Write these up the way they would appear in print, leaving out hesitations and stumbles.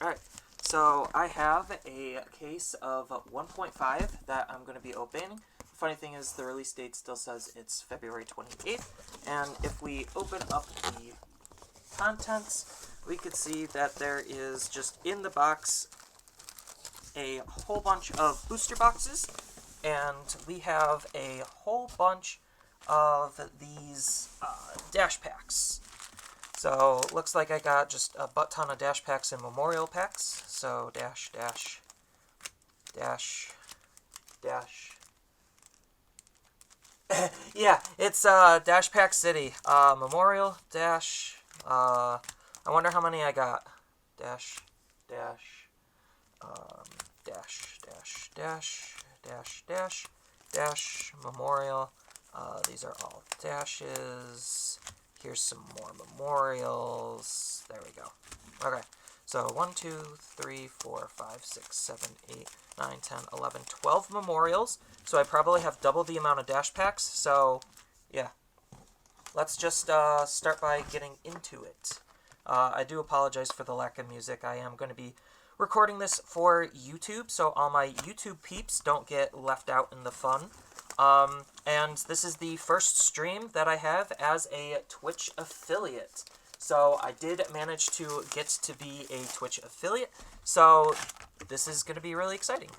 Alright, so I have a case of 1.5 that I'm going to be opening. The funny thing is the release date still says it's February 28th, and if we open up the contents, we could see that there is just in the box a whole bunch of booster boxes, and we have a whole bunch of these dash packs. So, looks like I got just a butt ton of dash packs and memorial packs. So, dash, dash, dash, dash. Yeah, it's Dash Pack City. Memorial, dash. I wonder how many I got. Dash, dash, dash, dash, dash, dash, dash, dash, memorial. These are all dashes. Here's some more memorials. There we go. Okay, so 1, 2, 3, 4, 5, 6, 7, 8, 9, 10, 11, 12 memorials. So I probably have double the amount of dash packs. So, yeah. Let's just start by getting into it. I do apologize for the lack of music. I am going to be recording this for YouTube, so all my YouTube peeps don't get left out in the fun. And this is the first stream that I have as a Twitch affiliate. So I did manage to get to be a Twitch affiliate, so this is going to be really exciting.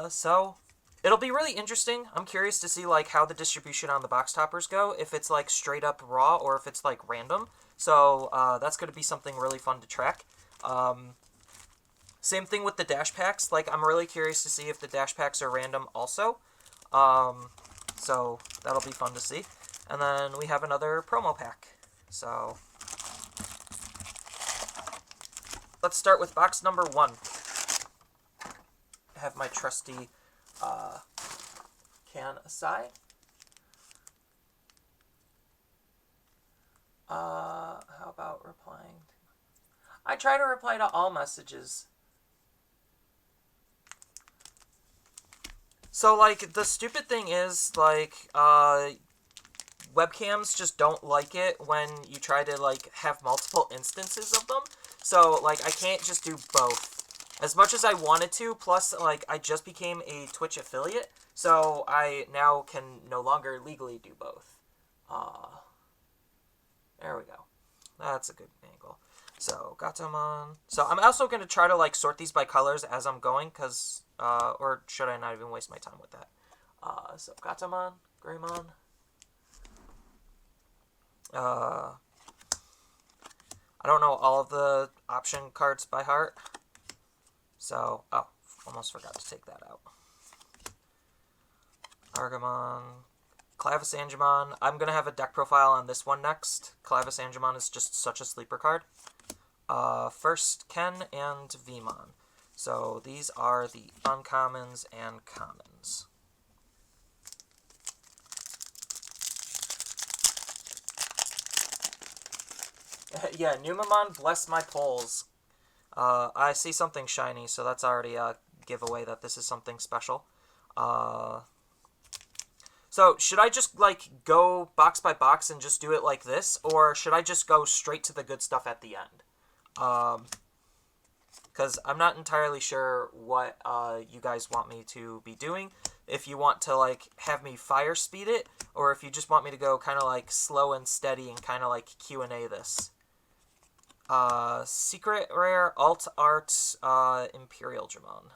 So it'll be really interesting. I'm curious to see like how the distribution on the box toppers go, if it's like straight up raw or if it's like random. So that's going to be something really fun to track. Same thing with the dash packs. Like, I'm really curious to see if the dash packs are random also. So that'll be fun to see. And then we have another promo pack. So let's start with box number 1. I have my trusty can aside. How about replying? I try to reply to all messages. So, like, the stupid thing is, like, webcams just don't like it when you try to, like, have multiple instances of them. So, like, I can't just do both. As much as I wanted to, plus, like, I just became a Twitch affiliate, so I now can no longer legally do both. There we go. That's a good angle. So, Gatomon. So, I'm also going to try to, like, sort these by colors as I'm going, because... or should I not even waste my time with that? So, Gatomon, Greymon. I don't know all of the option cards by heart. So, oh, almost forgot to take that out. Argamon. Clavis-Angemon. I'm going to have a deck profile on this one next. Clavis-Angemon is just such a sleeper card. First, Ken and Vmon. So these are the uncommons and commons. Yeah, Numamon, bless my poles. I see something shiny, so that's already a giveaway that this is something special. So should I just, like, go box by box and just do it like this? Or should I just go straight to the good stuff at the end? Because I'm not entirely sure what you guys want me to be doing. If you want to, like, have me fire speed it, or if you just want me to go kind of, like, slow and steady and kind of, like, Q&A this. Secret Rare, Alt Art, Imperial Dramon.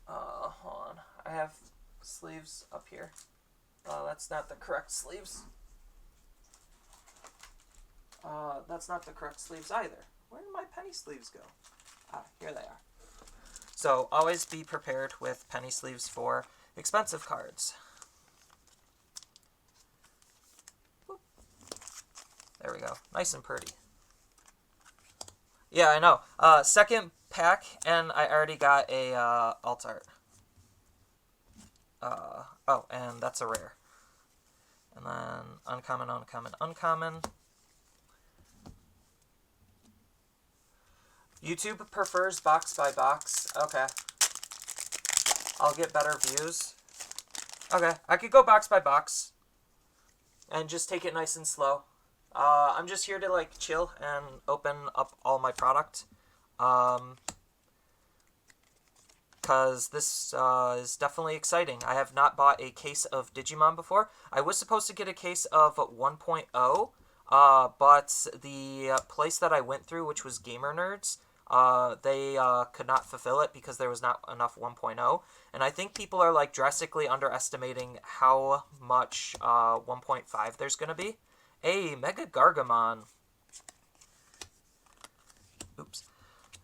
Hold on. I have sleeves up here. That's not the correct sleeves. That's not the correct sleeves either. Where did my penny sleeves go? Ah, here they are. So, always be prepared with penny sleeves for expensive cards. Whoop. There we go. Nice and pretty. Yeah, I know. Second pack, and I already got a alt art. Oh, and that's a rare. And then uncommon, uncommon, uncommon. YouTube prefers box by box. Okay. I'll get better views. Okay, I could go box by box. And just take it nice and slow. I'm just here to like chill and open up all my product. Because this is definitely exciting. I have not bought a case of Digimon before. I was supposed to get a case of 1.0, but the place that I went through, which was Gamer Nerds, they could not fulfill it because there was not enough 1.0. And I think people are like drastically underestimating how much 1.5 there's going to be. Hey, Mega Gargamon. Oops.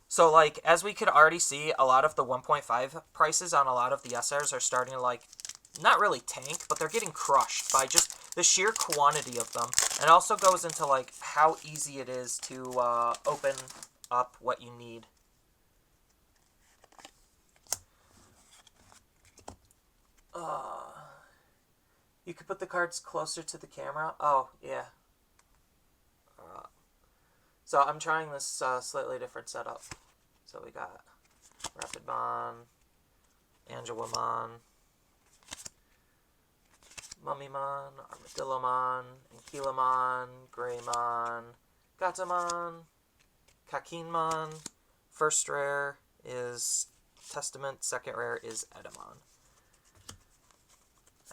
So, like, as we could already see, a lot of the 1.5 prices on a lot of the SRs are starting to, like, not really tank, but they're getting crushed by just the sheer quantity of them. And it also goes into, like, how easy it is to open up what you need. You could put the cards closer to the camera. Oh, yeah. So I'm trying this slightly different setup. So we got Rapidmon, Angelomon, Mummymon, Armadillomon, Ankylamon, Greymon, Gatomon, Kakinmon. First rare is Testament, second rare is Edamon.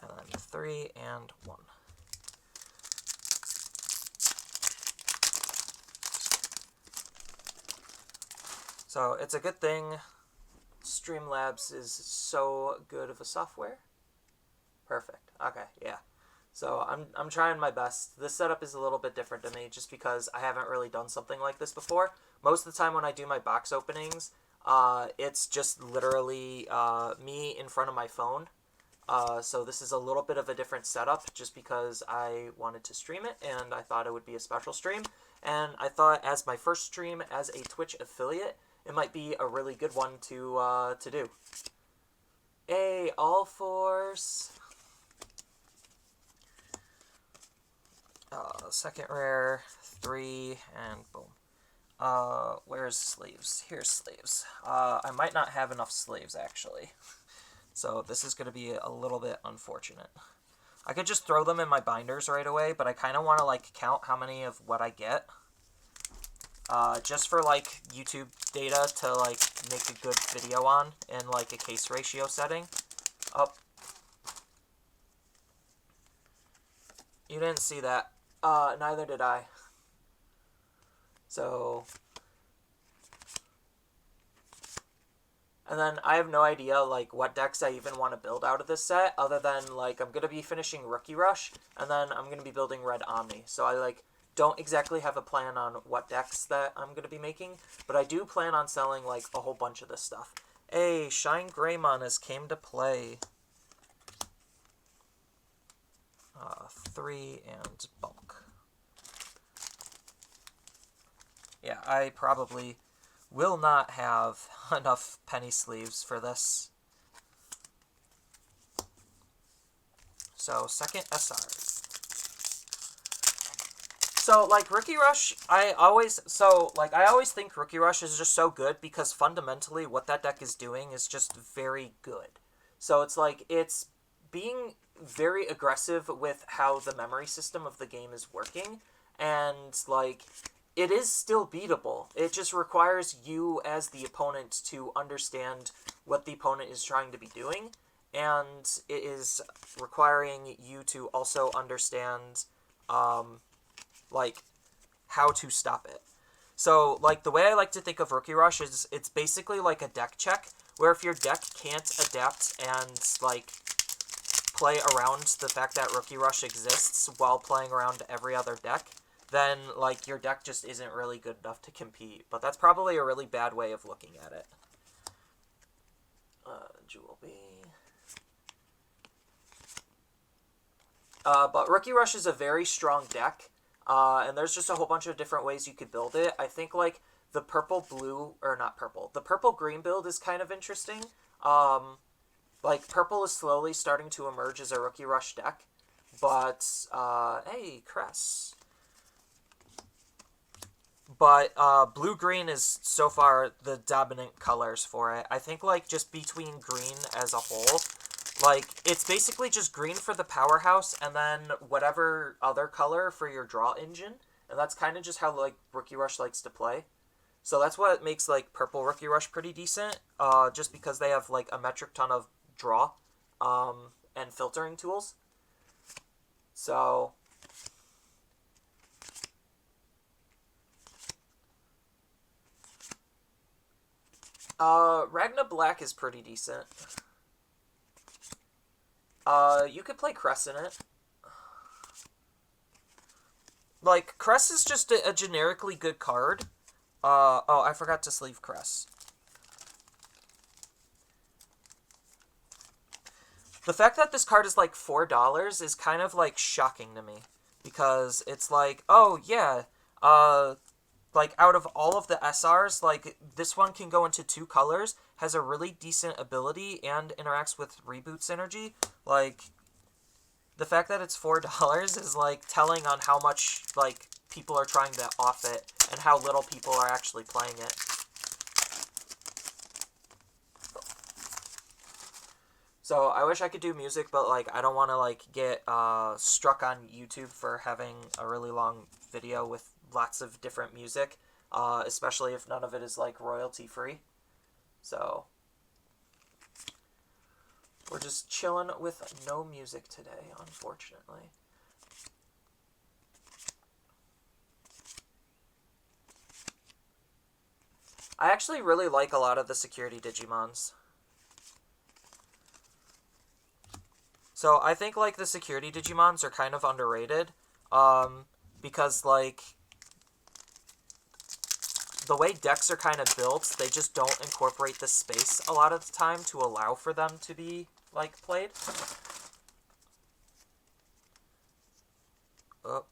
And then 3 and 1. So it's a good thing Streamlabs is so good of a software. Perfect. Okay, yeah. So I'm trying my best. This setup is a little bit different to me just because I haven't really done something like this before. Most of the time when I do my box openings, it's just literally me in front of my phone. So this is a little bit of a different setup just because I wanted to stream it and I thought it would be a special stream. And I thought as my first stream as a Twitch affiliate, it might be a really good one to do. Hey, all fours. Second rare, 3, and boom. Where's sleeves? Here's sleeves. I might not have enough sleeves, actually. So this is going to be a little bit unfortunate. I could just throw them in my binders right away, but I kind of want to, like, count how many of what I get. Just for, like, YouTube data to, like, make a good video on in, like, a case ratio setting. Oh. You didn't see that. Neither did I. So... And then I have no idea, like, what decks I even want to build out of this set, other than, like, I'm going to be finishing Rookie Rush, and then I'm going to be building Red Omni. So I, like, don't exactly have a plan on what decks that I'm going to be making, but I do plan on selling, like, a whole bunch of this stuff. Hey, Shine Greymon has came to play. 3 and bulk. Yeah, I probably will not have enough penny sleeves for this. So, second SR. So, like, Rookie Rush, I always think Rookie Rush is just so good because fundamentally what that deck is doing is just very good. So it's like, it's being very aggressive with how the memory system of the game is working, and, like, it is still beatable. It just requires you as the opponent to understand what the opponent is trying to be doing, and it is requiring you to also understand, like, how to stop it. So, like, the way I like to think of Rookie Rush is it's basically like a deck check, where if your deck can't adapt and, like, play around the fact that Rookie Rush exists while playing around every other deck, then, like, your deck just isn't really good enough to compete. But that's probably a really bad way of looking at it. Jewel B. But Rookie Rush is a very strong deck, and there's just a whole bunch of different ways you could build it. I think, like, the purple-blue, or not purple, the purple-green build is kind of interesting. Like, purple is slowly starting to emerge as a Rookie Rush deck, but, hey, Cress. But blue-green is so far the dominant colors for it. I think, like, just between green as a whole, Like, it's basically just green for the powerhouse, and then whatever other color for your draw engine. And that's kind of just how, like, Rookie Rush likes to play. So that's what makes, like, Purple Rookie Rush pretty decent, just because they have, like, a metric ton of draw and filtering tools. So... Ragna Black is pretty decent. You could play Cress in it. Like, Cress is just a generically good card. Oh, I forgot to sleeve Cress. The fact that this card is like $4 is kind of like shocking to me. Because it's like, oh yeah, like out of all of the SRs, like this one can go into 2 colors, has a really decent ability, and interacts with Reboot Synergy. Like, the fact that it's $4 is like telling on how much like people are trying to off it and how little people are actually playing it. So I wish I could do music, but like I don't want to like get struck on YouTube for having a really long video with lots of different music, especially if none of it is like royalty free. So we're just chilling with no music today, unfortunately. I actually really like a lot of the security Digimons. So I think like the security Digimons are kind of underrated, because like the way decks are kind of built, they just don't incorporate the space a lot of the time to allow for them to be like played. Oh,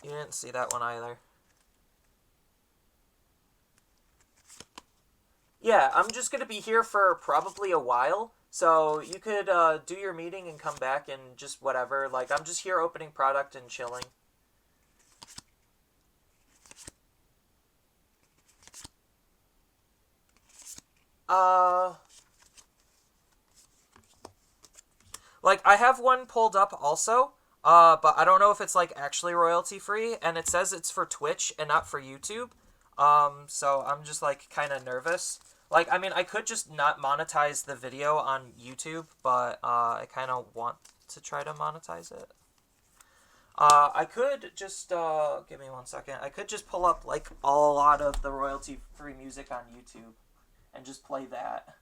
you didn't see that one either. Yeah, I'm just gonna be here for probably a while. So you could do your meeting and come back and just whatever. Like, I'm just here opening product and chilling. Like, I have one pulled up also, but I don't know if it's, like, actually royalty-free, and it says it's for Twitch and not for YouTube. So I'm just, like, kind of nervous. Like, I mean, I could just not monetize the video on YouTube, but I kind of want to try to monetize it. I could just, give me 1 second. I could just pull up, like, a lot of the royalty-free music on YouTube and just play that.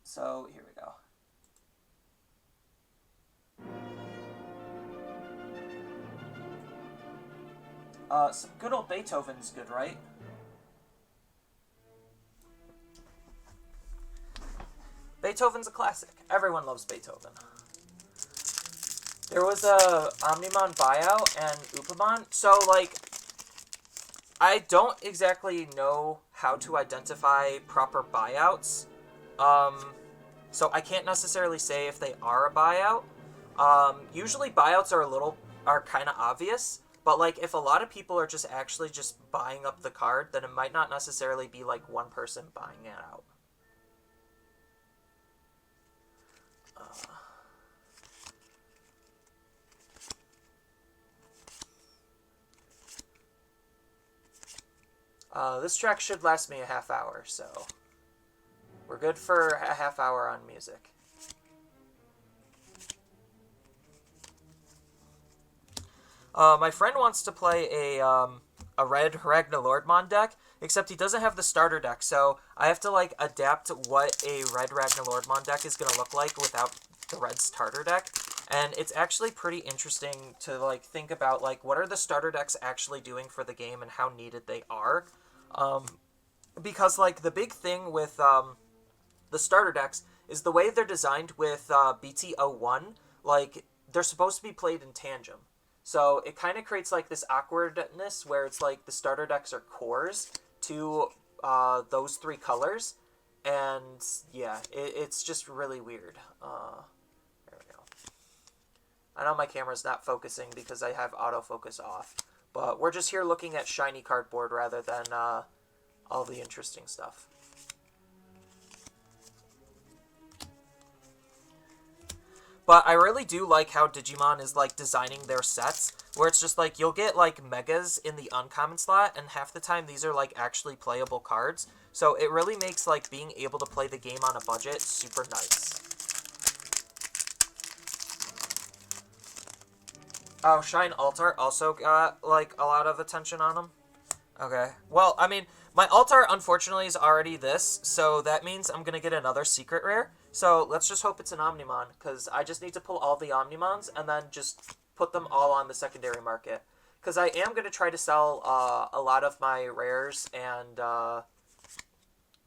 So here we go. Some good old Beethoven's good, right? Beethoven's a classic. Everyone loves Beethoven. There was a Omnimon buyout and Upamon. So, like, I don't exactly know how to identify proper buyouts. So I can't necessarily say if they are a buyout. Usually buyouts are kind of obvious. But, like, if a lot of people are just actually just buying up the card, then it might not necessarily be, like, one person buying it out. This track should last me a half hour, so we're good for a half hour on music. My friend wants to play a red Ragnalordmon deck, except he doesn't have the starter deck, so I have to, like, adapt what a red Ragnalordmon deck is going to look like without the red starter deck. And it's actually pretty interesting to, like, think about, like, what are the starter decks actually doing for the game and how needed they are. Because, like, the big thing with the starter decks is the way they're designed with BT01, like, they're supposed to be played in tandem. So it kind of creates, like, this awkwardness where it's, like, the starter decks are cores to those 3 colors. And, yeah, it's just really weird. There we go. I know my camera's not focusing because I have autofocus off. But we're just here looking at shiny cardboard rather than all the interesting stuff. But I really do like how Digimon is, like, designing their sets, where it's just, like, you'll get, like, Megas in the uncommon slot, and half the time these are, like, actually playable cards. So it really makes, like, being able to play the game on a budget super nice. Oh, Shine Altar also got, like, a lot of attention on them. Okay. Well, I mean, my Altar, unfortunately, is already this, so that means I'm going to get another secret rare. So let's just hope it's an Omnimon, because I just need to pull all the Omnimons and then just put them all on the secondary market. Because I am going to try to sell a lot of my rares and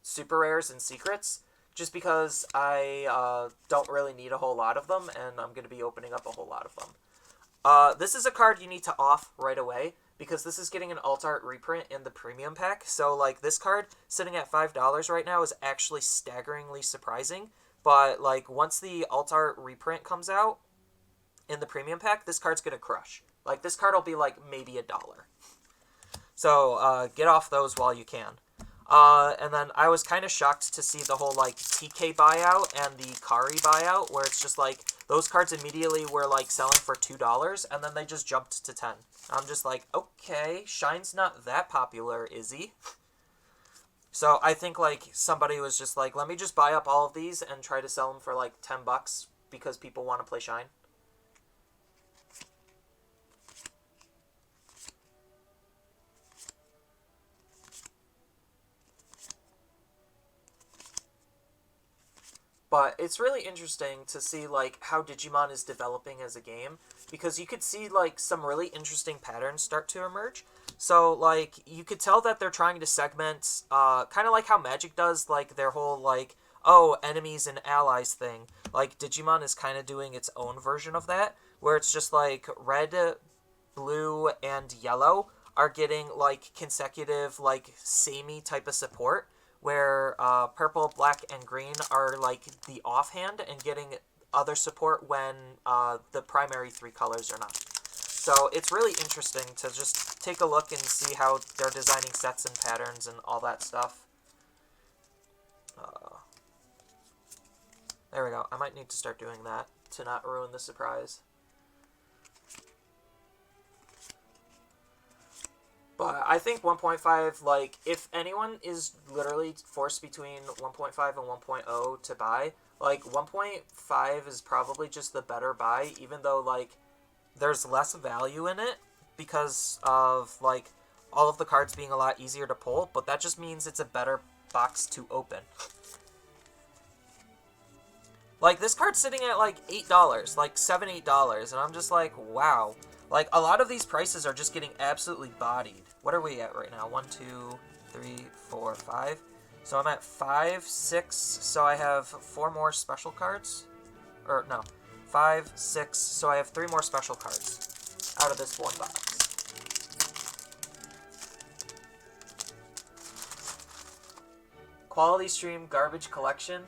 super rares and secrets, just because I don't really need a whole lot of them, and I'm going to be opening up a whole lot of them. This is a card you need to off right away, because this is getting an alt art reprint in the premium pack. So, like, this card sitting at $5 right now is actually staggeringly surprising. But, like, once the alt art reprint comes out in the premium pack, this card's gonna crush. Like, this card will be, like, maybe $1. So, get off those while you can. And then I was kind of shocked to see the whole, like, TK buyout and the Kari buyout, where it's just, like, those cards immediately were, like, selling for $2, and then they just jumped to 10. I'm just like, okay, Shine's not that popular, is he? So I think, like, somebody was just like, let me just buy up all of these and try to sell them for, like, $10 because people want to play Shine. But it's really interesting to see, like, how Digimon is developing as a game, because you could see, like, some really interesting patterns start to emerge. So, like, you could tell that they're trying to segment, kind of like how Magic does, like, their whole, like, oh, enemies and allies thing. Like, Digimon is kind of doing its own version of that, where it's just, like, red, blue, and yellow are getting, like, consecutive, like, samey type of support, where purple, black, and green are, like, the offhand and getting other support when the primary 3 colors are not. So it's really interesting to just take a look and see how they're designing sets and patterns and all that stuff. There we go. I might need to start doing that to not ruin the surprise. But I think 1.5, like, if anyone is literally forced between 1.5 and 1.0 to buy, like, 1.5 is probably just the better buy, even though, like, there's less value in it because of, like, all of the cards being a lot easier to pull, but that just means it's a better box to open. Like, this card's sitting at, like, $8, like, $7, $8, and I'm just like, wow. Like, a lot of these prices are just getting absolutely bodied. What are we at right now? 1, 2, 3, 4, 5. So I'm at 5, 6, so I have 4 more special cards. Or, no. 5, 6, so I have 3 more special cards out of this one box. Quality stream, garbage collection.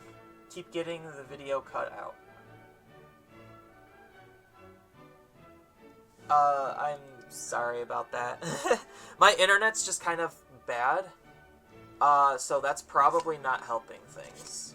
Keep getting the video cut out. I'm sorry about that. My internet's just kind of bad, so that's probably not helping things.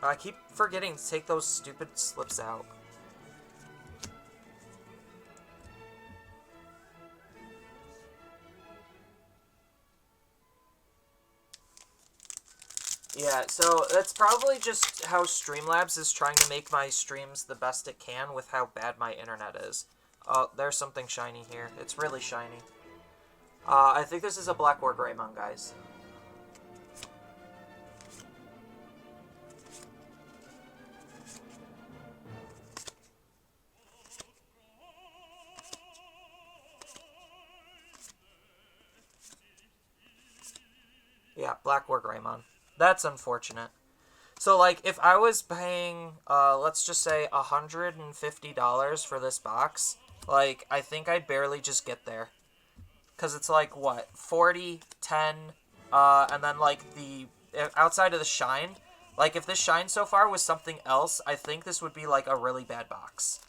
I keep forgetting to take those stupid slips out. Yeah, so that's probably just how Streamlabs is trying to make my streams the best it can with how bad my internet is. Oh, there's something shiny here. It's really shiny. I think this is a Black War Greymon, guys. Yeah, Black War Greymon. That's unfortunate. So, like, if I was paying, let's just say $150 for this box, like, I think I'd barely just get there. Because it's like, what, 40, 10, and then, like, the, outside of the shine, like, if this shine so far was something else, I think this would be, like, a really bad box.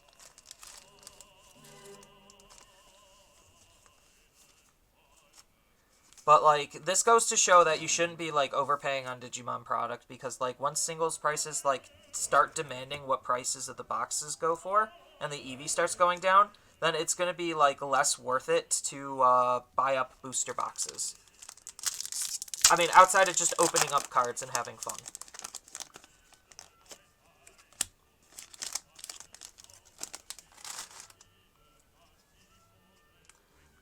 But, like, this goes to show that you shouldn't be, like, overpaying on Digimon product, because, like, once singles prices, like, start demanding what prices of the boxes go for, and the EV starts going down, then it's going to be, like, less worth it to buy up booster boxes. I mean, outside of just opening up cards and having fun.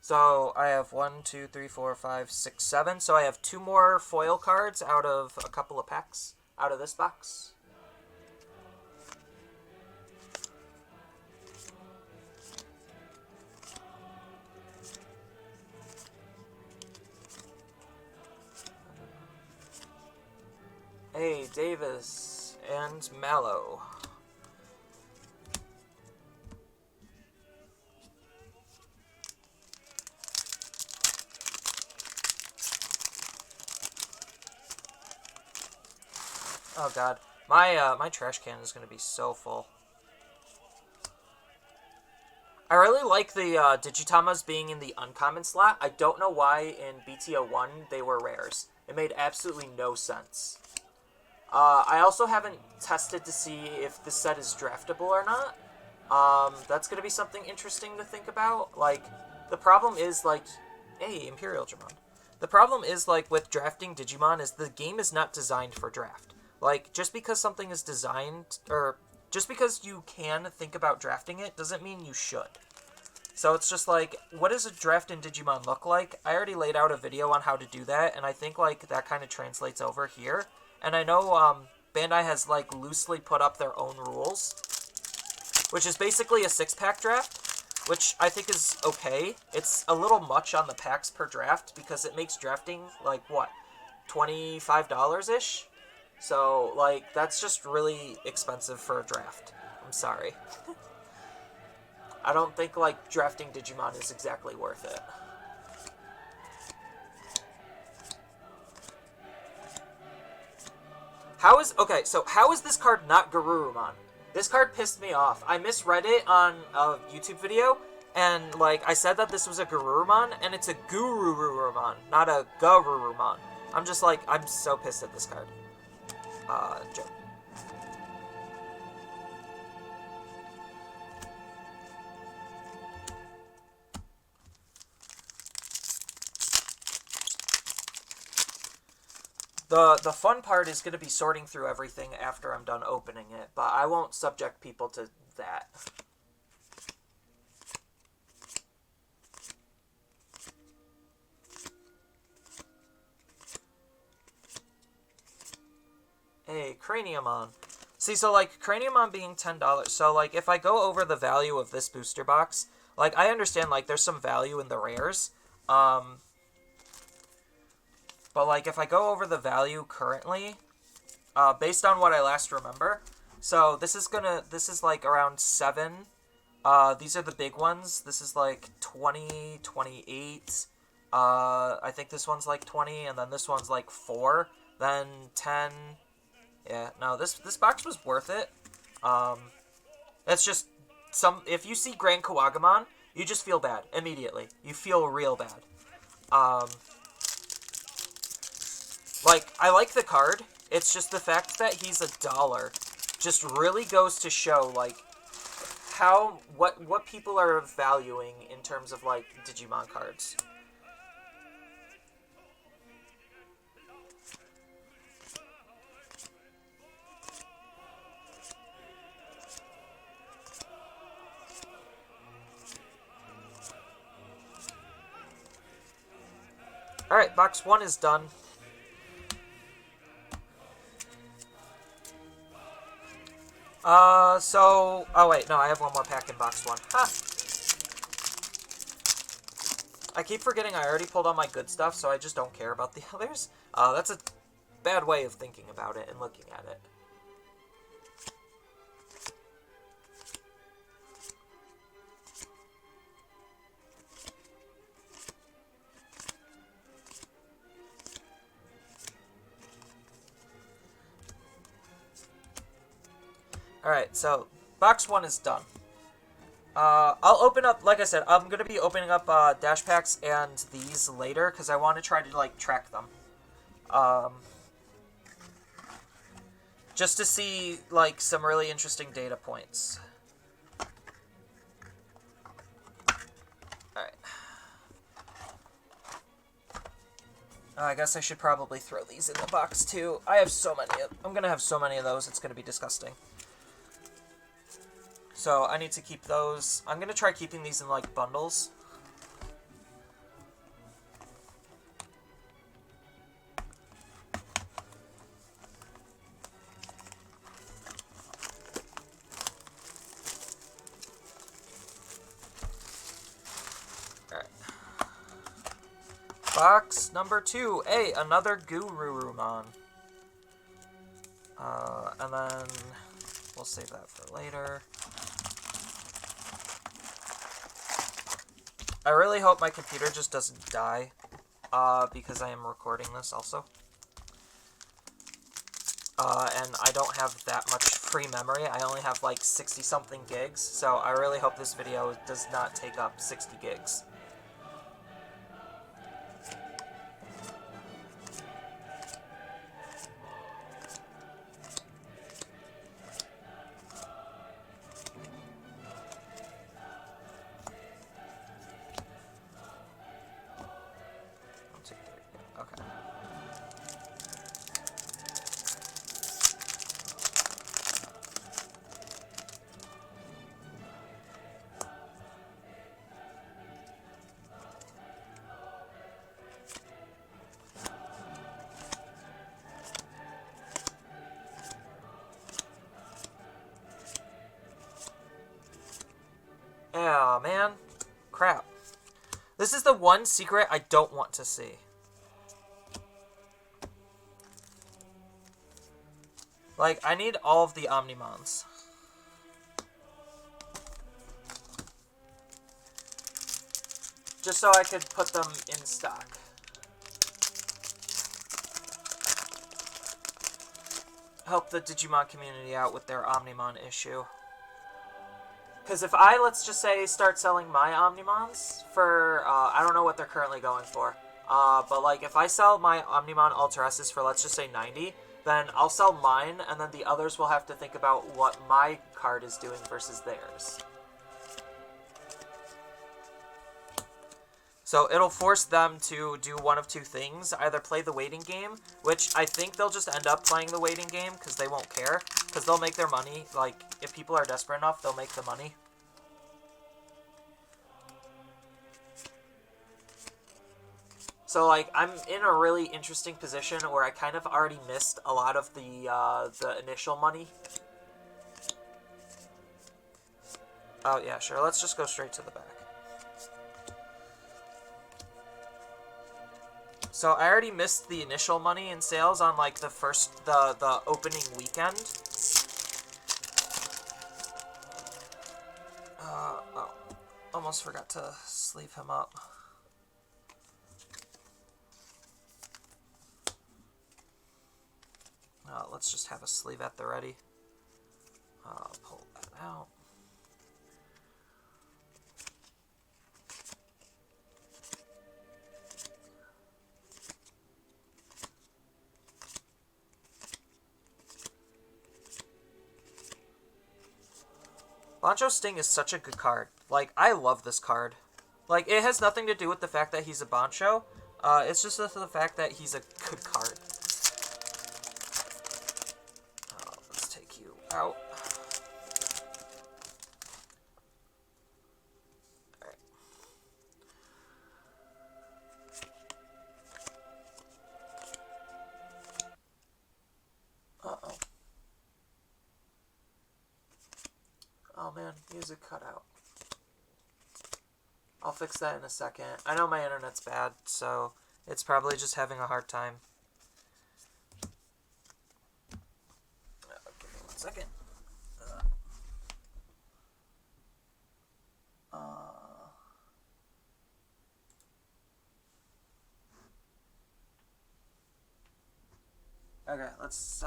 So I have 1, 2, 3, 4, 5, 6, 7. So I have 2 more foil cards out of a couple of packs out of this box. Hey, Davis and Mallow. Oh god, my trash can is gonna be so full. I really like the Digitamas being in the uncommon slot. I don't know why in BTO1 they were rares. It made absolutely no sense. I also haven't tested to see if this set is draftable or not. That's going to be something interesting to think about. Like, the problem is, like... Hey, Imperial Digimon. The problem is, like, with drafting Digimon is the game is not designed for draft. Like, just because something is designed, or just because you can think about drafting it, doesn't mean you should. So it's just like, what does a draft in Digimon look like? I already laid out a video on how to do that, and I think, like, that kind of translates over here. And I know Bandai has, like, loosely put up their own rules, which is basically a 6-pack draft, which I think is okay. It's a little much on the packs per draft, because it makes drafting, like, what, $25-ish? So, like, that's just really expensive for a draft. I'm sorry. I don't think, like, drafting Digimon is exactly worth it. Okay, so how is this card not Garurumon? This card pissed me off. I misread it on a YouTube video, and, like, I said that this was a Garurumon, and it's a Gururumon, not a Garurumon. I'm just like, I'm so pissed at this card. Joke. The fun part is going to be sorting through everything after I'm done opening it, but I won't subject people to that. Hey, Craniumon. See, so, like, Craniumon being $10, so, like, if I go over the value of this booster box, like, I understand, like, there's some value in the rares, but, like, if I go over the value currently, based on what I last remember, so this is, like, around 7. These are the big ones. This is, like, 20, 28. I think this one's, like, 20, and then this one's, like, 4. Then 10. Yeah, no, this box was worth it. It's just, if you see Grand Kawagamon, you just feel bad, immediately. You feel real bad. Like, I like the card. It's just the fact that he's $1 just really goes to show, like, what people are valuing in terms of, like, Digimon cards. Alright, box 1 is done. Oh wait, no, I have one more pack in box 1. Ha! I keep forgetting I already pulled all my good stuff, so I just don't care about the others. That's a bad way of thinking about it and looking at it. Alright, so box 1 is done. I'll open up, like I said, I'm going to be opening up dash packs and these later because I want to try to, like, track them. Just to see, like, some really interesting data points. Alright. I guess I should probably throw these in the box, too. I have so many. I'm going to have so many of those, it's going to be disgusting. So, I need to keep those. I'm going to try keeping these in, like, bundles. Alright. Box number 2. Hey, another Gururumon. And then we'll save that for later. I really hope my computer just doesn't die, because I am recording this also. And I don't have that much free memory. I only have like 60-something gigs, so I really hope this video does not take up 60 gigs. Okay. Yeah, man. Crap. This is the one secret I don't want to see. Like, I need all of the Omnimons. Just so I could put them in stock. Help the Digimon community out with their Omnimon issue. Because if I, let's just say, start selling my Omnimons for, I don't know what they're currently going for. But, like, if I sell my Omnimon Alteresses for, let's just say, 90, then I'll sell mine, and then the others will have to think about what my card is doing versus theirs. So it'll force them to do one of two things. Either play the waiting game, which I think they'll just end up playing the waiting game because they won't care. Because they'll make their money. Like, if people are desperate enough, they'll make the money. So, like, I'm in a really interesting position where I kind of already missed a lot of the initial money. Oh, yeah, sure. Let's just go straight to the back. So I already missed the initial money in sales on, like, the opening weekend. Oh, almost forgot to sleeve him up. Let's just have a sleeve at the ready. Pull that out. Bancho Sting is such a good card. Like, I love this card. Like, it has nothing to do with the fact that he's a Bancho. It's just the fact that he's a good card. Let's take you out. Alright. Uh-oh. Oh man, music cut out. I'll fix that in a second. I know my internet's bad, so it's probably just having a hard time. Give me 1 second. Okay, let's,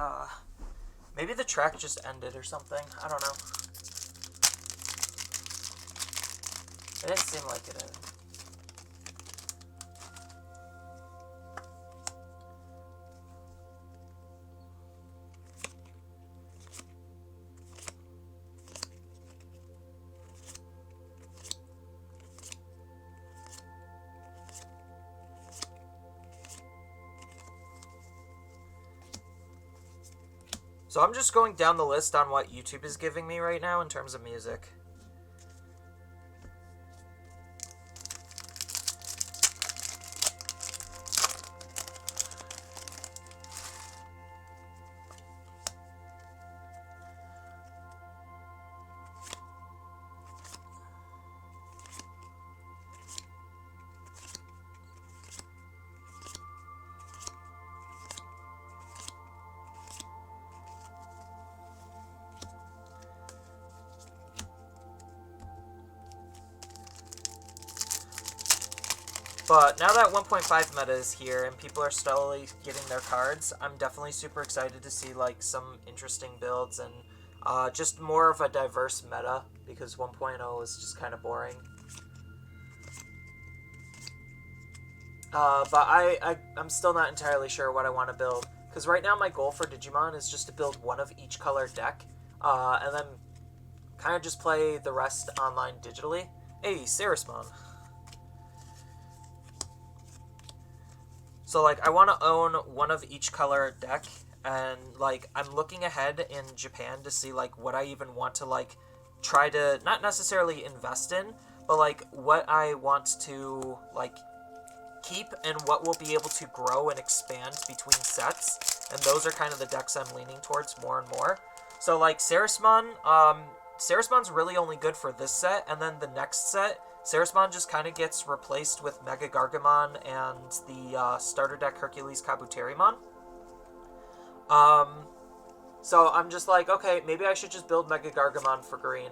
maybe the track just ended or something. I don't know. It didn't seem like it. So I'm just going down the list on what YouTube is giving me right now in terms of music. But now that 1.5 meta is here and people are slowly getting their cards, I'm definitely super excited to see like some interesting builds and just more of a diverse meta, because 1.0 is just kind of boring. But I'm still not entirely sure what I want to build, because right now my goal for Digimon is just to build one of each color deck, and then kind of just play the rest online digitally. Hey, Sarismon. So, like, I want to own one of each color deck, and, like, I'm looking ahead in Japan to see, like, what I even want to, like, try to, not necessarily invest in, but, like, what I want to, like, keep and what will be able to grow and expand between sets, and those are kind of the decks I'm leaning towards more and more. So, like, Sarismon, Sarismon's really only good for this set, and then the next set, Sarismon just kind of gets replaced with Mega Gargamon and the starter deck Hercules Kabuterimon. So I'm just like, okay, maybe I should just build Mega Gargamon for green.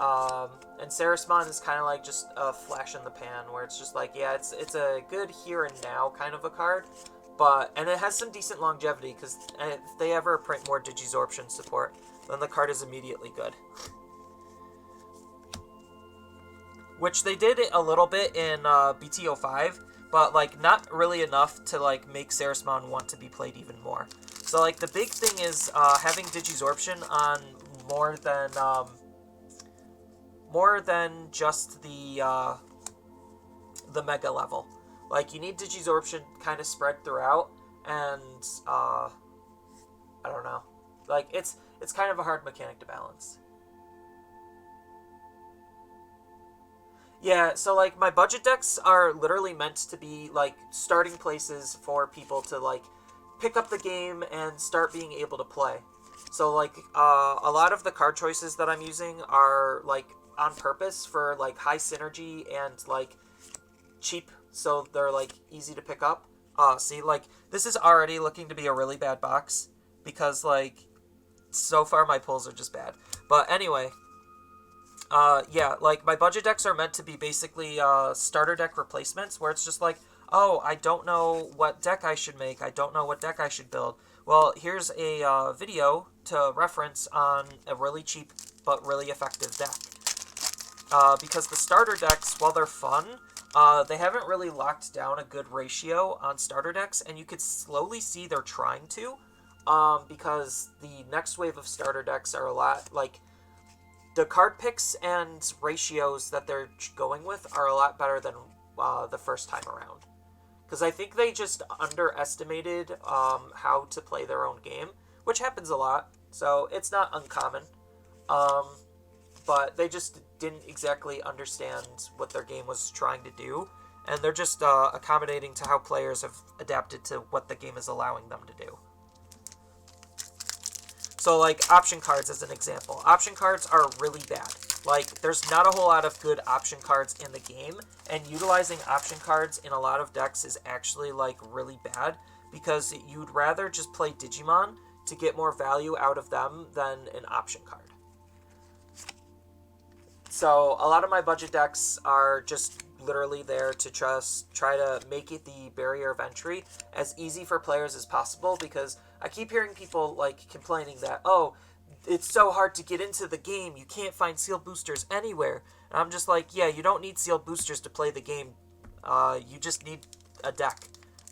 And Sarismon is kind of like just a flash in the pan, where it's just like, yeah, it's a good here and now kind of a card, and it has some decent longevity, because if they ever print more Digizorption support, then the card is immediately good. Which they did a little bit in BT05, but, like, not really enough to, like, make Sarismon want to be played even more. So, like, the big thing is having Digizorption on more than just the Mega level. Like, you need Digizorption kind of spread throughout, and, I don't know. Like, it's kind of a hard mechanic to balance. Yeah, so, like, my budget decks are literally meant to be, like, starting places for people to, like, pick up the game and start being able to play. So, like, a lot of the card choices that I'm using are, like, on purpose for, like, high synergy and, like, cheap, so they're, like, easy to pick up. See, like, this is already looking to be a really bad box, because, like, so far my pulls are just bad. But anyway... yeah, like, my budget decks are meant to be basically, starter deck replacements, where it's just like, oh, I don't know what deck I should make, I don't know what deck I should build. Well, here's a, video to reference on a really cheap, but really effective deck. Because the starter decks, while they're fun, they haven't really locked down a good ratio on starter decks, and you could slowly see they're trying to, because the next wave of starter decks are a lot, like, the card picks and ratios that they're going with are a lot better than the first time around. Because I think they just underestimated how to play their own game, which happens a lot, so it's not uncommon. But they just didn't exactly understand what their game was trying to do, and they're just accommodating to how players have adapted to what the game is allowing them to do. So, like, option cards as an example. Option cards are really bad. Like, there's not a whole lot of good option cards in the game, and utilizing option cards in a lot of decks is actually, like, really bad, because you'd rather just play Digimon to get more value out of them than an option card. So, a lot of my budget decks are just literally there to just try to make it the barrier of entry as easy for players as possible, because I keep hearing people, like, complaining that, oh, it's so hard to get into the game. You can't find sealed boosters anywhere. And I'm just like, yeah, you don't need sealed boosters to play the game. You just need a deck.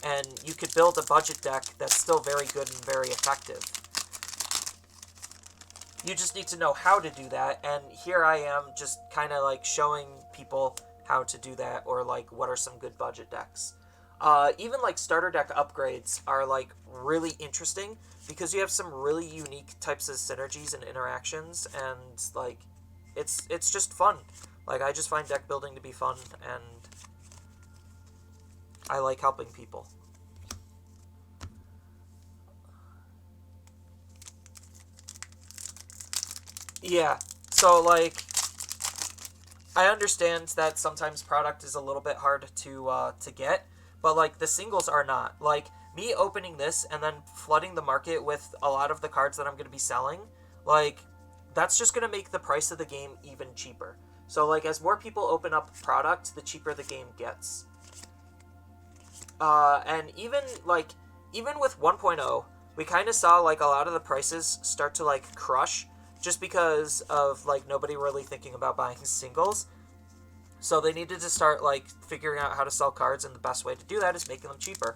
And you could build a budget deck that's still very good and very effective. You just need to know how to do that, and here I am just kind of like showing people how to do that, or like what are some good budget decks. Even like starter deck upgrades are like really interesting because you have some really unique types of synergies and interactions, and like it's just fun. Like I just find deck building to be fun, and I like helping people. Yeah, so like I understand that sometimes product is a little bit hard to get, but like the singles are not. Like me opening this and then flooding the market with a lot of the cards that I'm going to be selling, like that's just going to make the price of the game even cheaper. So like as more people open up product, the cheaper the game gets. And even with 1.0, we kind of saw like a lot of the prices start to like crush just because of like nobody really thinking about buying singles. So they needed to start like figuring out how to sell cards, and the best way to do that is making them cheaper.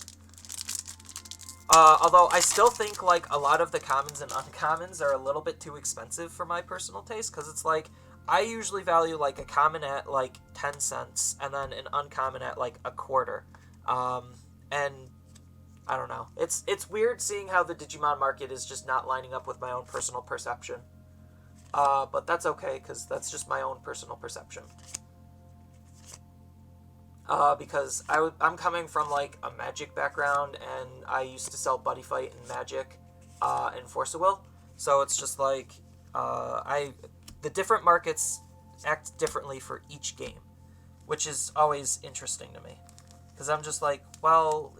Although I still think like a lot of the commons and uncommons are a little bit too expensive for my personal taste, because it's like I usually value like a common at like 10 cents and then an uncommon at like a quarter. And I don't know. It's weird seeing how the Digimon market is just not lining up with my own personal perception. But that's okay, because that's just my own personal perception. Because I'm coming from like a Magic background, and I used to sell Buddy Fight and Magic, and Force of Will. So it's just like the different markets act differently for each game, which is always interesting to me. Because I'm just like, well,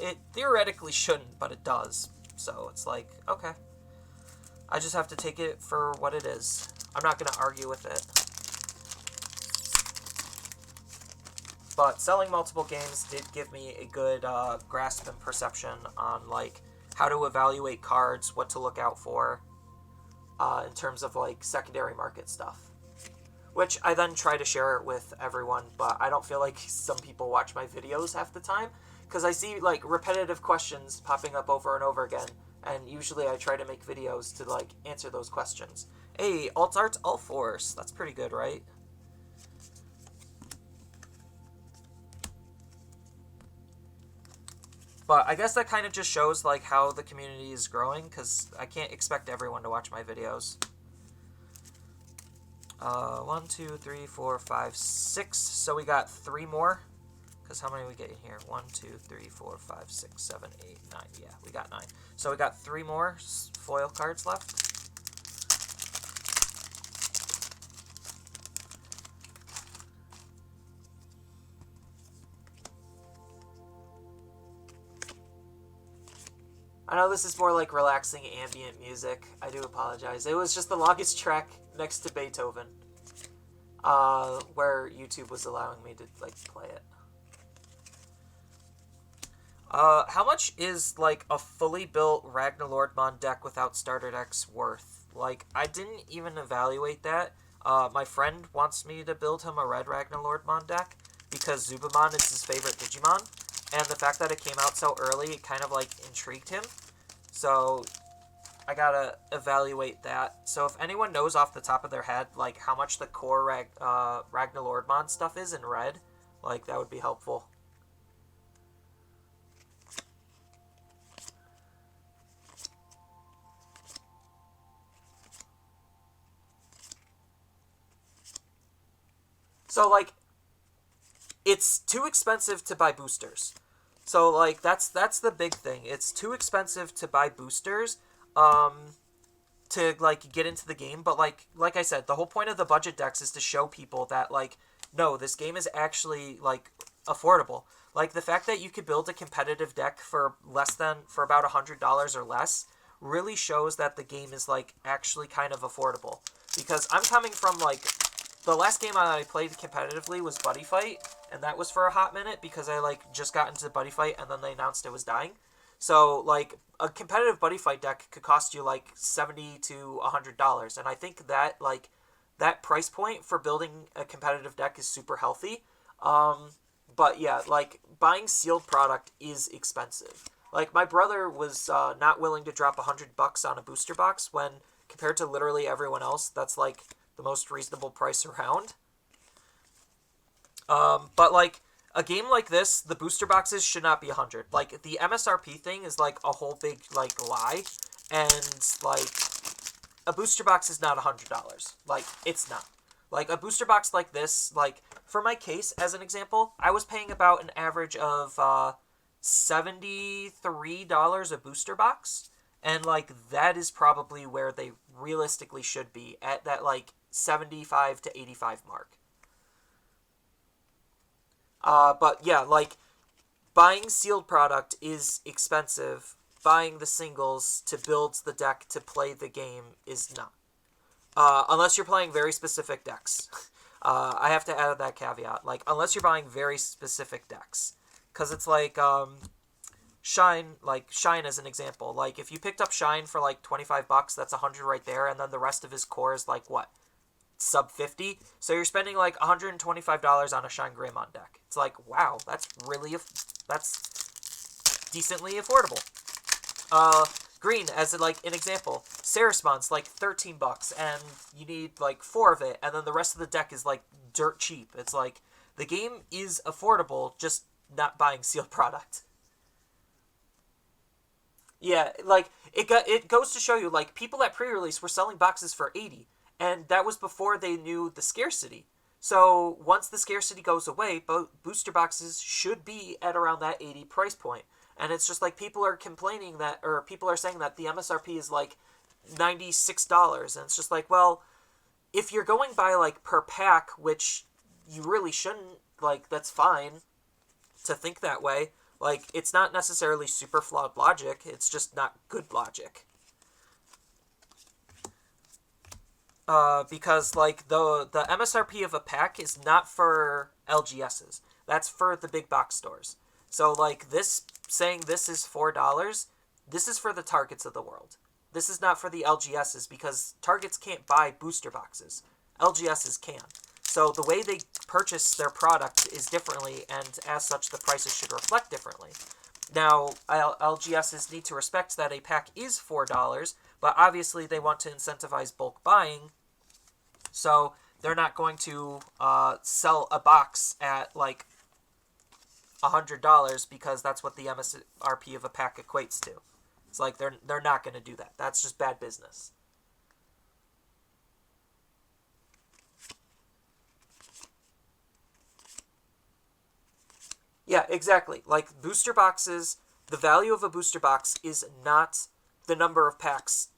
it theoretically shouldn't, but it does. So it's like, okay. I just have to take it for what it is. I'm not going to argue with it. But selling multiple games did give me a good grasp and perception on like how to evaluate cards, what to look out for in terms of like secondary market stuff. Which I then try to share with everyone, but I don't feel like some people watch my videos half the time, because I see like repetitive questions popping up over and over again, and usually I try to make videos to like answer those questions. Hey, Alt Arts Alt Force, that's pretty good, right? But I guess that kind of just shows like how the community is growing, because I can't expect everyone to watch my videos. 1, 2, 3, 4, 5, 6. So we got 3 more. Because how many we get in here? 1, 2, 3, 4, 5, 6, 7, 8, 9. Yeah, we got 9. So we got 3 more foil cards left. I know this is more like relaxing ambient music. I do apologize. It was just the longest track next to Beethoven, where YouTube was allowing me to like play it. How much is like a fully built Ragnarlordmon deck without starter decks worth? Like, I didn't even evaluate that. My friend wants me to build him a red Ragnarlordmon deck because Zubamon is his favorite Digimon. And the fact that it came out so early, it kind of, like, intrigued him. So, I gotta evaluate that. So, if anyone knows off the top of their head, like, how much the core Ragnarlordmon stuff is in red, like, that would be helpful. So, like, it's too expensive to buy boosters. So, like, that's the big thing. It's too expensive to buy boosters to, like, get into the game. But, like I said, the whole point of the budget decks is to show people that, like, no, this game is actually, like, affordable. Like, the fact that you could build a competitive deck for about $100 or less really shows that the game is, like, actually kind of affordable. Because I'm coming from, like, the last game I played competitively was Buddy Fight, and that was for a hot minute because I, like, just got into Buddy Fight and then they announced it was dying. So, like, a competitive buddy fight deck could cost you, like, $70 to $100. And I think that, like, that price point for building a competitive deck is super healthy. But, yeah, like, buying sealed product is expensive. Like, my brother was not willing to drop $100 on a booster box when, compared to literally everyone else, that's, like, the most reasonable price around. But, like, a game like this, the booster boxes should not be 100. Like, the MSRP thing is, like, a whole big, like, lie. And, like, a booster box is not $100. Like, it's not. Like, a booster box like this, like, for my case, as an example, I was paying about an average of $73 a booster box. And, like, that is probably where they realistically should be, at that, like, 75 to 85 mark. But yeah, like, buying sealed product is expensive. Buying the singles to build the deck to play the game is not. Unless you're playing very specific decks. I have to add that caveat. Like, unless you're buying very specific decks. Because it's like, Shine as an example. Like, if you picked up Shine for, like, $25, that's 100 right there, and then the rest of his core is, like, what? Sub 50, so you're spending like $125 on a Shine Greymon deck. It's like, wow, that's decently affordable. Green, as like an example, Sarismon's like $13, and you need like 4 of it, and then the rest of the deck is like dirt cheap. It's like, the game is affordable, just not buying sealed product. Yeah, like, it goes to show you, like, people at pre-release were selling boxes for 80, and that was before they knew the scarcity. So once the scarcity goes away, booster boxes should be at around that 80 price point. And it's just like, people are complaining that, or people are saying that the MSRP is like $96, and it's just like, well, if you're going by like per pack, which you really shouldn't, like, that's fine to think that way. Like, it's not necessarily super flawed logic, it's just not good logic. Because, like, the MSRP of a pack is not for LGSs. That's for the big box stores. So, like, this, saying this is $4, this is for the Targets of the world. This is not for the LGSs, because Targets can't buy booster boxes. LGSs can. So the way they purchase their product is differently, and as such, the prices should reflect differently. Now, LGSs need to respect that a pack is $4, but obviously they want to incentivize bulk buying, so they're not going to sell a box at, like, $100 because that's what the MSRP of a pack equates to. It's like, they're not going to do that. That's just bad business. Yeah, exactly. Like, booster boxes, the value of a booster box is not the number of packs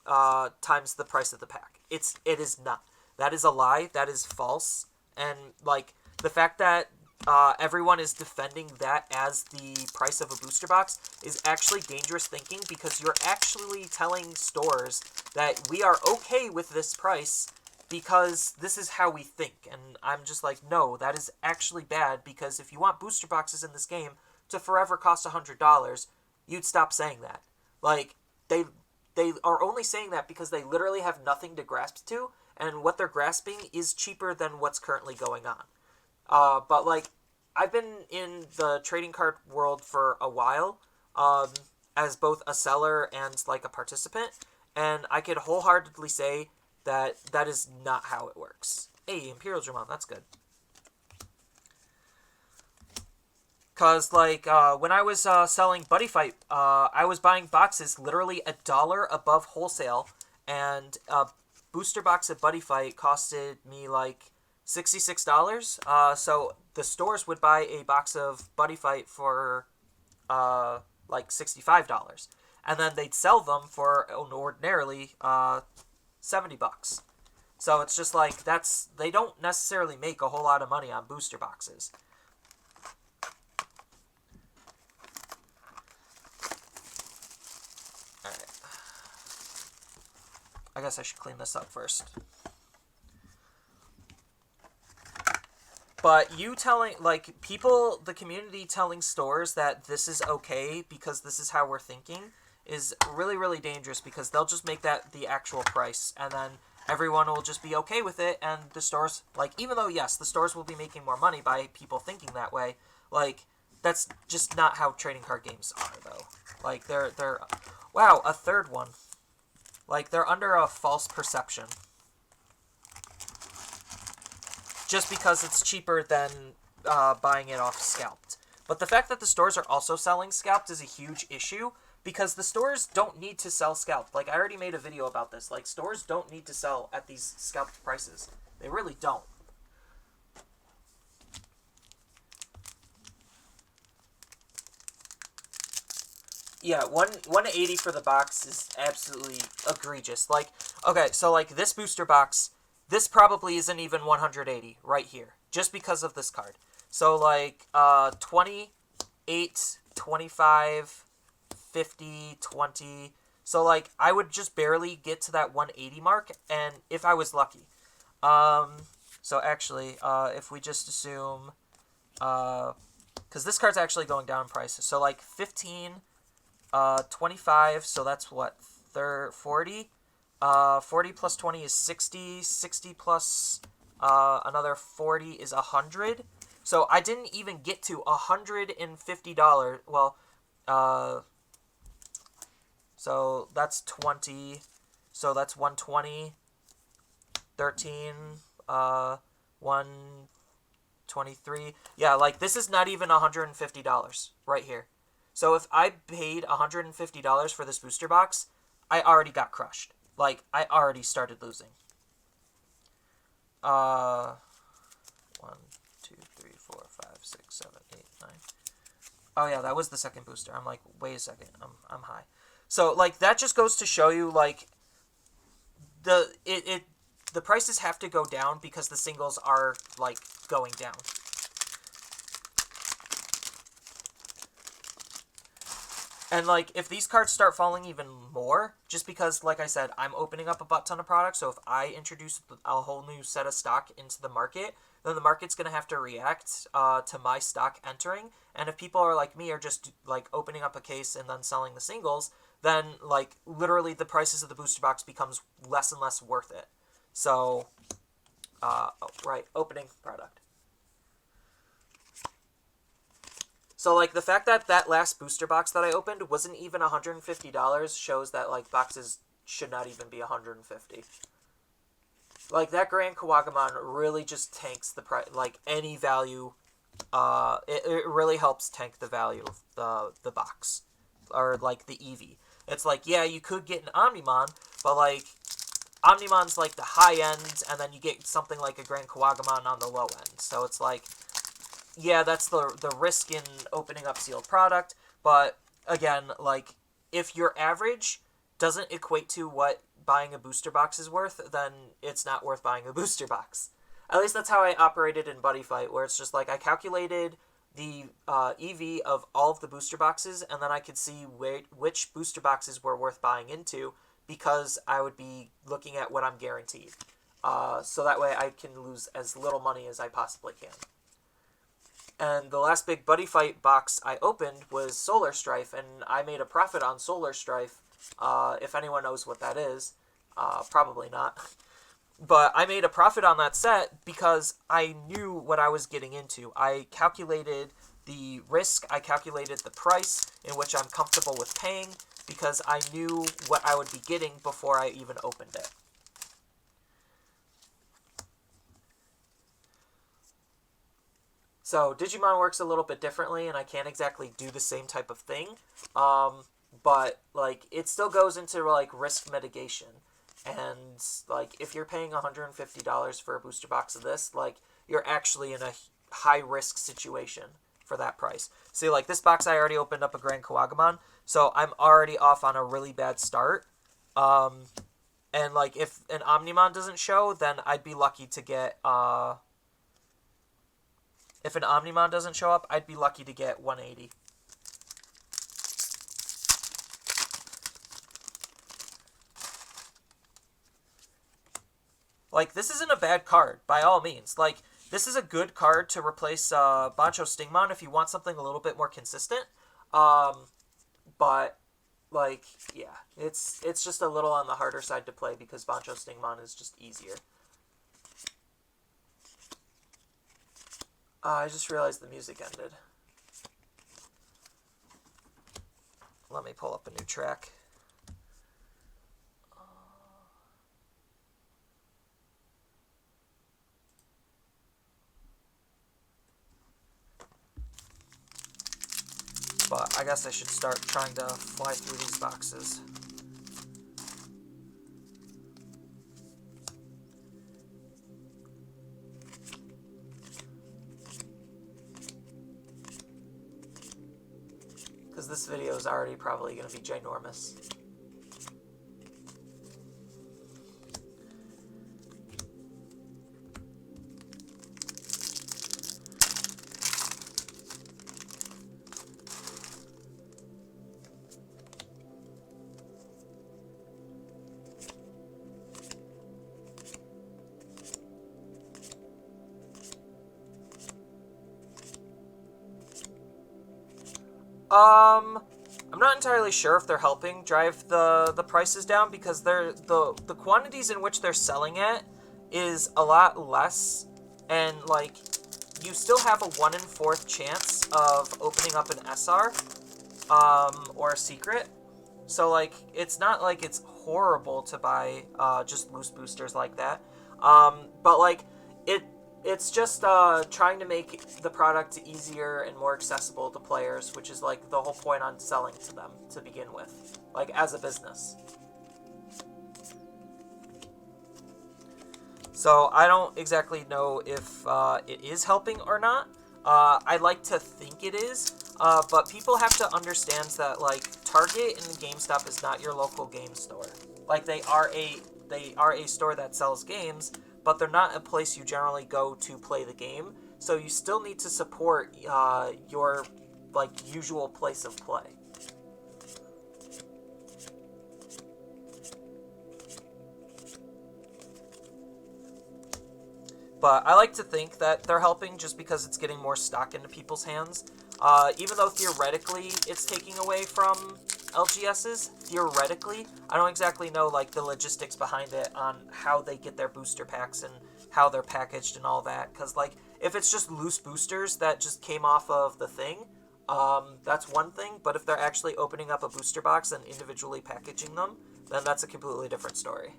times the price of the pack. It is not. That is a lie. That is false. And, like, the fact that everyone is defending that as the price of a booster box is actually dangerous thinking, because you're actually telling stores that we are okay with this price because this is how we think. And I'm just like, no, that is actually bad, because if you want booster boxes in this game to forever cost $100, you'd stop saying that. Like, they are only saying that because they literally have nothing to grasp to, and what they're grasping is cheaper than what's currently going on. But, like, I've been in the trading card world for a while, as both a seller and, like, a participant, and I could wholeheartedly say that that is not how it works. Hey, Imperial Dramon, that's good. Because, like, when I was selling Buddy Fight, I was buying boxes literally $1 above wholesale, and a booster box at Buddy Fight costed me, like, $66. So the stores would buy a box of Buddy Fight for, like, $65. And then they'd sell them for, ordinarily, $70. So it's just like, they don't necessarily make a whole lot of money on booster boxes. Alright. I guess I should clean this up first. But you telling, like, people, the community telling stores that this is okay because this is how we're thinking is really, really dangerous, because they'll just make that the actual price, and then everyone will just be okay with it, and the stores, like, even though, yes, the stores will be making more money by people thinking that way, like, that's just not how trading card games are, though. Like, they're, wow, a third one. Like, they're under a false perception. Just because it's cheaper than buying it off scalped. But the fact that the stores are also selling scalped is a huge issue, because the stores don't need to sell scalped. Like, I already made a video about this. Like, stores don't need to sell at these scalped prices. They really don't. Yeah, 180 for the box is absolutely egregious. Like, okay, so like this booster box, this probably isn't even 180 right here, just because of this card. So like 28, 25, 50, 20. So like I would just barely get to that 180 mark, and if I was lucky. So actually, if we just assume, because this card's actually going down in price. So like 15. 25, so that's what, 40? 40 plus 20 is 60. 60 plus another 40 is 100. So I didn't even get to $150. Well, so that's 20. So that's 120. 13. 123. Yeah, like this is not even $150 right here. So if I paid $150 for this booster box, I already got crushed. Like, I already started losing. 1, 2, 3, 4, 5, 6, 7, 8, 9. Oh yeah, that was the second booster. I'm like, wait a second, I'm high. So like that just goes to show you like the prices have to go down because the singles are like going down. And, like, if these cards start falling even more, just because, like I said, I'm opening up a butt ton of products, so if I introduce a whole new set of stock into the market, then the market's going to have to react to my stock entering. And if people are like me, are just, like, opening up a case and then selling the singles, then, like, literally the prices of the booster box becomes less and less worth it. So, right, opening product. So, like, the fact that that last booster box that I opened wasn't even $150 shows that, like, boxes should not even be $150. Like, that Grand Kawagamon really just tanks the price, like, any value. It really helps tank the value of the box. Or, like, the Eevee. It's like, yeah, you could get an Omnimon, but, like, Omnimon's, like, the high end, and then you get something like a Grand Kawagamon on the low end. So it's like, yeah, that's the risk in opening up sealed product, but again, like, if your average doesn't equate to what buying a booster box is worth, then it's not worth buying a booster box. At least that's how I operated in Buddy Fight, where it's just like I calculated the EV of all of the booster boxes, and then I could see which booster boxes were worth buying into, because I would be looking at what I'm guaranteed. So that way I can lose as little money as I possibly can. And the last big Buddy Fight box I opened was Solar Strife, and I made a profit on Solar Strife. If anyone knows what that is, probably not. But I made a profit on that set because I knew what I was getting into. I calculated the risk, I calculated the price in which I'm comfortable with paying, because I knew what I would be getting before I even opened it. So Digimon works a little bit differently, and I can't exactly do the same type of thing. But, like, it still goes into, like, risk mitigation. And, like, if you're paying $150 for a booster box of this, like, you're actually in a high-risk situation for that price. See, like, this box I already opened up a Grand Kawagamon, so I'm already off on a really bad start. And, like, if an Omnimon doesn't show, then I'd be lucky to get, if an Omnimon doesn't show up, I'd be lucky to get 180. Like, this isn't a bad card, by all means. Like, this is a good card to replace Bancho Stingmon if you want something a little bit more consistent. But like, yeah, it's just a little on the harder side to play because Bancho Stingmon is just easier. I just realized the music ended. Let me pull up a new track. But I guess I should start trying to fly through these boxes. Because this video is already probably going to be ginormous. I'm not entirely sure if they're helping drive the prices down because the quantities in which they're selling it is a lot less, and like you still have a 1 in 4th chance of opening up an SR or a secret. So like it's not like it's horrible to buy just loose boosters like that. But like it's just trying to make the product easier and more accessible to players, which is like the whole point on selling to them to begin with, like as a business. So I don't exactly know if it is helping or not. I like to think it is, but people have to understand that like Target and GameStop is not your local game store. Like they are a store that sells games, but they're not a place you generally go to play the game. So you still need to support your like usual place of play. But I like to think that they're helping just because it's getting more stock into people's hands. Even though theoretically it's taking away from LGSs, theoretically, I don't exactly know like the logistics behind it on how they get their booster packs and how they're packaged and all that. Because like if it's just loose boosters that just came off of the thing, that's one thing. But if they're actually opening up a booster box and individually packaging them, then that's a completely different story.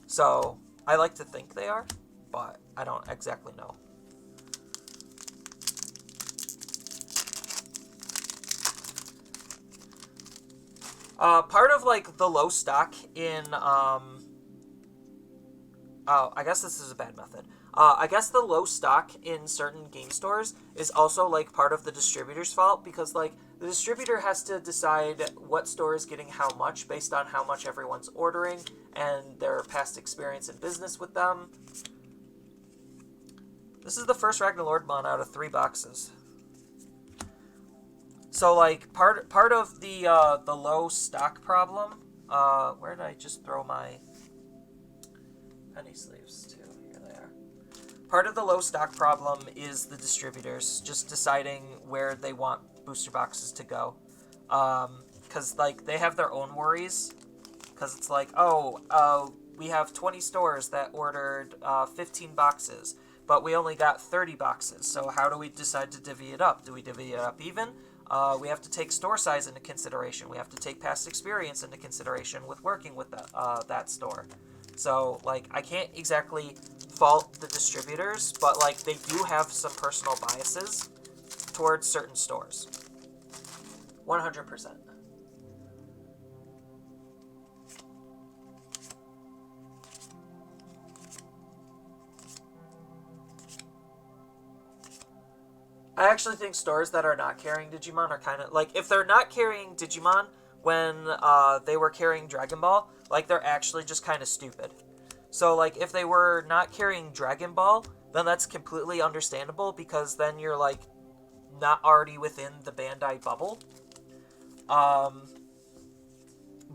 So, I like to think they are, but I don't exactly know. Part of, like, the low stock in, oh, I guess this is a bad method. I guess the low stock in certain game stores is also, like, part of the distributor's fault, because, like, the distributor has to decide what store is getting how much based on how much everyone's ordering and their past experience in business with them. This is the first Ragnarlordmon out of 3 boxes. So, like, part of the low stock problem, where did I just throw my penny sleeves to? Here they are. Part of the low stock problem is the distributors just deciding where they want booster boxes to go. Because, like, they have their own worries. Because it's like, we have 20 stores that ordered 15 boxes, but we only got 30 boxes. So how do we decide to divvy it up? Do we divvy it up even? We have to take store size into consideration. We have to take past experience into consideration with working with that store. So, like, I can't exactly fault the distributors, but, like, they do have some personal biases towards certain stores. 100%. I actually think stores that are not carrying Digimon are kind of, like, if they're not carrying Digimon when they were carrying Dragon Ball, like, they're actually just kind of stupid. So, like, if they were not carrying Dragon Ball, then that's completely understandable, because then you're, like, not already within the Bandai bubble.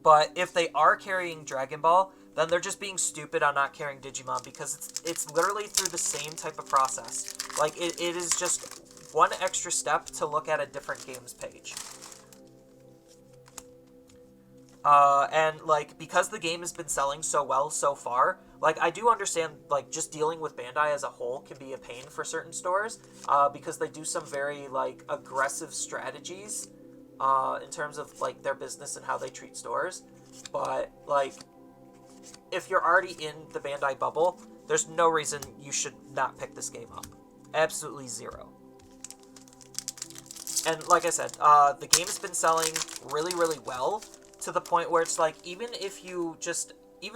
But if they are carrying Dragon Ball, then they're just being stupid on not carrying Digimon, because it's literally through the same type of process. Like, it is just one extra step to look at a different games page. And, like, because the game has been selling so well so far, like, I do understand, like, just dealing with Bandai as a whole can be a pain for certain stores, because they do some very, like, aggressive strategies, in terms of, like, their business and how they treat stores. But, like, if you're already in the Bandai bubble, there's no reason you should not pick this game up. Absolutely zero. And like I said, the game has been selling really, really well, to the point where it's like, even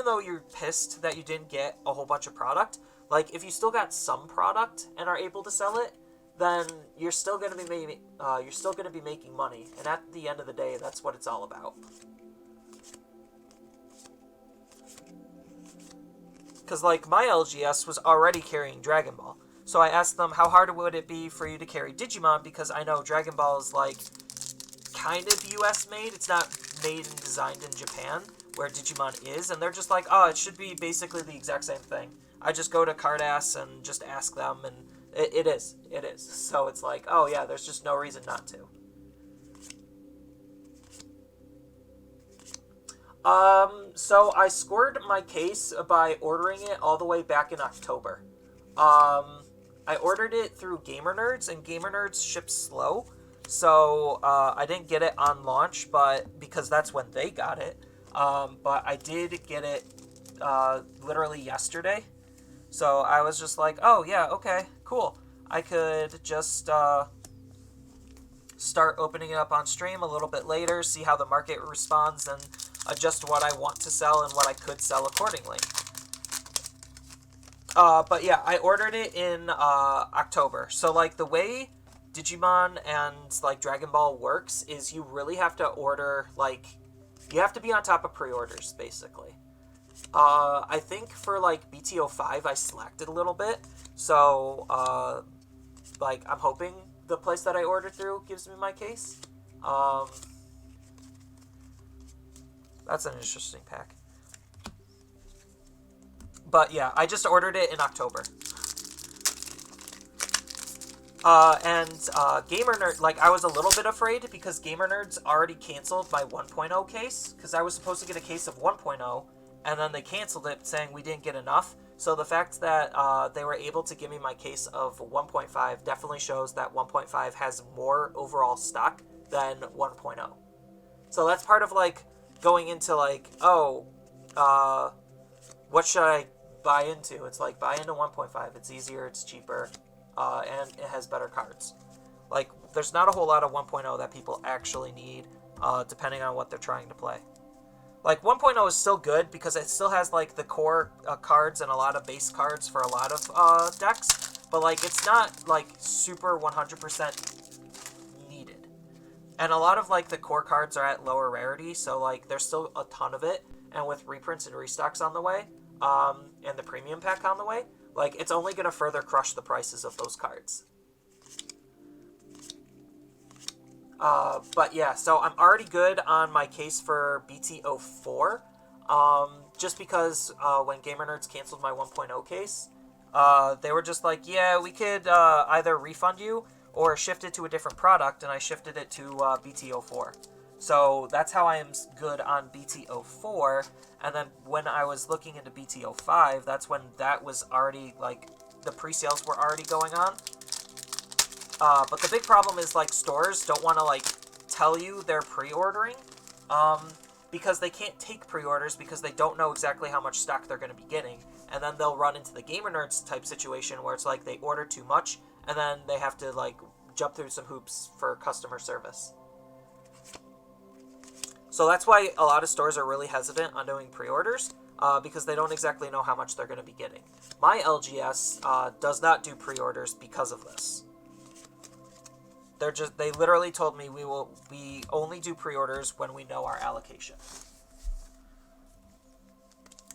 though you're pissed that you didn't get a whole bunch of product, like, if you still got some product and are able to sell it, then you're still going to be making money. And at the end of the day, that's what it's all about. Because, like, my LGS was already carrying Dragon Ball. So I asked them, how hard would it be for you to carry Digimon? Because I know Dragon Ball is, like, kind of US made. It's not made and designed in Japan, where Digimon is. And they're just like, oh, it should be basically the exact same thing. I just go to Cardass and just ask them, and it is. It is. So it's like, oh, yeah, there's just no reason not to. So I scored my case by ordering it all the way back in October. I ordered it through Gamer Nerds, and Gamer Nerds ships slow, so I didn't get it on launch, but because that's when they got it. But I did get it literally yesterday, so I was just like, oh yeah, okay, cool. I could just start opening it up on stream a little bit later, see how the market responds, and adjust what I want to sell and what I could sell accordingly. But yeah, I ordered it in October. So, like, the way Digimon and, like, Dragon Ball works is you really have to order, like, you have to be on top of pre-orders, basically. I think for, like, BTO5, I slacked it a little bit. So, like, I'm hoping the place that I ordered through gives me my case. That's an interesting pack. But yeah, I just ordered it in October. Gamer Nerd, like, I was a little bit afraid because Gamer Nerds already canceled my 1.0 case, because I was supposed to get a case of 1.0, and then they canceled it saying we didn't get enough. So the fact that they were able to give me my case of 1.5 definitely shows that 1.5 has more overall stock than 1.0. So that's part of, like, going into, like, oh, what should I buy into? It's like, buy into 1.5. It's easier, it's cheaper, and it has better cards. Like, there's not a whole lot of 1.0 that people actually need, depending on what they're trying to play. Like, 1.0 is still good because it still has, like, the core cards and a lot of base cards for a lot of decks, but, like, it's not, like, super 100% needed. And a lot of, like, the core cards are at lower rarity, so, like, there's still a ton of it, and with reprints and restocks on the way, and the premium pack on the way, like, it's only going to further crush the prices of those cards. But yeah, so I'm already good on my case for BTO4, just because when Gamer Nerds canceled my 1.0 case, they were just like, yeah, we could either refund you or shift it to a different product, and I shifted it to BTO4. So that's how I am good on BTO4, and then when I was looking into BTO5, that's when that was already, like, the pre-sales were already going on. But the big problem is, like, stores don't want to, like, tell you they're pre-ordering, because they can't take pre-orders because they don't know exactly how much stock they're going to be getting, and then they'll run into the Gamer Nerds type situation where it's like they order too much, and then they have to, like, jump through some hoops for customer service. So that's why a lot of stores are really hesitant on doing pre-orders, because they don't exactly know how much they're going to be getting. My LGS does not do pre-orders because of this. They literally told me we only do pre-orders when we know our allocation.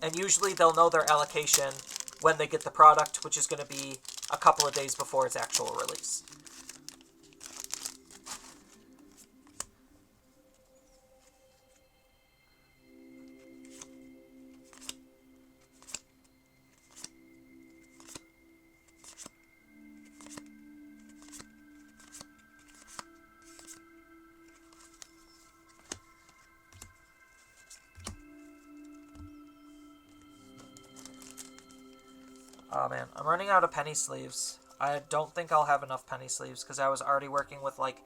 And usually they'll know their allocation when they get the product, which is going to be a couple of days before its actual release. Oh man, I'm running out of penny sleeves. I don't think I'll have enough penny sleeves because I was already working with like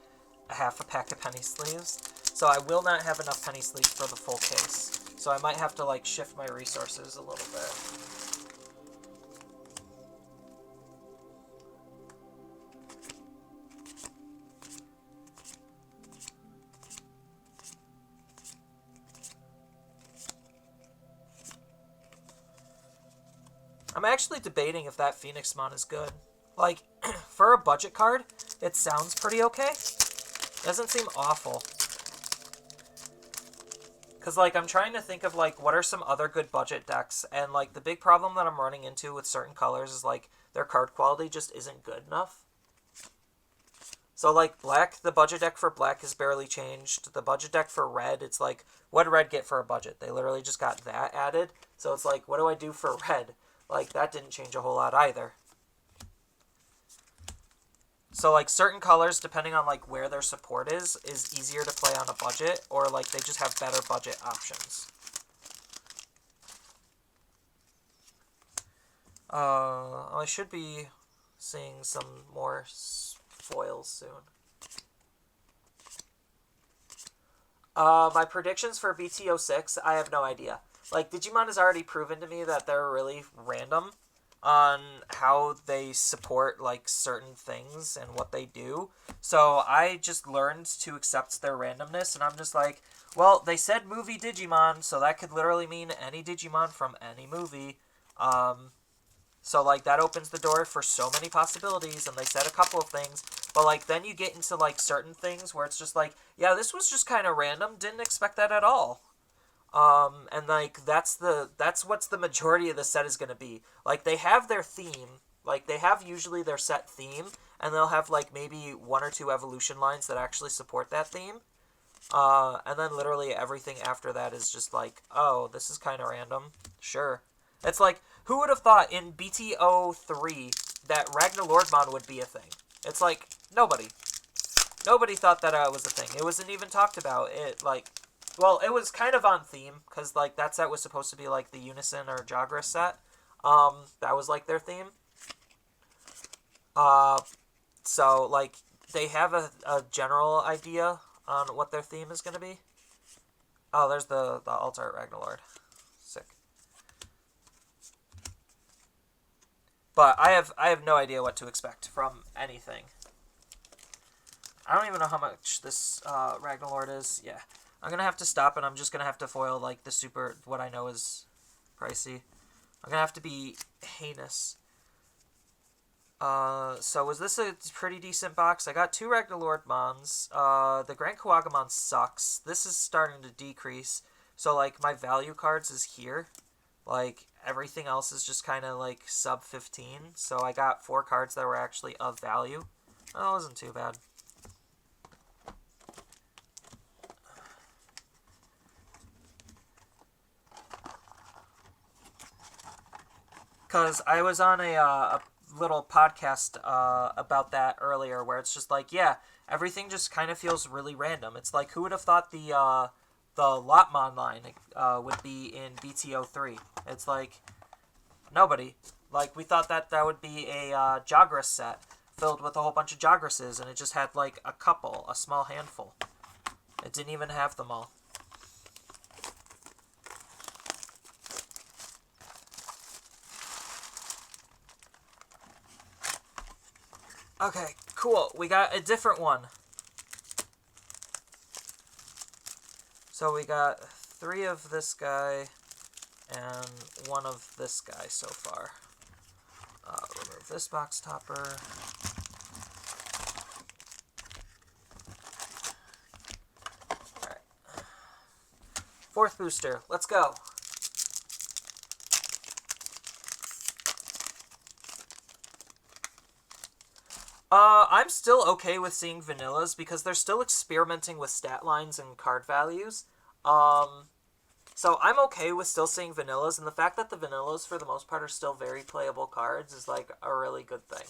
a half a pack of penny sleeves. So I will not have enough penny sleeves for the full case. So I might have to like shift my resources a little bit. I'm actually debating if that Phoenixmon is good. Like, for a budget card, it sounds pretty okay. Doesn't seem awful. Because, like, I'm trying to think of, like, what are some other good budget decks, and, like, the big problem that I'm running into with certain colors is, like, their card quality just isn't good enough. So, like, black, the budget deck for black is barely changed. The budget deck for red, it's like, what did red get for a budget? They literally just got that added. So it's like, what do I do for red? Like, that didn't change a whole lot either. So, like, certain colors, depending on, like, where their support is easier to play on a budget, or, like, they just have better budget options. I should be seeing some more foils soon. My predictions for BT06, I have no idea. Like, Digimon has already proven to me that they're really random on how they support, like, certain things and what they do. So I just learned to accept their randomness, and I'm just like, well, they said movie Digimon, so that could literally mean any Digimon from any movie. So, like, that opens the door for so many possibilities, and they said a couple of things. But, like, then you get into, like, certain things where it's just like, yeah, this was just kind of random, didn't expect that at all. And like that's what's the majority of the set is going to be. Like, they have their theme, like they have usually their set theme, and they'll have like maybe one or two evolution lines that actually support that theme. And then literally everything after that is just like, oh, this is kind of random. Sure. It's like, who would have thought in BT03 that Ragnarlordmon would be a thing? It's like, nobody. Nobody thought that was a thing. It wasn't even talked about. It, like, well, it was kind of on theme, because, like, that set was supposed to be, like, the Unison or Jagras set. That was, like, their theme. So, like, they have a general idea on what their theme is going to be. Oh, there's the Alt-Art Ragnarlord. Sick. But I have no idea what to expect from anything. I don't even know how much this Ragnarlord is. Yeah. I'm going to have to stop, and I'm just going to have to foil, like, the super, what I know is pricey. I'm going to have to be heinous. So was this a pretty decent box? I got 2 Ragnarlordmons. The Grand Kawagamon sucks. This is starting to decrease. So, like, my value cards is here. Like, everything else is just kind of, like, sub 15. So I got 4 cards that were actually of value. Oh, it wasn't too bad. Because I was on a little podcast about that earlier, where it's just like, yeah, everything just kind of feels really random. It's like, who would have thought the Lotmon line would be in BT03? It's like, nobody. Like, we thought that would be a Jagras set filled with a whole bunch of Jagrases, and it just had, like, a small handful. It didn't even have them all. Okay, cool. We got a different one. So we got 3 of this guy and 1 of this guy so far. Remove this box topper. Alright. 4th booster. Let's go. I'm still okay with seeing vanillas because they're still experimenting with stat lines and card values. So I'm okay with still seeing vanillas, and the fact that the vanillas, for the most part, are still very playable cards is, like, a really good thing.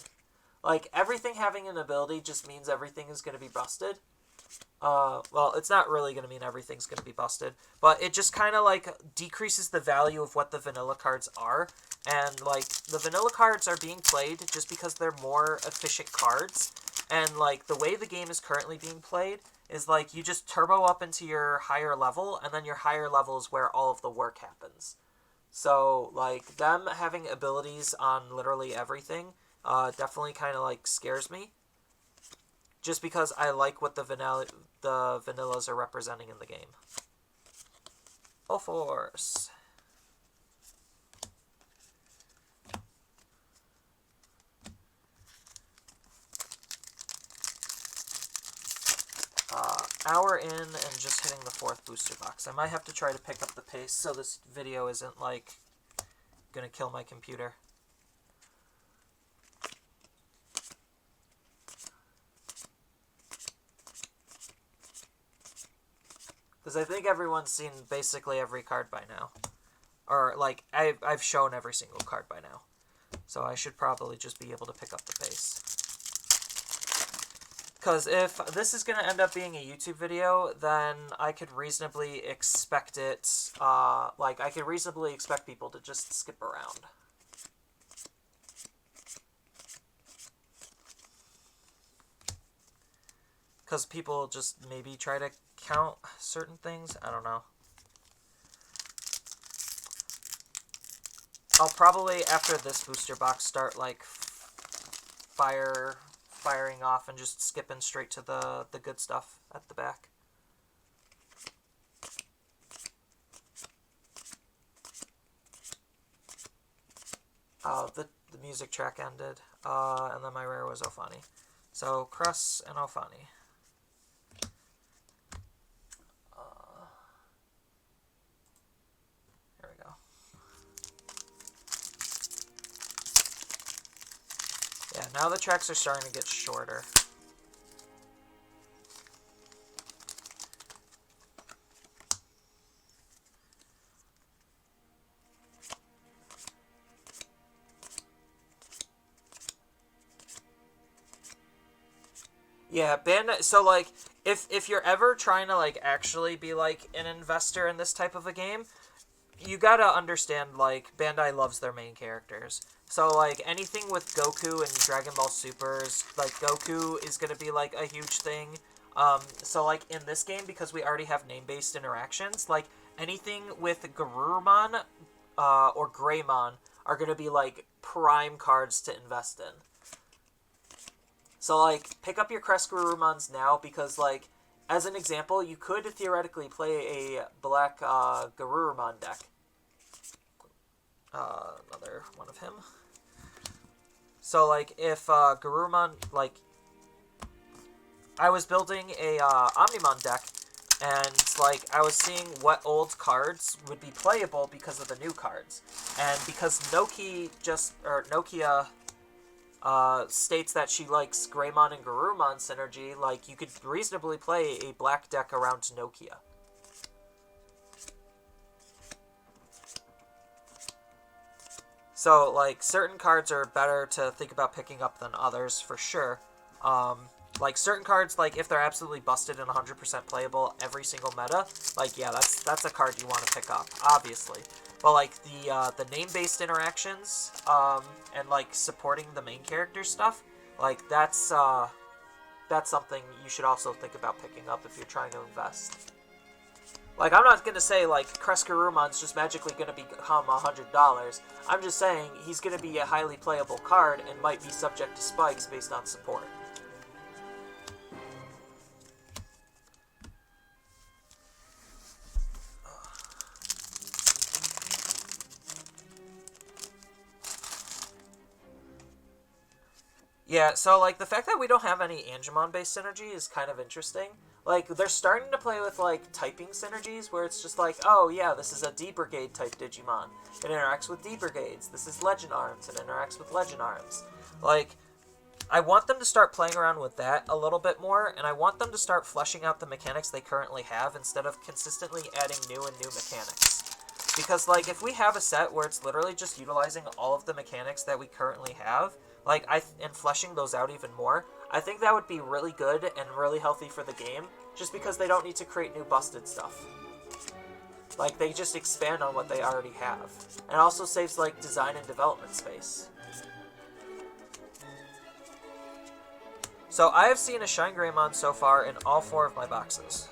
Like, everything having an ability just means everything is going to be busted. Well, it's not really going to mean everything's going to be busted, but it just kind of, like, decreases the value of what the vanilla cards are. And, like, the vanilla cards are being played just because they're more efficient cards. And, like, the way the game is currently being played is, like, you just turbo up into your higher level, and then your higher level is where all of the work happens. So, like, them having abilities on literally everything definitely kind of, like, scares me. Just because I like what the vanillas are representing in the game. Full force. Hour in and just hitting the 4th booster box. I might have to try to pick up the pace so this video isn't, like, gonna kill my computer. Because I think everyone's seen basically every card by now. Or, like, I've shown every single card by now. So I should probably just be able to pick up the pace. Because if this is going to end up being a YouTube video, then I could reasonably expect it, like, I could reasonably expect people to just skip around. Because people just maybe try to count certain things. I don't know. I'll probably, after this booster box, start, like, firing off and just skipping straight to the good stuff at the back. The music track ended, and then my rare was Ofani. So, Crus and Ofani. Here we go. Yeah, now the tracks are starting to get shorter. Yeah, Bandai. So, like, if you're ever trying to, like, actually be, like, an investor in this type of a game, you gotta understand, like, Bandai loves their main characters. So, like, anything with Goku and Dragon Ball Supers, like, Goku is gonna be, like, a huge thing. So, like, in this game, because we already have name-based interactions, like, anything with Garurumon or Greymon are gonna be, like, prime cards to invest in. So, like, pick up your Crest Garurumons now because, like, as an example, you could theoretically play a black Garurumon deck. Another one of him. So, like, if Garurumon, like, I was building a Omnimon deck, and, like, I was seeing what old cards would be playable because of the new cards. And because Nokia states that she likes Greymon and Garurumon synergy, like, you could reasonably play a black deck around Nokia. So, like, certain cards are better to think about picking up than others, for sure. Like, certain cards, like, if they're absolutely busted and 100% playable every single meta, like, yeah, that's a card you want to pick up, obviously. But, like, the name-based interactions, and, like, supporting the main character stuff, like, that's something you should also think about picking up if you're trying to invest. Like, I'm not going to say, like, Kreskarumon's just magically going to become $100. I'm just saying he's going to be a highly playable card and might be subject to spikes based on support. Yeah, so, like, the fact that we don't have any Angemon-based synergy is kind of interesting. Like, they're starting to play with, like, typing synergies, where it's just like, oh, yeah, this is a D-Brigade type Digimon. It interacts with D-Brigades. This is Legend Arms. It interacts with Legend Arms. Like, I want them to start playing around with that a little bit more, and I want them to start fleshing out the mechanics they currently have instead of consistently adding new and new mechanics. Because, like, if we have a set where it's literally just utilizing all of the mechanics that we currently have, like, and fleshing those out even more, I think that would be really good and really healthy for the game, just because they don't need to create new busted stuff. Like, they just expand on what they already have. And also saves, like, design and development space. So, I have seen a Shine Greymon so far in all 4 of my boxes.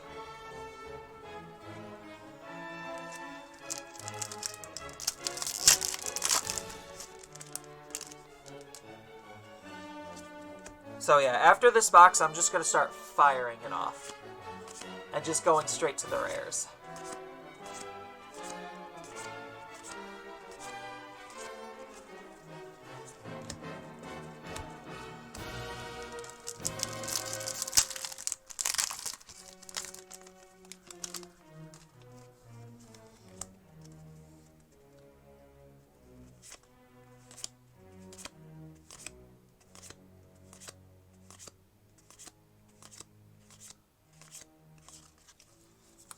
So yeah, after this box, I'm just going to start firing it off. And just going straight to the rares.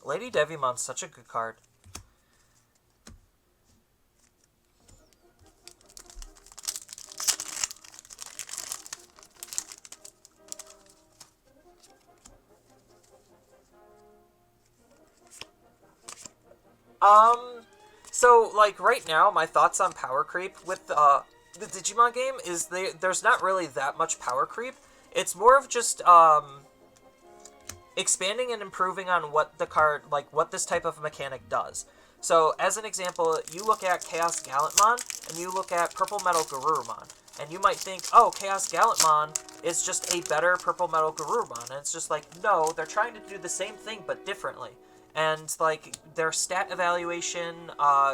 Lady Devimon's such a good card. So, like, right now, my thoughts on power creep with the Digimon game is there's not really that much power creep. It's more of just, expanding and improving on what the card, like, what this type of mechanic does. So, as an example, you look at Chaos Gallantmon, and you look at Purple Metal Garurumon, and you might think, oh, Chaos Gallantmon is just a better Purple Metal Garurumon, and it's just like, no, they're trying to do the same thing, but differently. And, like, their stat evaluation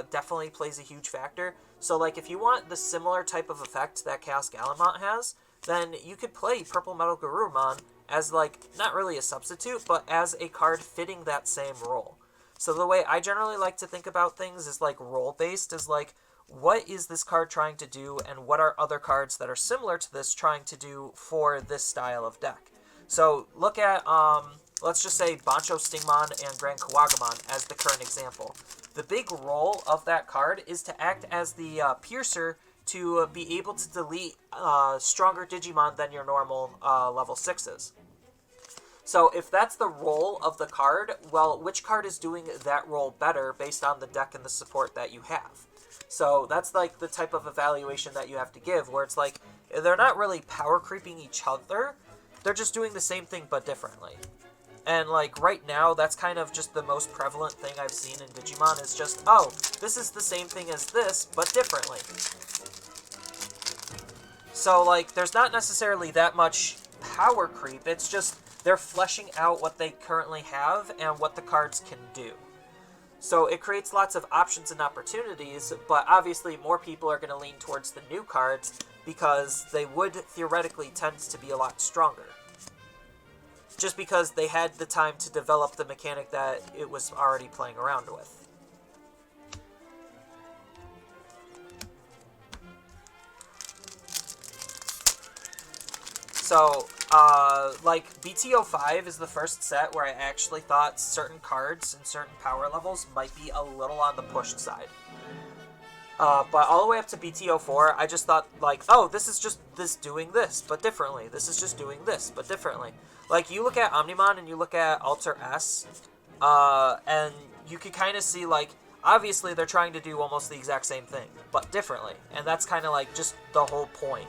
definitely plays a huge factor. So, like, if you want the similar type of effect that Chaos Gallantmon has, then you could play Purple Metal Garurumon as, like, not really a substitute, but as a card fitting that same role. So the way I generally like to think about things is, like, role-based, is, like, what is this card trying to do, and what are other cards that are similar to this trying to do for this style of deck? So look at, let's just say Bancho Stingmon and Grand Kawagamon as the current example. The big role of that card is to act as the piercer to be able to delete stronger Digimon than your normal level 6s. So if that's the role of the card, well, which card is doing that role better based on the deck and the support that you have? So that's like the type of evaluation that you have to give, where it's like, they're not really power creeping each other, they're just doing the same thing but differently. And, like, right now, that's kind of just the most prevalent thing I've seen in Digimon is just, oh, this is the same thing as this, but differently. So, like, there's not necessarily that much power creep, it's just they're fleshing out what they currently have and what the cards can do. So it creates lots of options and opportunities, but obviously more people are going to lean towards the new cards because they would theoretically tend to be a lot stronger. Just because they had the time to develop the mechanic that it was already playing around with. So, like, BTO5 is the first set where I actually thought certain cards and certain power levels might be a little on the pushed side. But all the way up to BTO4, I just thought, like, oh, this is just this doing this, but differently. This is just doing this, but differently. Like, you look at Omnimon and you look at Alter S, and you can kind of see, like, obviously they're trying to do almost the exact same thing, but differently. And that's kind of, like, just the whole point.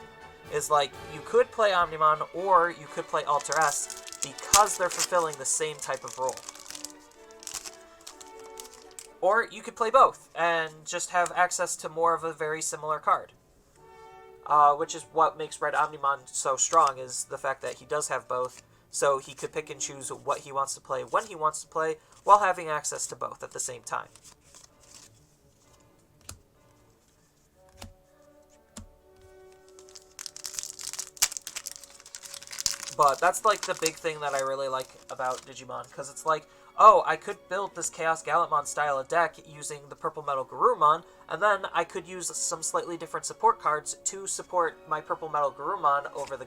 Is, like, you could play Omnimon or you could play Alter S because they're fulfilling the same type of role. Or you could play both and just have access to more of a very similar card. Which is what makes Red Omnimon so strong, is the fact that he does have both, so he could pick and choose what he wants to play when he wants to play, while having access to both at the same time. But that's, like, the big thing that I really like about Digimon, because it's like, oh, I could build this Chaos Gallantmon style of deck using the Purple Metal Garurumon, and then I could use some slightly different support cards to support my Purple Metal Garurumon over the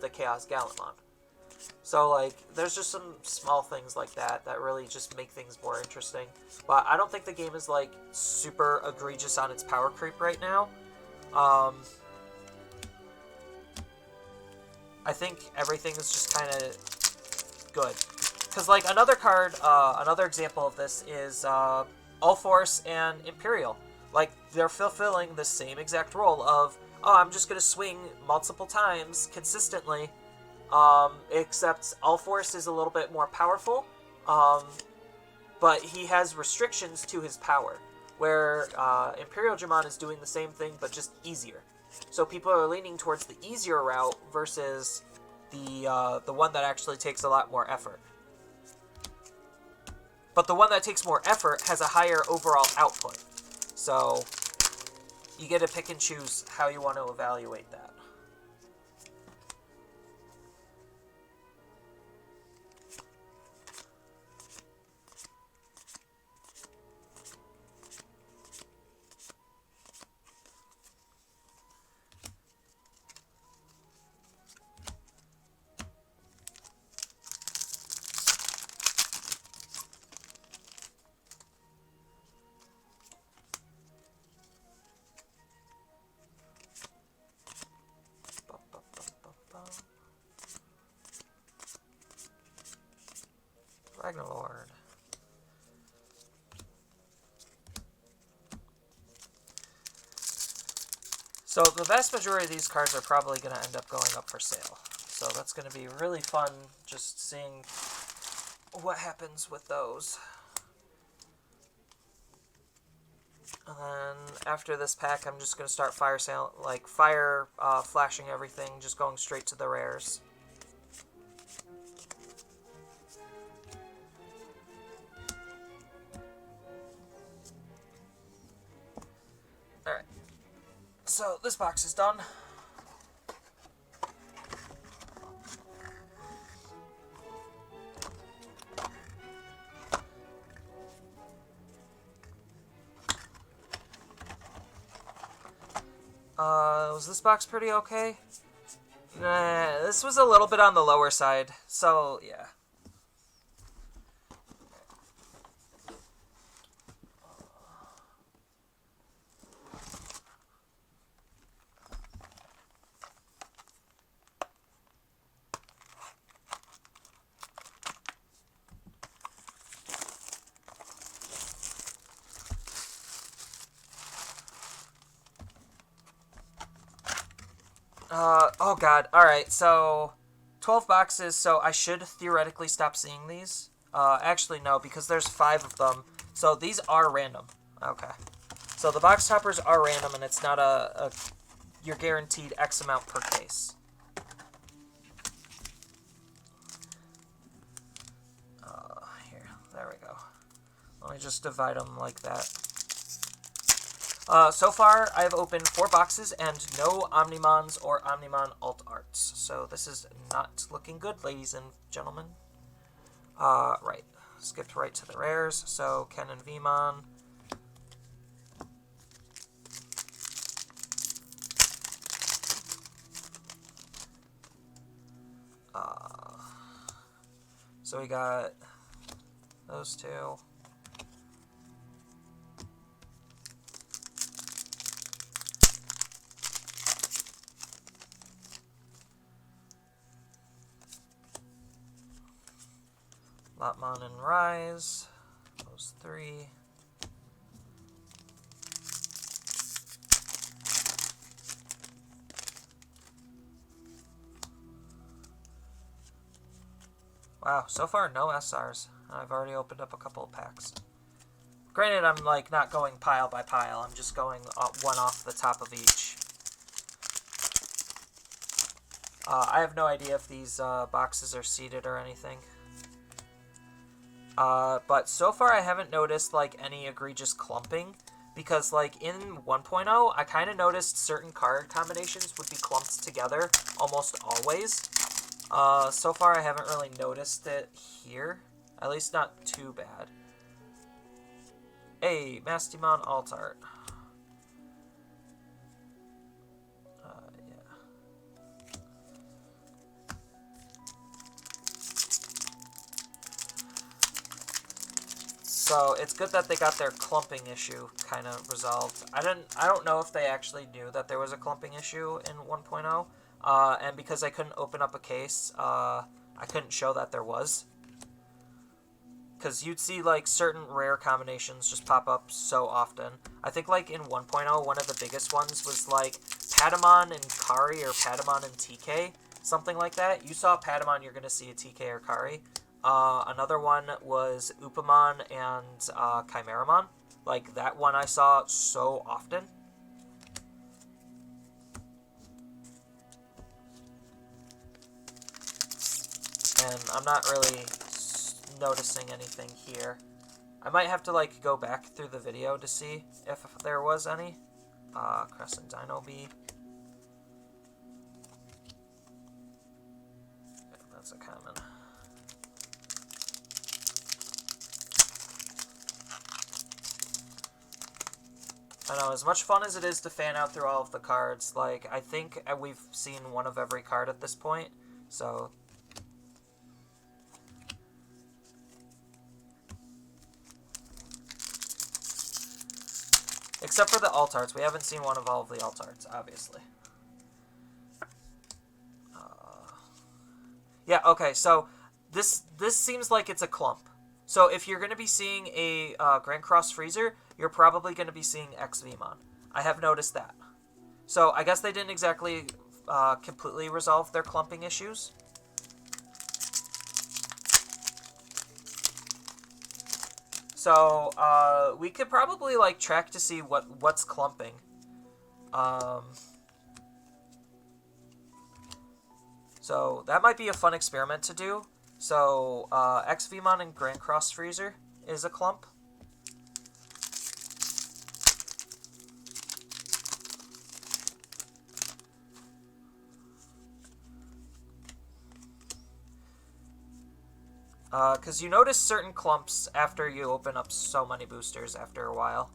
Chaos Gallantmon. So, like, there's just some small things like that that really just make things more interesting. But I don't think the game is, like, super egregious on its power creep right now. I think everything is just kind of good. Because, like, another card, another example of this is All Force and Imperial. Like, they're fulfilling the same exact role of, oh, I'm just going to swing multiple times consistently, except All Force is a little bit more powerful, but he has restrictions to his power, where Imperial Digimon is doing the same thing, but just easier. So people are leaning towards the easier route versus the one that actually takes a lot more effort. But the one that takes more effort has a higher overall output. So you get to pick and choose how you want to evaluate that. Ragnarlord. So the vast majority of these cards are probably going to end up going up for sale. So that's going to be really fun just seeing what happens with those. And then after this pack, I'm just going to start flashing everything, just going straight to the rares. Alright. So this box is done. Was this box pretty okay? Nah, this was a little bit on the lower side, so yeah. Oh god, alright, so 12 boxes, so I should theoretically stop seeing these. Actually, no, because there's 5 of them, so these are random. Okay. So the box toppers are random, and it's not you're guaranteed X amount per case. Here, there we go. Let me just divide them like that. So far, I've opened 4 boxes and no Omnimons or Omnimon alt arts. So this is not looking good, ladies and gentlemen. Right. Skipped right to the rares. So Ken and Vmon. So we got those 2. Lotmon and Rise, those 3. Wow, so far no SRs. I've already opened up a couple of packs. Granted, I'm like not going pile by pile, I'm just going one off the top of each. I have no idea if these boxes are seated or anything. But so far I haven't noticed, like, any egregious clumping, because, like, in 1.0, I kind of noticed certain card combinations would be clumped together almost always. So far I haven't really noticed it here, at least not too bad. Hey, Mastimon alt art. So it's good that they got their clumping issue kind of resolved. I don't know if they actually knew that there was a clumping issue in 1.0. and because I couldn't open up a case, I couldn't show that there was. Because you'd see, like, certain rare combinations just pop up so often. I think, like, in 1.0, one of the biggest ones was, like, Patamon and Kari, or Patamon and TK, something like that. You saw Patamon, you're going to see a TK or Kari. Another one was Upamon and Chimeramon. Like, that one I saw so often. And I'm not really noticing anything here. I might have to, like, go back through the video to see if there was any. Crescent Dino Bee. Okay, that's a common. I know, as much fun as it is to fan out through all of the cards, like, I think we've seen one of every card at this point, so... Except for the alt arts. We haven't seen one of all of the alt arts, obviously. Yeah, okay, so this seems like it's a clump. So if you're going to be seeing a Grand Cross Freezer, you're probably going to be seeing XVmon. I have noticed that. So I guess they didn't exactly completely resolve their clumping issues. So we could probably, like, track to see what's clumping. So that might be a fun experiment to do. So XVmon and Grand Cross Freezer is a clump. Because you notice certain clumps after you open up so many boosters after a while.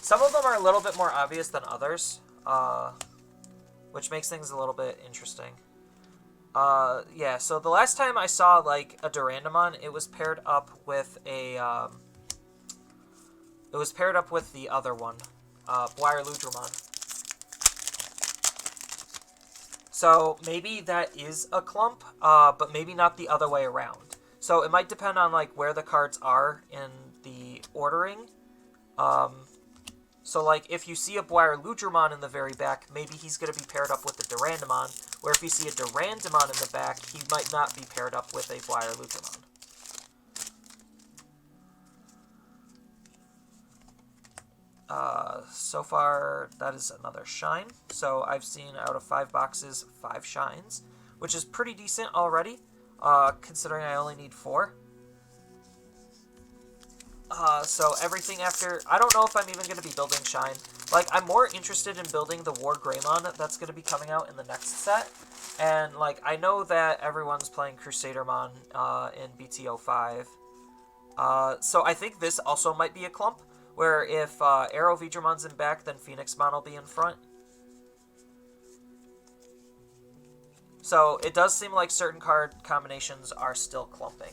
Some of them are a little bit more obvious than others, which makes things a little bit interesting. Yeah, so the last time I saw, like, a Durandamon, it was paired up with a, it was paired up with the other one. Ludramon. So maybe that is a clump, but maybe not the other way around. So it might depend on, like, where the cards are in the ordering. So, like, if you see a Ludramon in the very back, maybe he's going to be paired up with a Durandamon, where if you see a Durandamon in the back, he might not be paired up with a Ludramon. So far, that is another shine. So I've seen out of 5 boxes, 5 shines, which is pretty decent already, considering I only need 4. So everything after... I don't know if I'm even going to be building shine. Like, I'm more interested in building the War Greymon that's going to be coming out in the next set. And, like, I know that everyone's playing Crusadermon in BT05. So I think this also might be a clump, where if Arrow Vidramon's in back, then Phoenixmon will be in front. So it does seem like certain card combinations are still clumping.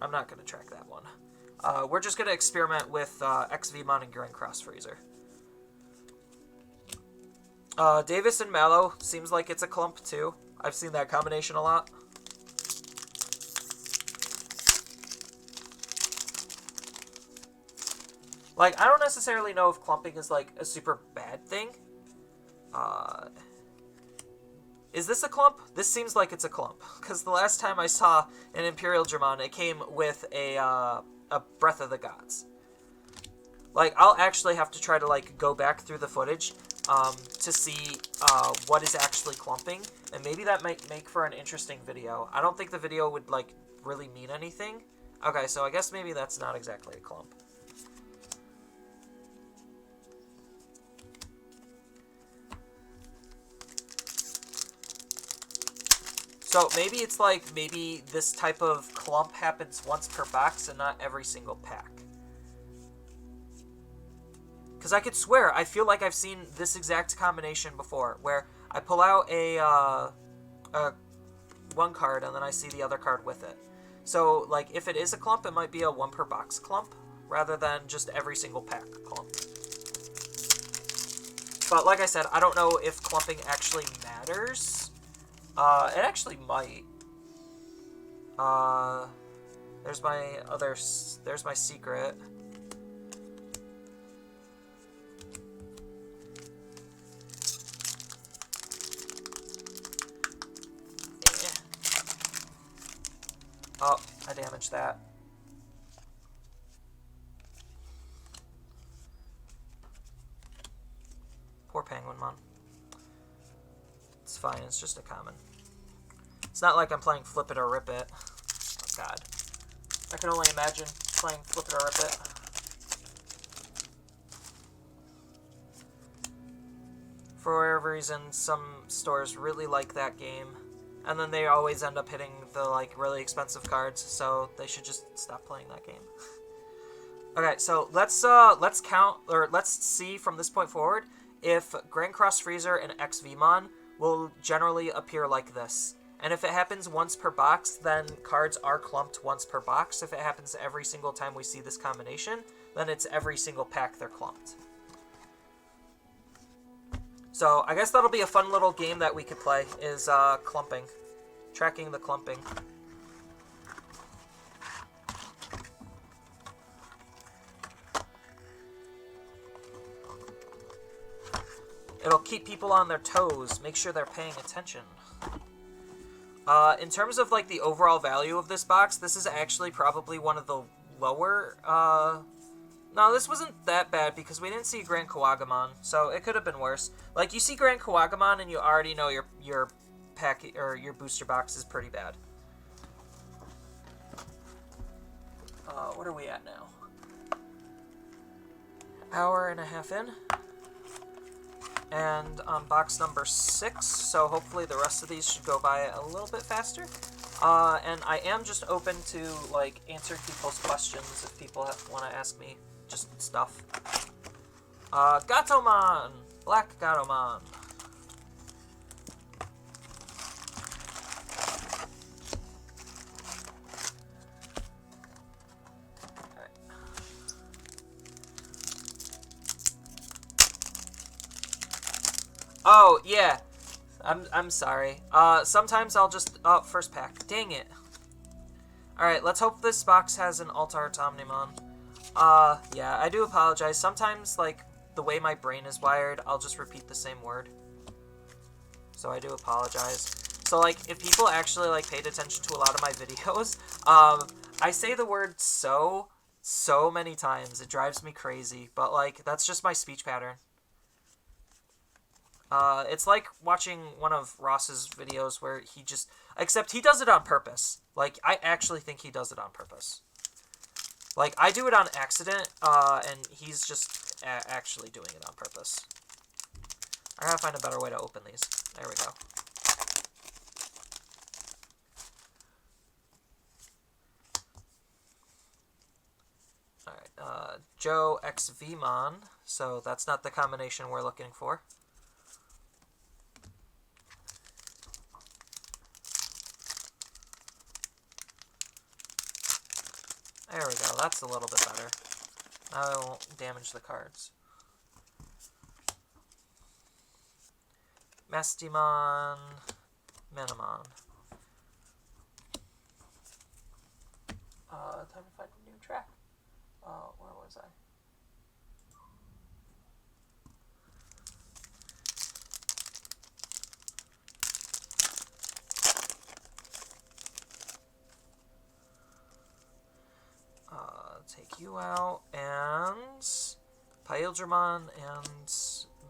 I'm not going to track that one. We're just going to experiment with XVmon and Grand Cross Freezer. Davis and Mallow seems like it's a clump too. I've seen that combination a lot. Like, I don't necessarily know if clumping is, like, a super bad thing. Is this a clump? This seems like it's a clump. Because the last time I saw an Imperial Dramon, it came with a Breath of the Gods. Like, I'll actually have to try to, like, go back through the footage to see what is actually clumping. And maybe that might make for an interesting video. I don't think the video would, like, really mean anything. Okay, so I guess maybe that's not exactly a clump. So maybe it's like, maybe this type of clump happens once per box and not every single pack. Because I could swear, I feel like I've seen this exact combination before, where I pull out a one card and then I see the other card with it. So, like, if it is a clump, it might be a 1 per box clump, rather than just every single pack clump. But like I said, I don't know if clumping actually matters. It actually might. There's my secret. Oh, I damaged that. Poor penguin mon. It's fine, it's just a common. It's not like I'm playing Flip It or Rip It. Oh god. I can only imagine playing Flip It or Rip It. For whatever reason, some stores really like that game. And then they always end up hitting the, like, really expensive cards, so they should just stop playing that game. Okay, so let's count, or let's see from this point forward if Grand Cross Freezer and XVmon will generally appear like this. And if it happens once per box, then cards are clumped once per box. If it happens every single time we see this combination, then it's every single pack they're clumped. So I guess that'll be a fun little game that we could play, is clumping. Tracking the clumping. It'll keep people on their toes, make sure they're paying attention. In terms of, like, the overall value of this box, this is actually probably one of the lower, no, this wasn't that bad because we didn't see Grand Kawagamon, so it could have been worse. Like, you see Grand Kawagamon and you already know your pack or your booster box is pretty bad. What are we at now? Hour and a half in. And on box number 6, so hopefully the rest of these should go by a little bit faster. And I am just open to, like, answering people's questions if people want to ask me just stuff. Gatomon! Black Gatomon. Oh, yeah. I'm sorry. Sometimes I'll just... Oh, first pack. Dang it. Alright, let's hope this box has an Altar Omnimon. Yeah, I do apologize. Sometimes, like, the way my brain is wired, I'll just repeat the same word. So I do apologize. So, like, if people actually, like, paid attention to a lot of my videos, I say the word so many times. It drives me crazy. But, like, that's just my speech pattern. It's like watching one of Ross's videos where he just... Except he does it on purpose. Like, I actually think he does it on purpose. Like, I do it on accident, and he's just actually doing it on purpose. I gotta find a better way to open these. There we go. Alright, Joe XVmon. So that's not the combination we're looking for. There we go, that's a little bit better. Now I won't damage the cards. Mastimon, Manamon. Time to find a new track. Where was I? Take you out, and Pyldramon and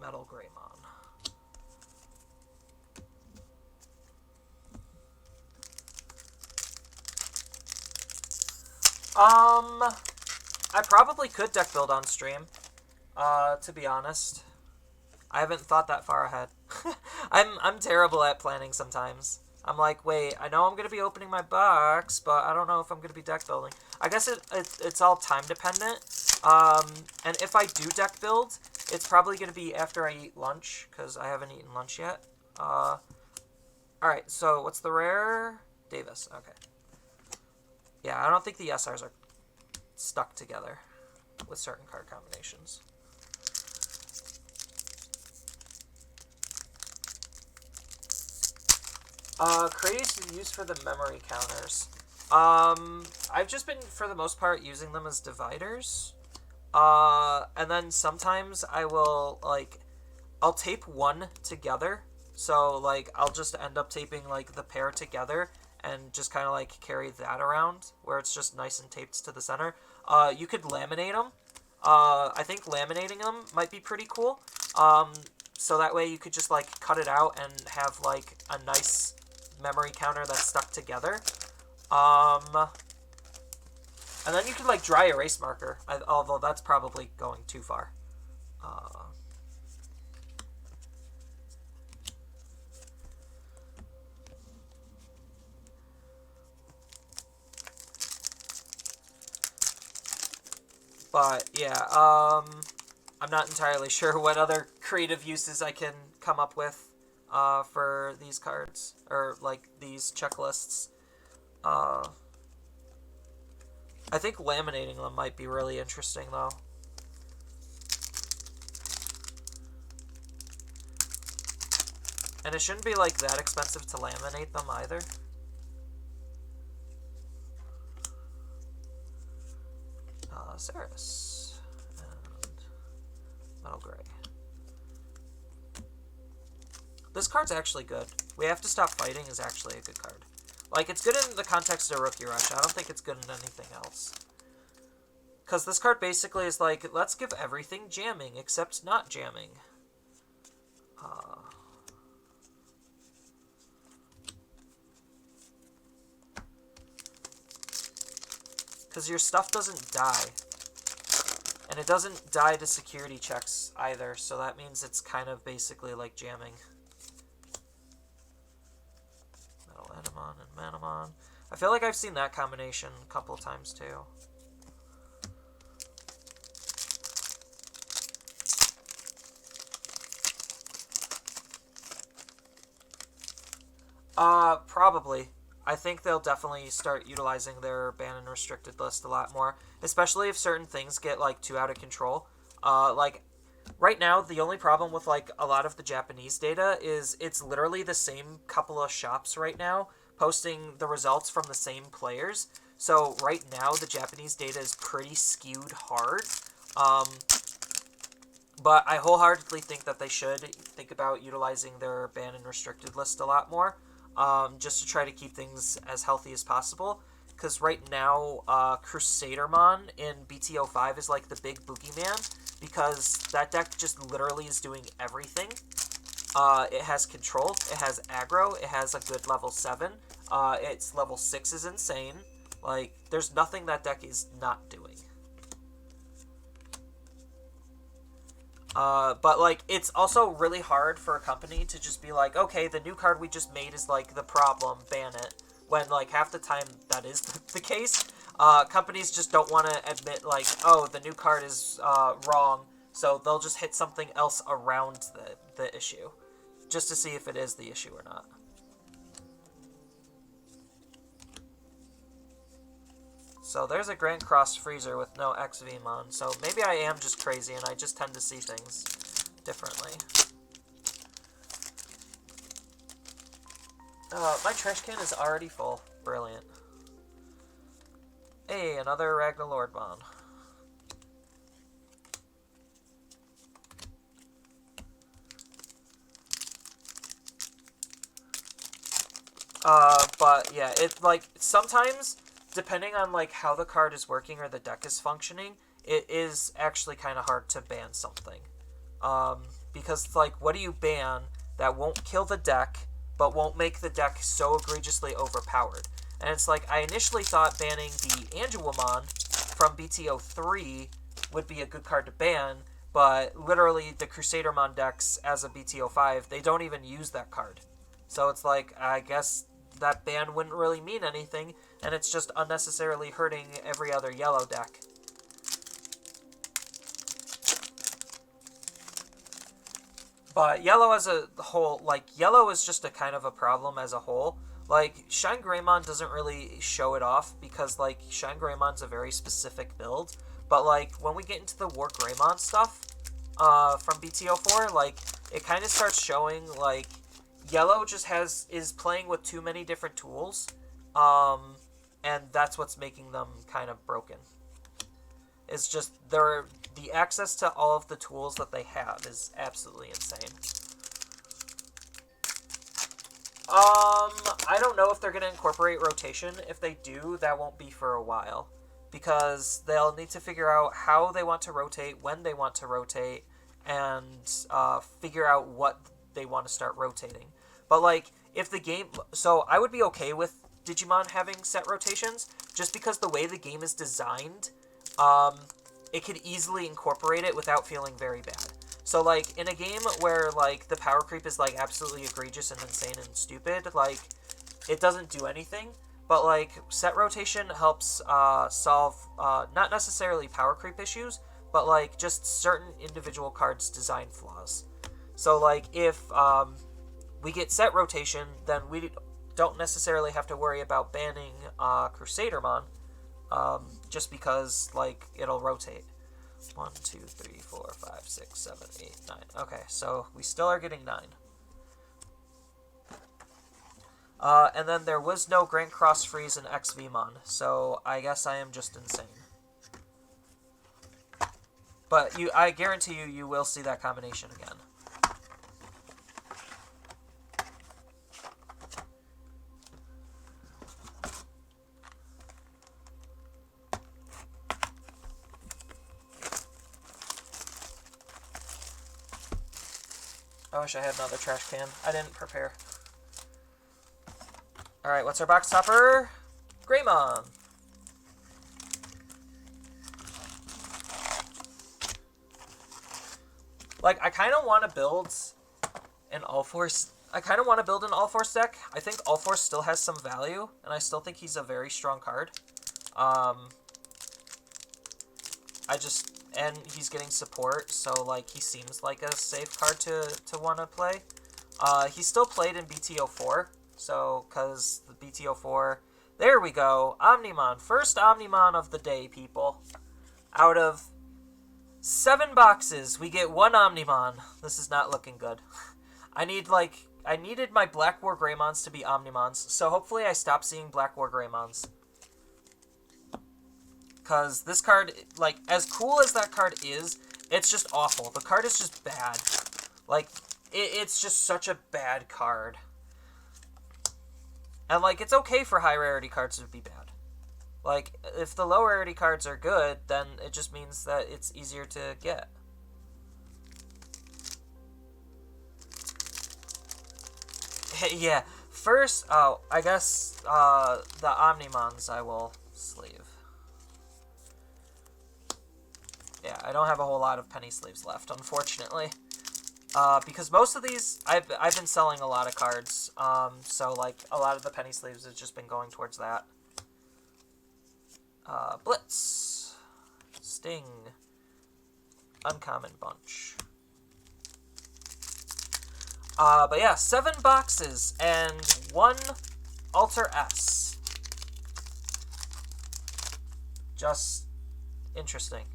Metal Greymon. I probably could deck build on stream, to be honest. I haven't thought that far ahead. I'm terrible at planning sometimes. I'm like, wait, I know I'm going to be opening my box, but I don't know if I'm going to be deck building. I guess it's all time dependent. And if I do deck build, it's probably going to be after I eat lunch, because I haven't eaten lunch yet. Alright, so what's the rare? Davis, okay. Yeah, I don't think the SRs are stuck together with certain card combinations. Crates used for the memory counters. I've just been, for the most part, using them as dividers. And then sometimes I will, like, I'll tape one together. So, like, I'll just end up taping, like, the pair together and just kind of, like, carry that around where it's just nice and taped to the center. You could laminate them. I think laminating them might be pretty cool. So that way you could just, like, cut it out and have, like, a nice memory counter that's stuck together. And then you could, like, dry erase marker, although that's probably going too far. But, yeah, I'm not entirely sure what other creative uses I can come up with for these cards, or, like, these checklists. I think laminating them might be really interesting, though. And it shouldn't be, like, that expensive to laminate them, either. Ceres. And Metal Gray. This card's actually good. We Have to Stop Fighting is actually a good card. Like, it's good in the context of Rookie Rush. I don't think it's good in anything else. Because this card basically is like, let's give everything jamming, except not jamming. Because your stuff doesn't die. And it doesn't die to security checks either, so that means it's kind of basically like jamming. Metal Animon and Manamon. I feel like I've seen that combination a couple of times too. Probably. I think they'll definitely start utilizing their ban and restricted list a lot more, especially if certain things get, like, too out of control. Like, right now, the only problem with, like, a lot of the Japanese data is it's literally the same couple of shops right now posting the results from the same players. So right now, the Japanese data is pretty skewed hard. But I wholeheartedly think that they should think about utilizing their ban and restricted list a lot more. Just to try to keep things as healthy as possible. Because right now, Crusadermon in BT05 is like the big boogeyman, because that deck just literally is doing everything. It has control, it has aggro, it has a good level 7, its level 6 is insane. Like, there's nothing that deck is not doing. But, like, it's also really hard for a company to just be like, okay, the new card we just made is, like, the problem, ban it. When, like, half the time that is the case. Companies just don't want to admit, like, oh, the new card is wrong, so they'll just hit something else around the issue, just to see if it is the issue or not. So there's a Grand Cross Freezer with no XVmon, so maybe I am just crazy and I just tend to see things differently. My trash can is already full. Brilliant. Hey, another Ragnar Lordmon. But yeah, it's like, sometimes, depending on, like, how the card is working or the deck is functioning, it is actually kind of hard to ban something. Because, like, what do you ban that won't kill the deck, but won't make the deck so egregiously overpowered? And it's like, I initially thought banning the Angelwomon from BTO3 would be a good card to ban, but literally the Crusadermon decks as a BTO5, they don't even use that card. So it's like, I guess that ban wouldn't really mean anything, and it's just unnecessarily hurting every other yellow deck. But yellow as a whole, like, yellow is just a kind of a problem as a whole. Like, Shine Greymon doesn't really show it off because, like, Shine Greymon's a very specific build. But, like, when we get into the War Greymon stuff from BTO4, like, it kind of starts showing, like, yellow just is playing with too many different tools. And that's what's making them kind of broken. It's just the access to all of the tools that they have is absolutely insane. I don't know if they're going to incorporate rotation. If they do, that won't be for a while. Because they'll need to figure out how they want to rotate, when they want to rotate, and figure out what they want to start rotating. But, like, if the game... So, I would be okay with Digimon having set rotations, just because the way the game is designed, it could easily incorporate it without feeling very bad. So, like, in a game where, like, the power creep is, like, absolutely egregious and insane and stupid, like, it doesn't do anything. But, like, set rotation helps solve not necessarily power creep issues, but, like, just certain individual cards' design flaws. So, like, if we get set rotation, then we don't necessarily have to worry about banning Crusadermon, just because, like, it'll rotate. 1, 2, 3, 4, 5, 6, 7, 8, 9. Okay, so we still are getting 9. And then there was no Grand Cross Freeze in XVmon, so I guess I am just insane. But I guarantee you will see that combination again. I wish I had another trash can. I didn't prepare. Alright, what's our box topper? Greymon! Like, I kind of want to build an All-Force... I kind of want to build an All-Force deck. I think All-Force still has some value, and I still think he's a very strong card. And he's getting support, so, like, he seems like a safe card to want to play. He's still played in BTO4, so, because the BTO4... There we go! Omnimon. First Omnimon of the day, people. Out of 7 boxes, we get 1 Omnimon. This is not looking good. I needed my Black War Greymons to be Omnimons, so hopefully I stop seeing Black War Greymons. Because this card, like, as cool as that card is, it's just awful. The card is just bad. Like, it's just such a bad card. And, like, it's okay for high rarity cards to be bad. Like, if the low rarity cards are good, then it just means that it's easier to get. Yeah, first, I guess, the Omnimons I will sleeve. Yeah, I don't have a whole lot of penny sleeves left, unfortunately. Because most of these, I've been selling a lot of cards, so, like, a lot of the penny sleeves has just been going towards that. Blitz. Sting. Uncommon bunch. But yeah, 7 boxes and 1 Alter S. Just interesting.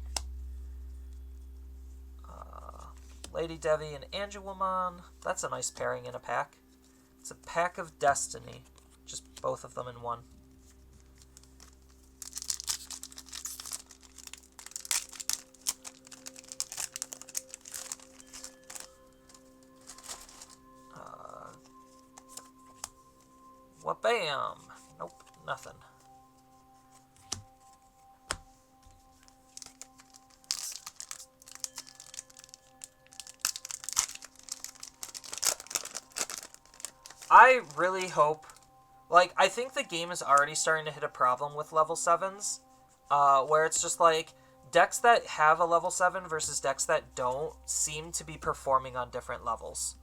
Lady Devi and Angelwomon. That's a nice pairing in a pack. It's a pack of destiny. Just both of them in one. Wha-bam! Nope, nothing. I really hope... Like, I think the game is already starting to hit a problem with level 7s. Where it's just like, decks that have a level 7 versus decks that don't seem to be performing on different levels.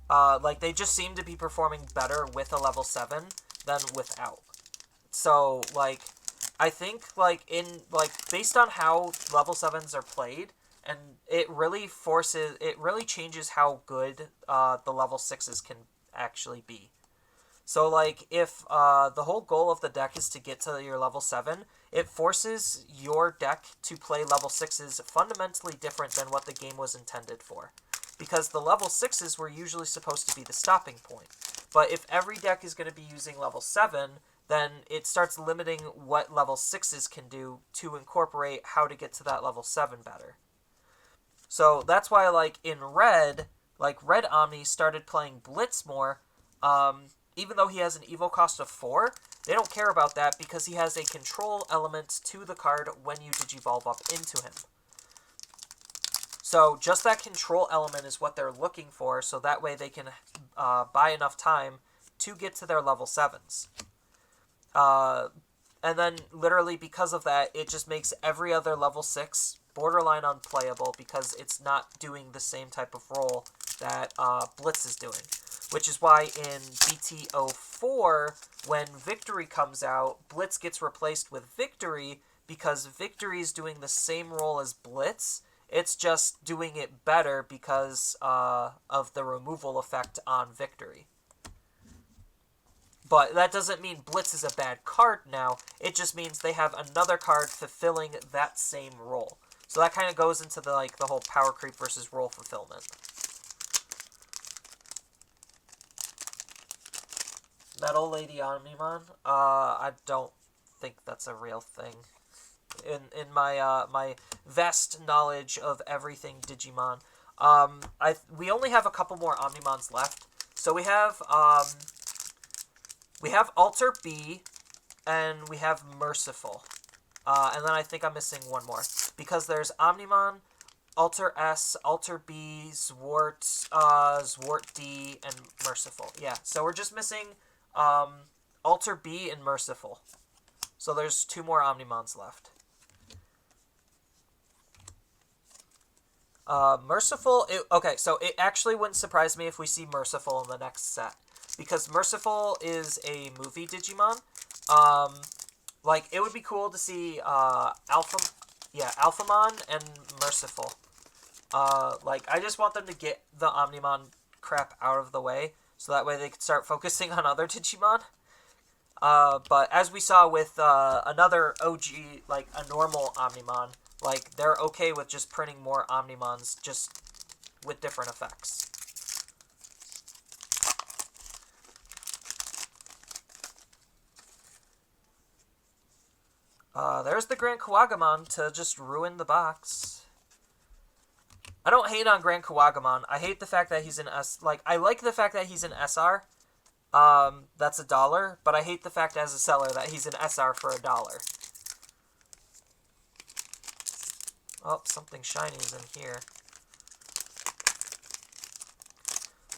Like, they just seem to be performing better with a level 7 than without. So, like, I think, like, based on how level 7s are played, and it really changes how good the level 6s can actually be. So, like, if the whole goal of the deck is to get to your level 7, it forces your deck to play level 6s fundamentally different than what the game was intended for. Because the level 6s were usually supposed to be the stopping point. But if every deck is going to be using level 7, then it starts limiting what level 6s can do to incorporate how to get to that level 7 better. So that's why, like, in Red, like, Red Omni started playing Blitz more, even though he has an evo cost of 4, they don't care about that because he has a control element to the card when you Digivolve up into him. So just that control element is what they're looking for, so that way they can buy enough time to get to their level 7s. And then, literally, because of that, it just makes every other level 6 borderline unplayable because it's not doing the same type of role that Blitz is doing. Which is why in BT04, when Victory comes out, Blitz gets replaced with Victory because Victory is doing the same role as Blitz. It's just doing it better because of the removal effect on Victory. But that doesn't mean Blitz is a bad card now. It just means they have another card fulfilling that same role. So that kind of goes into the whole power creep versus role fulfillment. Metal Lady Omnimon? I don't think that's a real thing. In my my vast knowledge of everything Digimon, we only have a couple more Omnimons left. So we have Alter B, and we have Merciful. And then I think I'm missing one more. Because there's Omnimon, Alter S, Alter B, Zwart, Zwart D, and Merciful. Yeah, so we're just missing Alter B and Merciful. So there's 2 more Omnimons left. Merciful, okay, so it actually wouldn't surprise me if we see Merciful in the next set. Because Merciful is a movie Digimon. Like, it would be cool to see Alphamon and Merciful. Like, I just want them to get the Omnimon crap out of the way, so that way they can start focusing on other Digimon. But as we saw with another OG, like a normal Omnimon, like, they're okay with just printing more Omnimons, just with different effects. There's the Grand Kawagamon to just ruin the box. I don't hate on Grand Kawagamon. I hate the fact that he's an S... Like, I like the fact that he's an SR. That's $1. But I hate the fact as a seller that he's an SR for $1. Oh, something shiny is in here.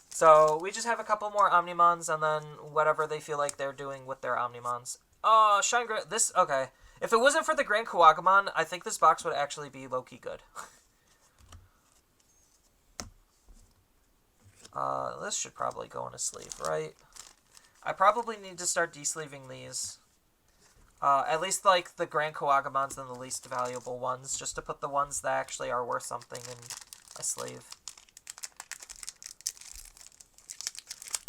So, we just have a couple more Omnimons, and then whatever they feel like they're doing with their Omnimons. Oh, Shine Grand... This... Okay. If it wasn't for the Grand Kawagamon, I think this box would actually be low-key good. This should probably go in a sleeve, right? I probably need to start de-sleeving these. At least, like, the Grand Kawagamons and the least valuable ones, just to put the ones that actually are worth something in a sleeve.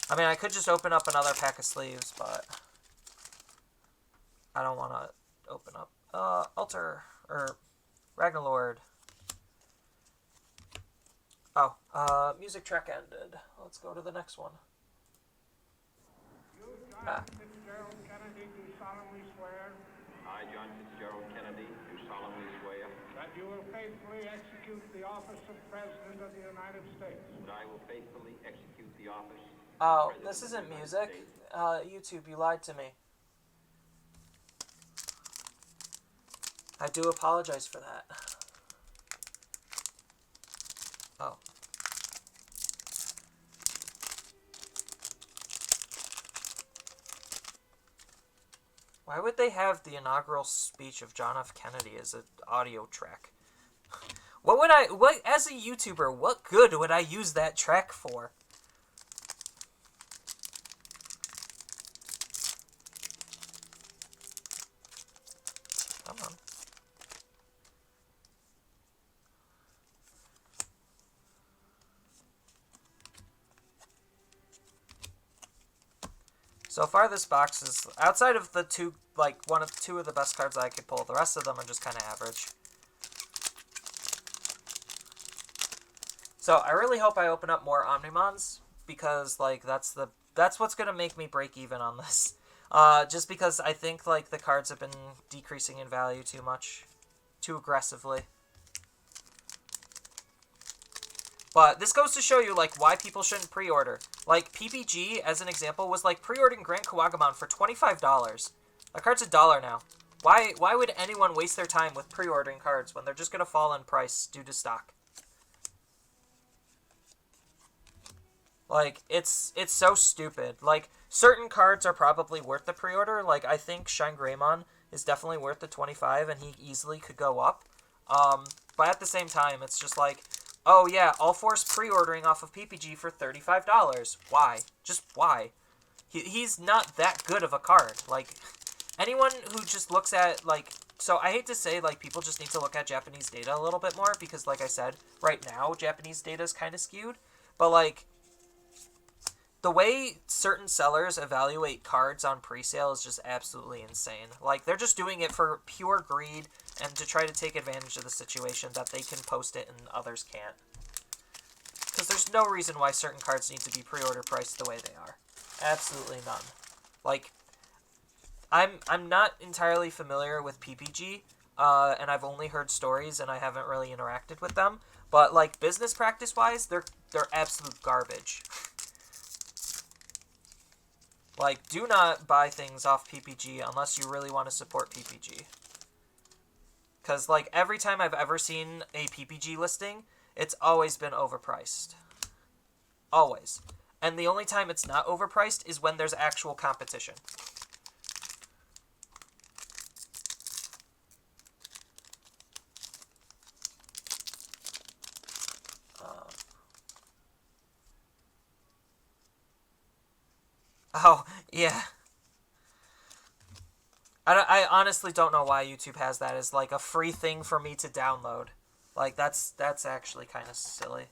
I mean, I could just open up another pack of sleeves, but I don't want to open up. Alter, or Ragnalord. Oh, music track ended. Let's go to the next one. You, John Fitzgerald Kennedy, do solemnly swear I, John Fitzgerald Kennedy, do solemnly swear that you will faithfully execute the office of President of the United States. that I will faithfully execute the office Oh, of President this of isn't the United music. States. YouTube, you lied to me. I do apologize for that. Oh. Why would they have the inaugural speech of John F. Kennedy as an audio track? What, as a YouTuber, what good would I use that track for? So far, this box is, outside of the two, like, two of the best cards I could pull, the rest of them are just kind of average. So I really hope I open up more Omnimons, because, like, that's what's going to make me break even on this. Just because I think, like, the cards have been decreasing in value too much. Too aggressively. But this goes to show you, like, why people shouldn't pre-order. Like, PPG, as an example, was, like, pre-ordering Grand Kawagamon for $25. That card's $1 now. Why would anyone waste their time with pre-ordering cards when they're just going to fall in price due to stock? Like, it's so stupid. Like, certain cards are probably worth the pre-order. Like, I think Shine Greymon is definitely worth the $25, and he easily could go up. But at the same time, it's just like, oh yeah, I'll force pre-ordering off of PPG for $35. Why? Just why? He's not that good of a card. Like, anyone who just looks at, like... So, I hate to say, like, people just need to look at Japanese data a little bit more, because, like I said, right now, Japanese data is kind of skewed. But, like, the way certain sellers evaluate cards on presale is just absolutely insane. Like, they're just doing it for pure greed and to try to take advantage of the situation that they can post it and others can't. Because there's no reason why certain cards need to be pre-order priced the way they are. Absolutely none. Like, I'm not entirely familiar with PPG, and I've only heard stories and I haven't really interacted with them. But, like, business practice-wise, they're absolute garbage. Like, do not buy things off PPG unless you really want to support PPG. Because, like, every time I've ever seen a PPG listing, it's always been overpriced. Always. And the only time it's not overpriced is when there's actual competition. Oh, yeah. I honestly don't know why YouTube has that as, like, a free thing for me to download. Like, that's actually kind of silly.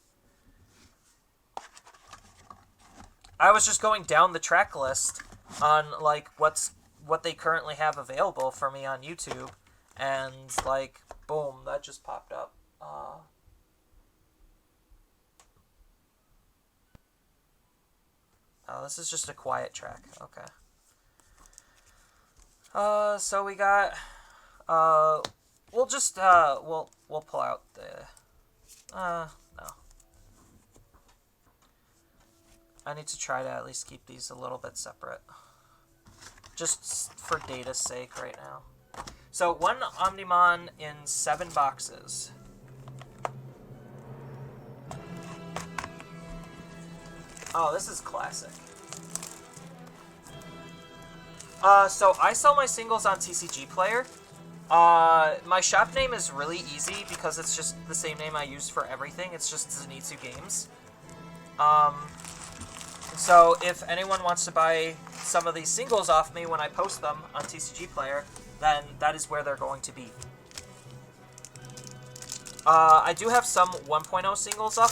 I was just going down the track list on, like, what they currently have available for me on YouTube, and, like, boom, that just popped up. Oh, this is just a quiet track. Okay. So we got, we'll just, we'll pull out the, no. I need to try to at least keep these a little bit separate. Just for data's sake right now. So, one Omnimon in 7 boxes. Oh, this is classic. So I sell my singles on TCG Player. My shop name is really easy because it's just the same name I use for everything. It's just Zenitsu Games. So if anyone wants to buy some of these singles off me when I post them on TCG Player, then that is where they're going to be. I do have some 1.0 singles up,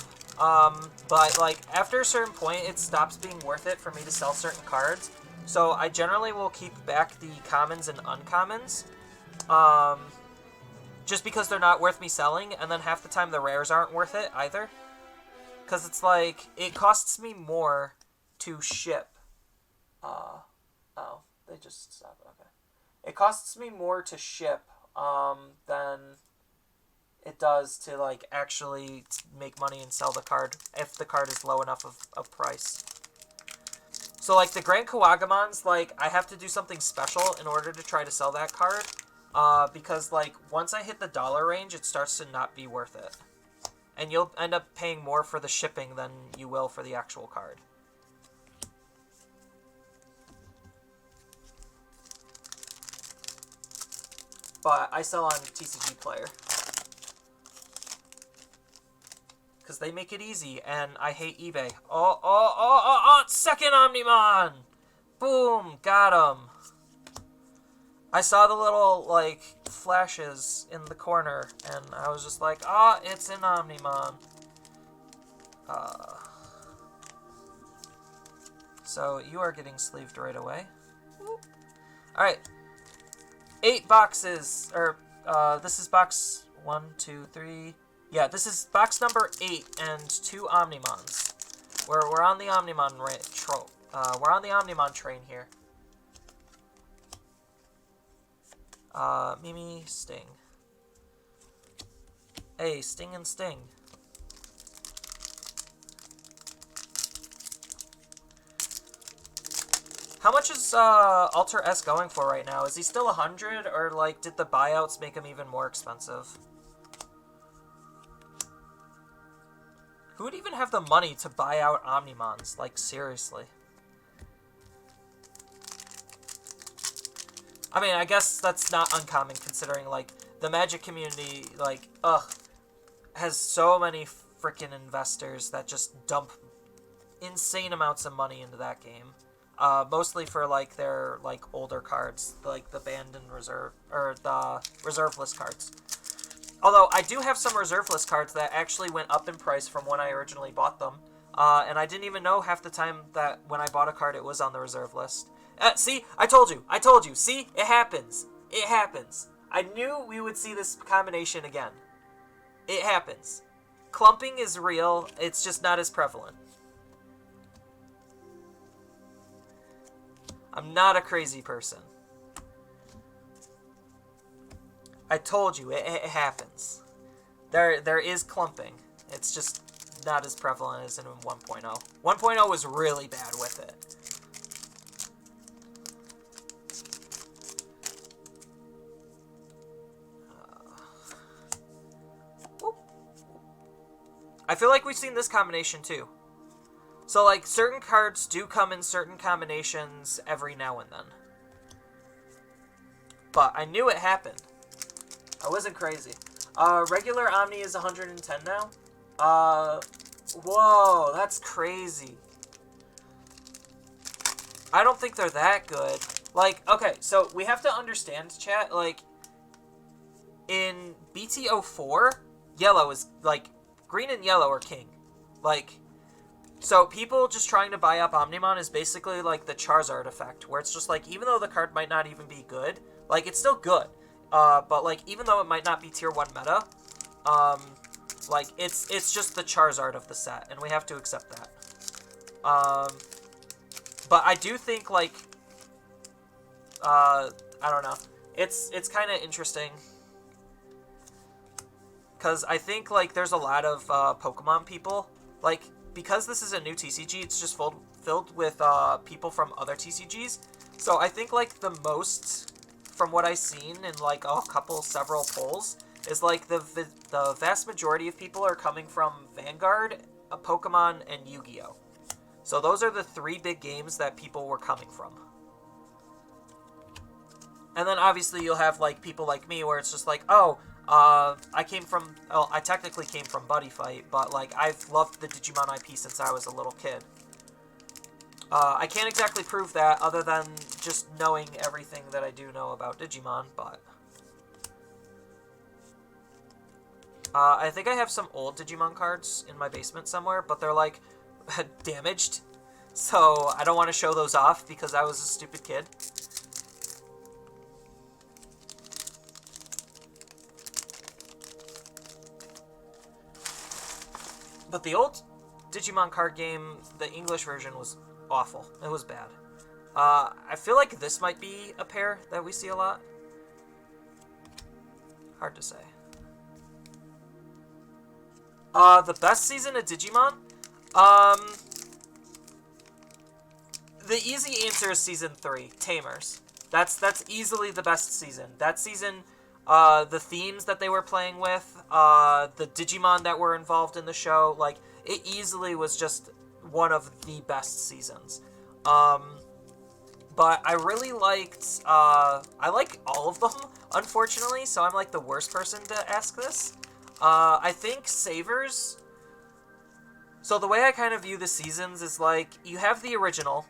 but, like, after a certain point, it stops being worth it for me to sell certain cards. So I generally will keep back the commons and uncommons, just because they're not worth me selling, and then half the time the rares aren't worth it either. Because it's like, it costs me more to ship. Oh, they just stopped, okay. It costs me more to ship, than it does to, like, actually make money and sell the card if the card is low enough of price. So, like, the Grand Kawagamons, like, I have to do something special in order to try to sell that card, because, like, once I hit the dollar range, it starts to not be worth it. And you'll end up paying more for the shipping than you will for the actual card. But I sell on TCG Player. Because they make it easy, and I hate eBay. Oh, second Omnimon! Boom, got him. I saw the little, like, flashes in the corner, and I was just like, it's an Omnimon. so you are getting sleeved right away. Alright. 8 boxes, or, this is box 1, 2, 3. Yeah, this is box number 8 and 2 Omnimons. We're on the Omnimon we're on the Omnimon train here. Mimi, Sting. Hey, Sting and Sting. How much is Alter S going for right now? Is he still 100, or like did the buyouts make him even more expensive? Who would even have the money to buy out Omnimons? Like, seriously. I mean, I guess that's not uncommon considering, like, the Magic community, like, has so many freaking investors that just dump insane amounts of money into that game. Mostly for, like, their, like, older cards, like the banned and reserve, or the reserve list cards. Although, I do have some reserve list cards that actually went up in price from when I originally bought them. And I didn't even know half the time that when I bought a card it was on the reserve list. See? I told you! See? It happens! It happens! I knew we would see this combination again. It happens. Clumping is real, it's just not as prevalent. I'm not a crazy person. I told you, it happens. There is clumping. It's just not as prevalent as in 1.0. 1.0 was really bad with it. I feel like we've seen this combination too. So, like, certain cards do come in certain combinations every now and then. But I knew it happened. I wasn't crazy. Regular Omni is 110 now. Whoa, that's crazy. I don't think they're that good. Like, okay, so we have to understand, chat, like, in BT04, yellow is, like, green and yellow are king. Like, so people just trying to buy up Omnimon is basically like the Charizard effect, where it's just like, even though the card might not even be good, like, it's still good. But, like, even though it might not be tier 1 meta, like, it's just the Charizard of the set, and we have to accept that. But I do think, like, I don't know, it's kind of interesting, because I think, like, there's a lot of, Pokemon people, like, because this is a new TCG, it's just filled with, people from other TCGs, so I think, like, the most, from what I've seen in, like, several polls, is, like, the vast majority of people are coming from Vanguard, Pokemon, and Yu-Gi-Oh! So those are the 3 big games that people were coming from. And then, obviously, you'll have, like, people like me, where it's just like, oh, I technically came from Buddy Fight, but, like, I've loved the Digimon IP since I was a little kid. I can't exactly prove that, other than just knowing everything that I do know about Digimon, but... I think I have some old Digimon cards in my basement somewhere, but they're, like, damaged. So, I don't want to show those off, because I was a stupid kid. But the old Digimon card game, the English version, was awful. It was bad. I feel like this might be a pair that we see a lot. Hard to say. The best season of Digimon? The easy answer is Season 3, Tamers. That's easily the best season. That season, the themes that they were playing with, the Digimon that were involved in the show, like, it easily was just one of the best seasons. But I really liked, I like all of them, unfortunately, so I'm, like, the worst person to ask this. I think Savers... So the way I kind of view the seasons is, like, you have the original,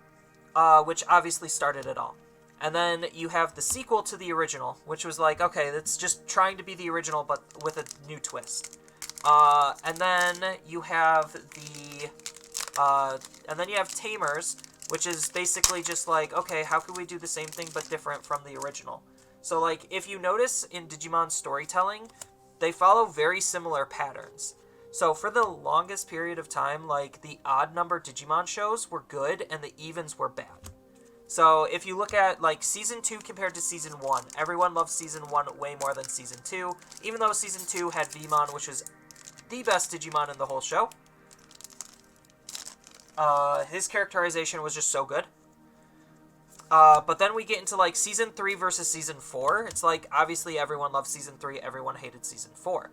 which obviously started it all. And then you have the sequel to the original, which was like, okay, that's just trying to be the original, but with a new twist. And then you have the... and then you have Tamers, which is basically just like, okay, how could we do the same thing but different from the original? So, like, if you notice in Digimon storytelling, they follow very similar patterns. So for the longest period of time, like, the odd number Digimon shows were good and the evens were bad. So if you look at, like, Season 2 compared to Season 1, everyone loved Season 1 way more than Season 2, even though Season 2 had Vmon, which was the best Digimon in the whole show. His characterization was just so good. But then we get into, like, Season 3 versus Season 4. It's like, obviously everyone loved Season 3, everyone hated Season 4.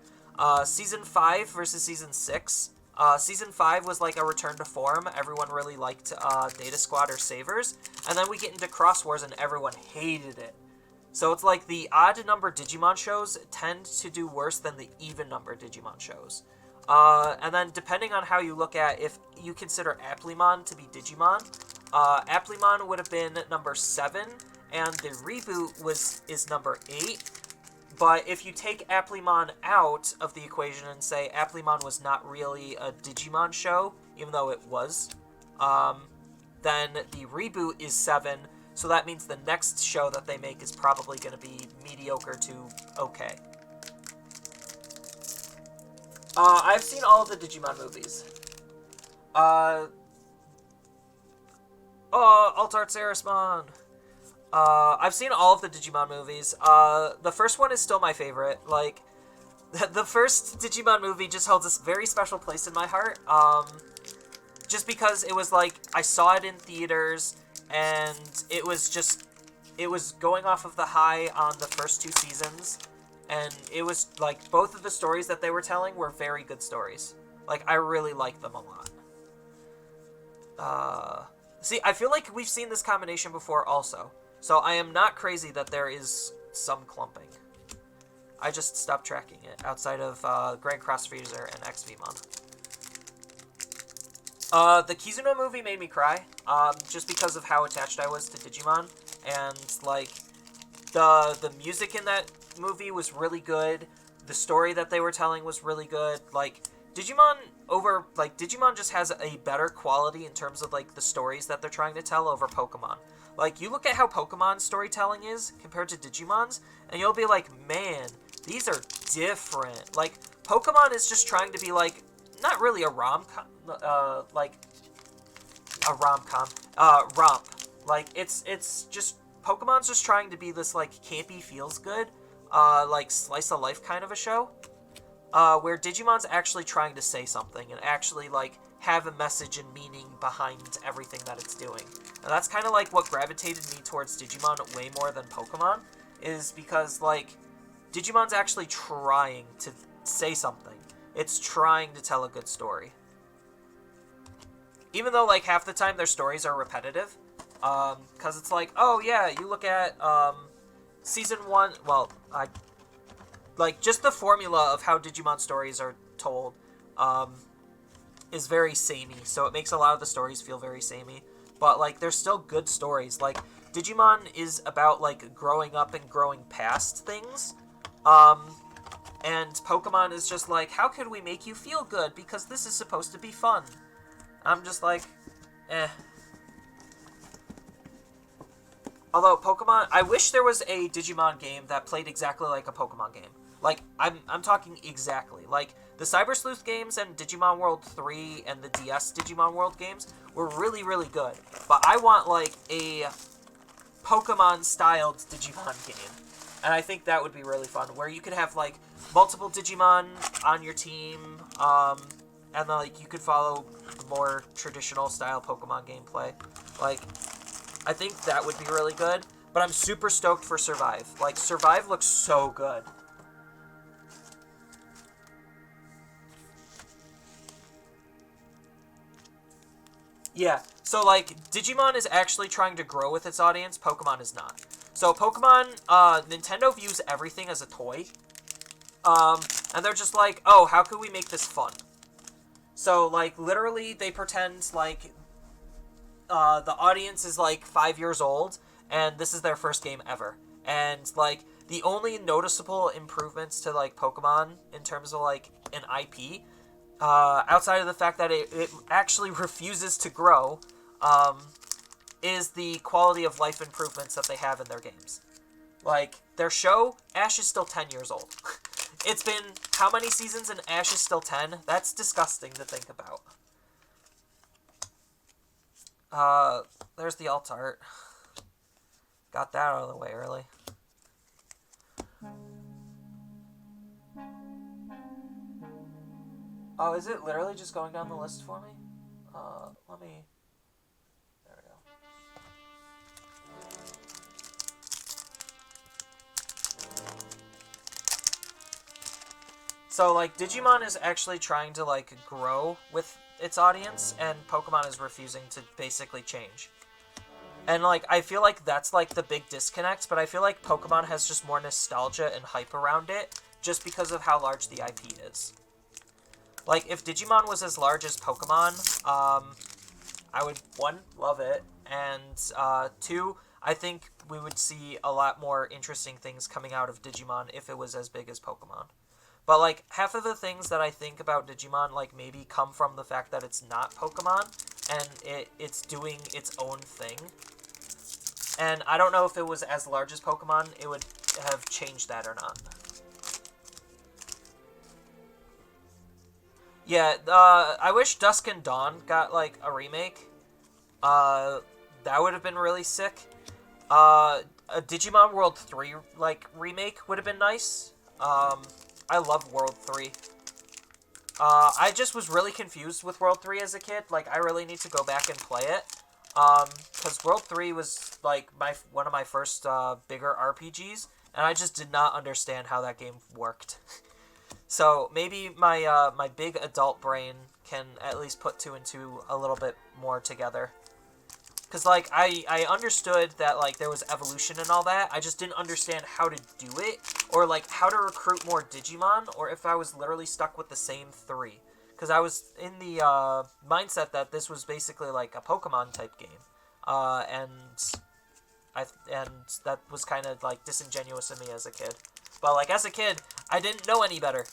Season 5 versus Season 6. Season 5 was like a return to form. Everyone really liked Data Squad or Savers. And then we get into Cross Wars and everyone hated it. So it's like the odd number Digimon shows tend to do worse than the even number Digimon shows. And then depending on how you look at, if you consider Applimon to be Digimon, Applimon would have been number 7, and the reboot is number 8. But if you take Applimon out of the equation and say Applimon was not really a Digimon show, even though it was, then the reboot is 7, so that means the next show that they make is probably going to be mediocre to okay. I've seen all of the Digimon movies. Altarts Erismon. I've seen all of the Digimon movies. The first one is still my favorite. Like, the first Digimon movie just holds a very special place in my heart. Just because it was like, I saw it in theaters, and it was going off of the high on the first 2 seasons, and it was like, both of the stories that they were telling were very good stories. Like, I really liked them a lot. See, I feel like we've seen this combination before also. So I am not crazy that there is some clumping. I just stopped tracking it outside of Grand Cross Freezer and XVmon. The Kizuno movie made me cry, just because of how attached I was to Digimon, and like the music in that movie was really good. The story that they were telling was really good. Like, Digimon just has a better quality in terms of, like, the stories that they're trying to tell over Pokemon. Like, you look at how Pokemon's storytelling is compared to Digimon's, and you'll be like, man, these are different. Like, Pokemon is just trying to be, like, not really a rom-com, romp. Like, it's just, Pokemon's just trying to be this, like, campy feels-good, like, slice-of-life kind of a show. Where Digimon's actually trying to say something and actually, like, have a message and meaning behind everything that it's doing. And that's kind of, like, what gravitated me towards Digimon way more than Pokemon, is because, like, Digimon's actually trying to say something. It's trying to tell a good story. Even though, like, half the time their stories are repetitive, because it's like, oh, yeah, you look at, Season 1, well, like, just the formula of how Digimon stories are told is very samey, so it makes a lot of the stories feel very samey. But, like, they're still good stories. Like, Digimon is about, like, growing up and growing past things. And Pokemon is just like, how could we make you feel good? Because this is supposed to be fun. I'm just like, eh. Although, Pokemon, I wish there was a Digimon game that played exactly like a Pokemon game. Like, I'm talking exactly. Like, the Cyber Sleuth games and Digimon World 3 and the DS Digimon World games were really, really good. But I want, like, a Pokemon-styled Digimon game. And I think that would be really fun, where you could have, like, multiple Digimon on your team, and then, like, you could follow more traditional-style Pokemon gameplay. Like, I think that would be really good. But I'm super stoked for Survive. Like, Survive looks so good. Yeah, so, like, Digimon is actually trying to grow with its audience, Pokemon is not. So, Pokemon, Nintendo views everything as a toy. And they're just like, oh, how could we make this fun? So, like, literally, they pretend, like, the audience is, like, 5 years old, and this is their first game ever. And, like, the only noticeable improvements to, like, Pokemon in terms of, like, an IP, outside of the fact that it actually refuses to grow, is the quality of life improvements that they have in their games. Like, their show, Ash is still 10 years old. It's been how many seasons and Ash is still 10? That's disgusting to think about. There's the alt art. Got that out of the way early. Oh, is it literally just going down the list for me? Let me... There we go. So, like, Digimon is actually trying to, like, grow with its audience, and Pokemon is refusing to basically change. And, like, I feel like that's, like, the big disconnect, but I feel like Pokemon has just more nostalgia and hype around it, just because of how large the IP is. Like, if Digimon was as large as Pokemon, I would, 1, love it, and 2, I think we would see a lot more interesting things coming out of Digimon if it was as big as Pokemon. But, like, half of the things that I think about Digimon, like, maybe come from the fact that it's not Pokemon, and it's doing its own thing. And I don't know if it was as large as Pokemon, it would have changed that or not. Yeah, I wish Dusk and Dawn got, like, a remake. That would have been really sick. A Digimon World 3, like, remake would have been nice. I love World 3. I just was really confused with World 3 as a kid. Like, I really need to go back and play it. Because World 3 was, like, one of my first, bigger RPGs, and I just did not understand how that game worked. So, maybe my, my big adult brain can at least put 2 and 2 a little bit more together. Because, like, I understood that, like, there was evolution and all that. I just didn't understand how to do it, or, like, how to recruit more Digimon, or if I was literally stuck with the same 3. Because I was in the mindset that this was basically, like, a Pokemon-type game. And that was kind of, like, disingenuous of me as a kid. But, like, as a kid, I didn't know any better.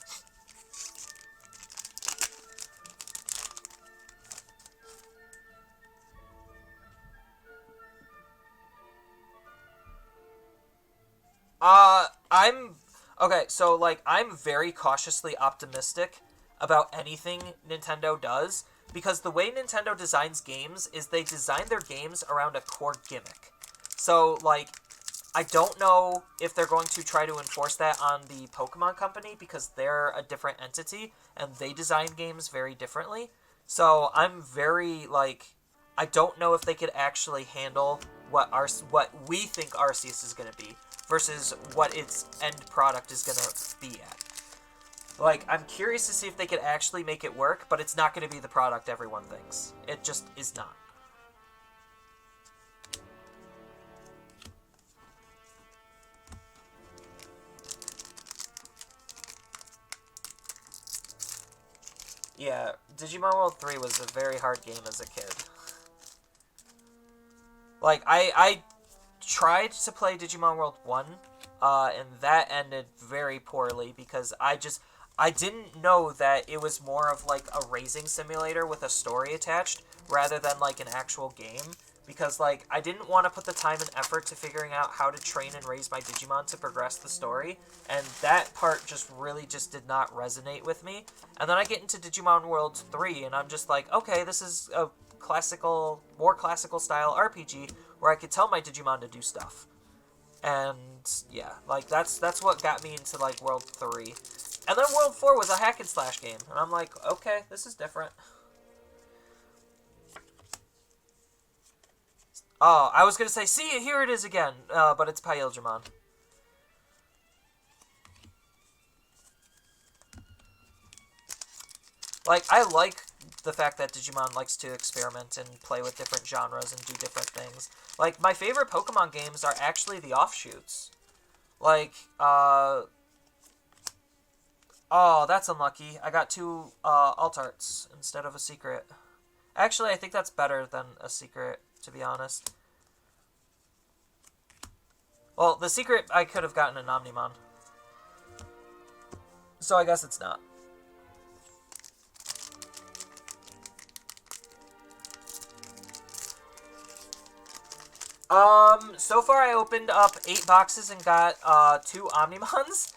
Okay, so, like, I'm very cautiously optimistic about anything Nintendo does, because the way Nintendo designs games is they design their games around a core gimmick. So, like, I don't know if they're going to try to enforce that on the Pokemon Company, because they're a different entity, and they design games very differently. So, I'm very, like, I don't know if they could actually handle what we think Arceus is going to be, versus what its end product is going to be at. Like, I'm curious to see if they could actually make it work, but it's not going to be the product everyone thinks. It just is not. Yeah, Digimon World 3 was a very hard game as a kid. Like, I tried to play Digimon World 1, and that ended very poorly because I didn't know that it was more of like a raising simulator with a story attached rather than like an actual game. Because, like, I didn't want to put the time and effort to figuring out how to train and raise my Digimon to progress the story, and that part just really just did not resonate with me. And then I get into Digimon World 3, and I'm just like, okay, this is a more classical style RPG where I could tell my Digimon to do stuff. And, yeah, like, that's what got me into, like, World 3. And then World 4 was a hack and slash game, and I'm like, okay, this is different. Oh, I was gonna say, see, here it is again, but it's Paildramon. Like, I like the fact that Digimon likes to experiment and play with different genres and do different things. Like, my favorite Pokemon games are actually the offshoots. Like, oh, that's unlucky. I got 2, alt arts instead of a secret. Actually, I think that's better than a secret, to be honest. Well, the secret, I could have gotten an Omnimon. So I guess it's not. So far I opened up 8 boxes and got 2 Omnimons.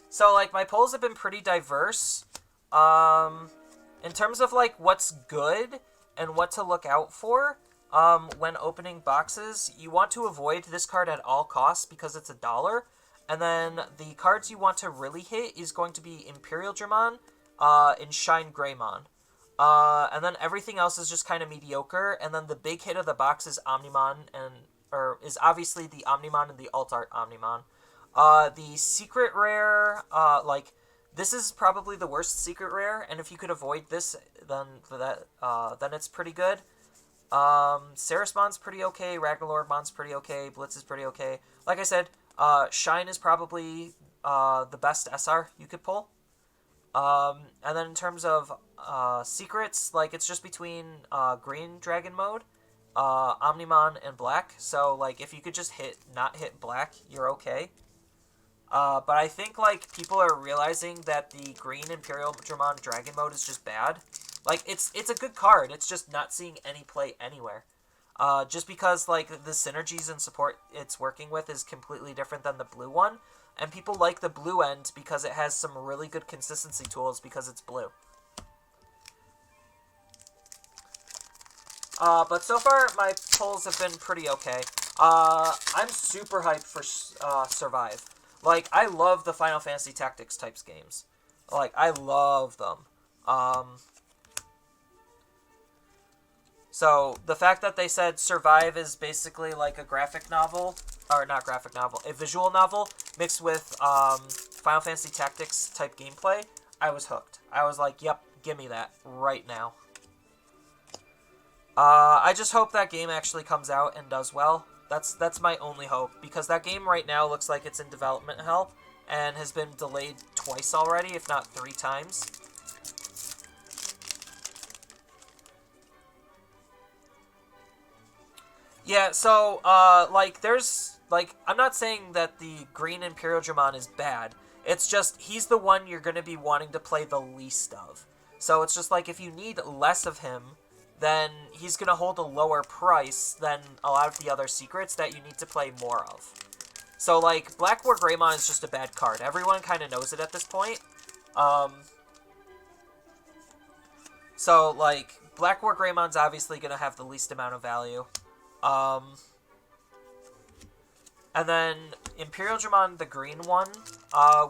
So like my pulls have been pretty diverse. In terms of like what's good and what to look out for, when opening boxes, you want to avoid this card at all costs because it's $1. And then the cards you want to really hit is going to be Imperial Dramon, and Shine Greymon. And then everything else is just kind of mediocre. And then the big hit of the box is is obviously the Omnimon and the Alt Art Omnimon. The secret rare, this is probably the worst secret rare, and if you could avoid this, then it's pretty good. Sarismon's pretty okay, Ragnarlordmon's pretty okay, Blitz is pretty okay. Like I said, Shine is probably the best SR you could pull. And then in terms of secrets, like it's just between green dragon mode, Omnimon, and black. So like if you could just not hit black, you're okay. But I think like people are realizing that the green Imperial Dramon dragon mode is just bad. Like it's a good card. It's just not seeing any play anywhere. Just because like the synergies and support it's working with is completely different than the blue one. And people like the blue end because it has some really good consistency tools because it's blue. But so far, my pulls have been pretty okay. I'm super hyped for Survive. Like, I love the Final Fantasy Tactics types games. Like, I love them. So, the fact that they said Survive is basically like a graphic novel, or not graphic novel, a visual novel, mixed with Final Fantasy Tactics type gameplay, I was hooked. I was like, yep, give me that right now. I just hope that game actually comes out and does well. That's my only hope, because that game right now looks like it's in development hell, and has been delayed twice already, if not 3 times. Yeah, so, like, there's, like, I'm not saying that the green Imperial Dramon is bad. It's just, he's the one you're going to be wanting to play the least of. So it's just like, if you need less of him, then he's going to hold a lower price than a lot of the other secrets that you need to play more of. So, like, Black War Greymon is just a bad card. Everyone kind of knows it at this point. So, like, Black War Greymon's obviously going to have the least amount of value. And then Imperial Dramon, the green one,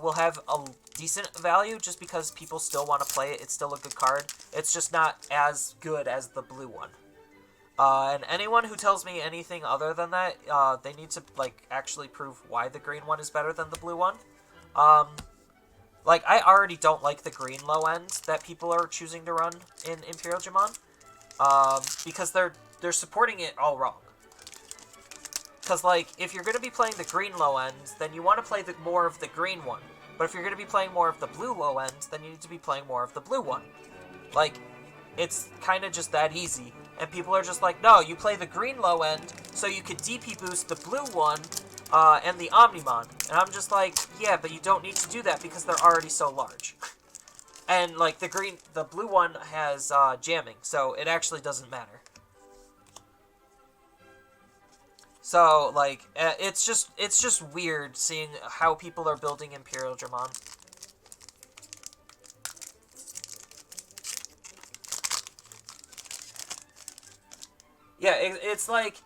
will have a decent value just because people still want to play it. It's still a good card. It's just not as good as the blue one. And anyone who tells me anything other than that, they need to, like, actually prove why the green one is better than the blue one. Like, I already don't like the green low end that people are choosing to run in Imperial Dramon. Because they're supporting it all wrong. Because, like, if you're going to be playing the green low end, then you want to play more of the green one. But if you're going to be playing more of the blue low end, then you need to be playing more of the blue one. Like, it's kind of just that easy. And people are just like, no, you play the green low end, so you could DP boost the blue one, and the Omnimon. And I'm just like, yeah, but you don't need to do that because they're already so large. And, like, the blue one has, jamming, so it actually doesn't matter. So, like, it's just weird seeing how people are building Imperial Dramon. Yeah, it's like,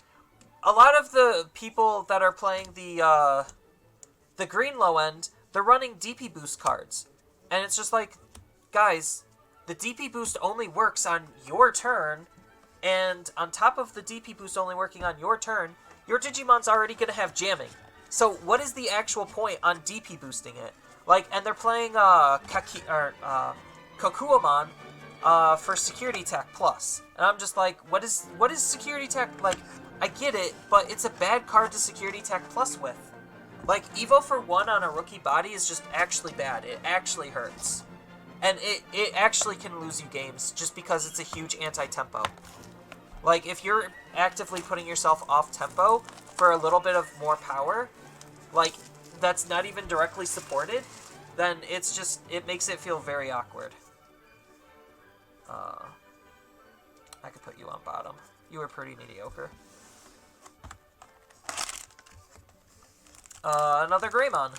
a lot of the people that are playing the green low end, they're running DP boost cards. And it's just like, guys, the DP boost only works on your turn, and on top of the DP boost only working on your turn, your Digimon's already going to have jamming. So what is the actual point on DP boosting it? Like, and they're playing Kokuamon for Security Attack Plus. And I'm just like, what is Security Attack? Like, I get it, but it's a bad card to Security Attack Plus with. Like, Evo for 1 on a rookie body is just actually bad. It actually hurts. And it actually can lose you games just because it's a huge anti-tempo. Like, if you're actively putting yourself off tempo for a little bit of more power, like, that's not even directly supported, then it's just, it makes it feel very awkward. I could put you on bottom. You were pretty mediocre. Another Greymon.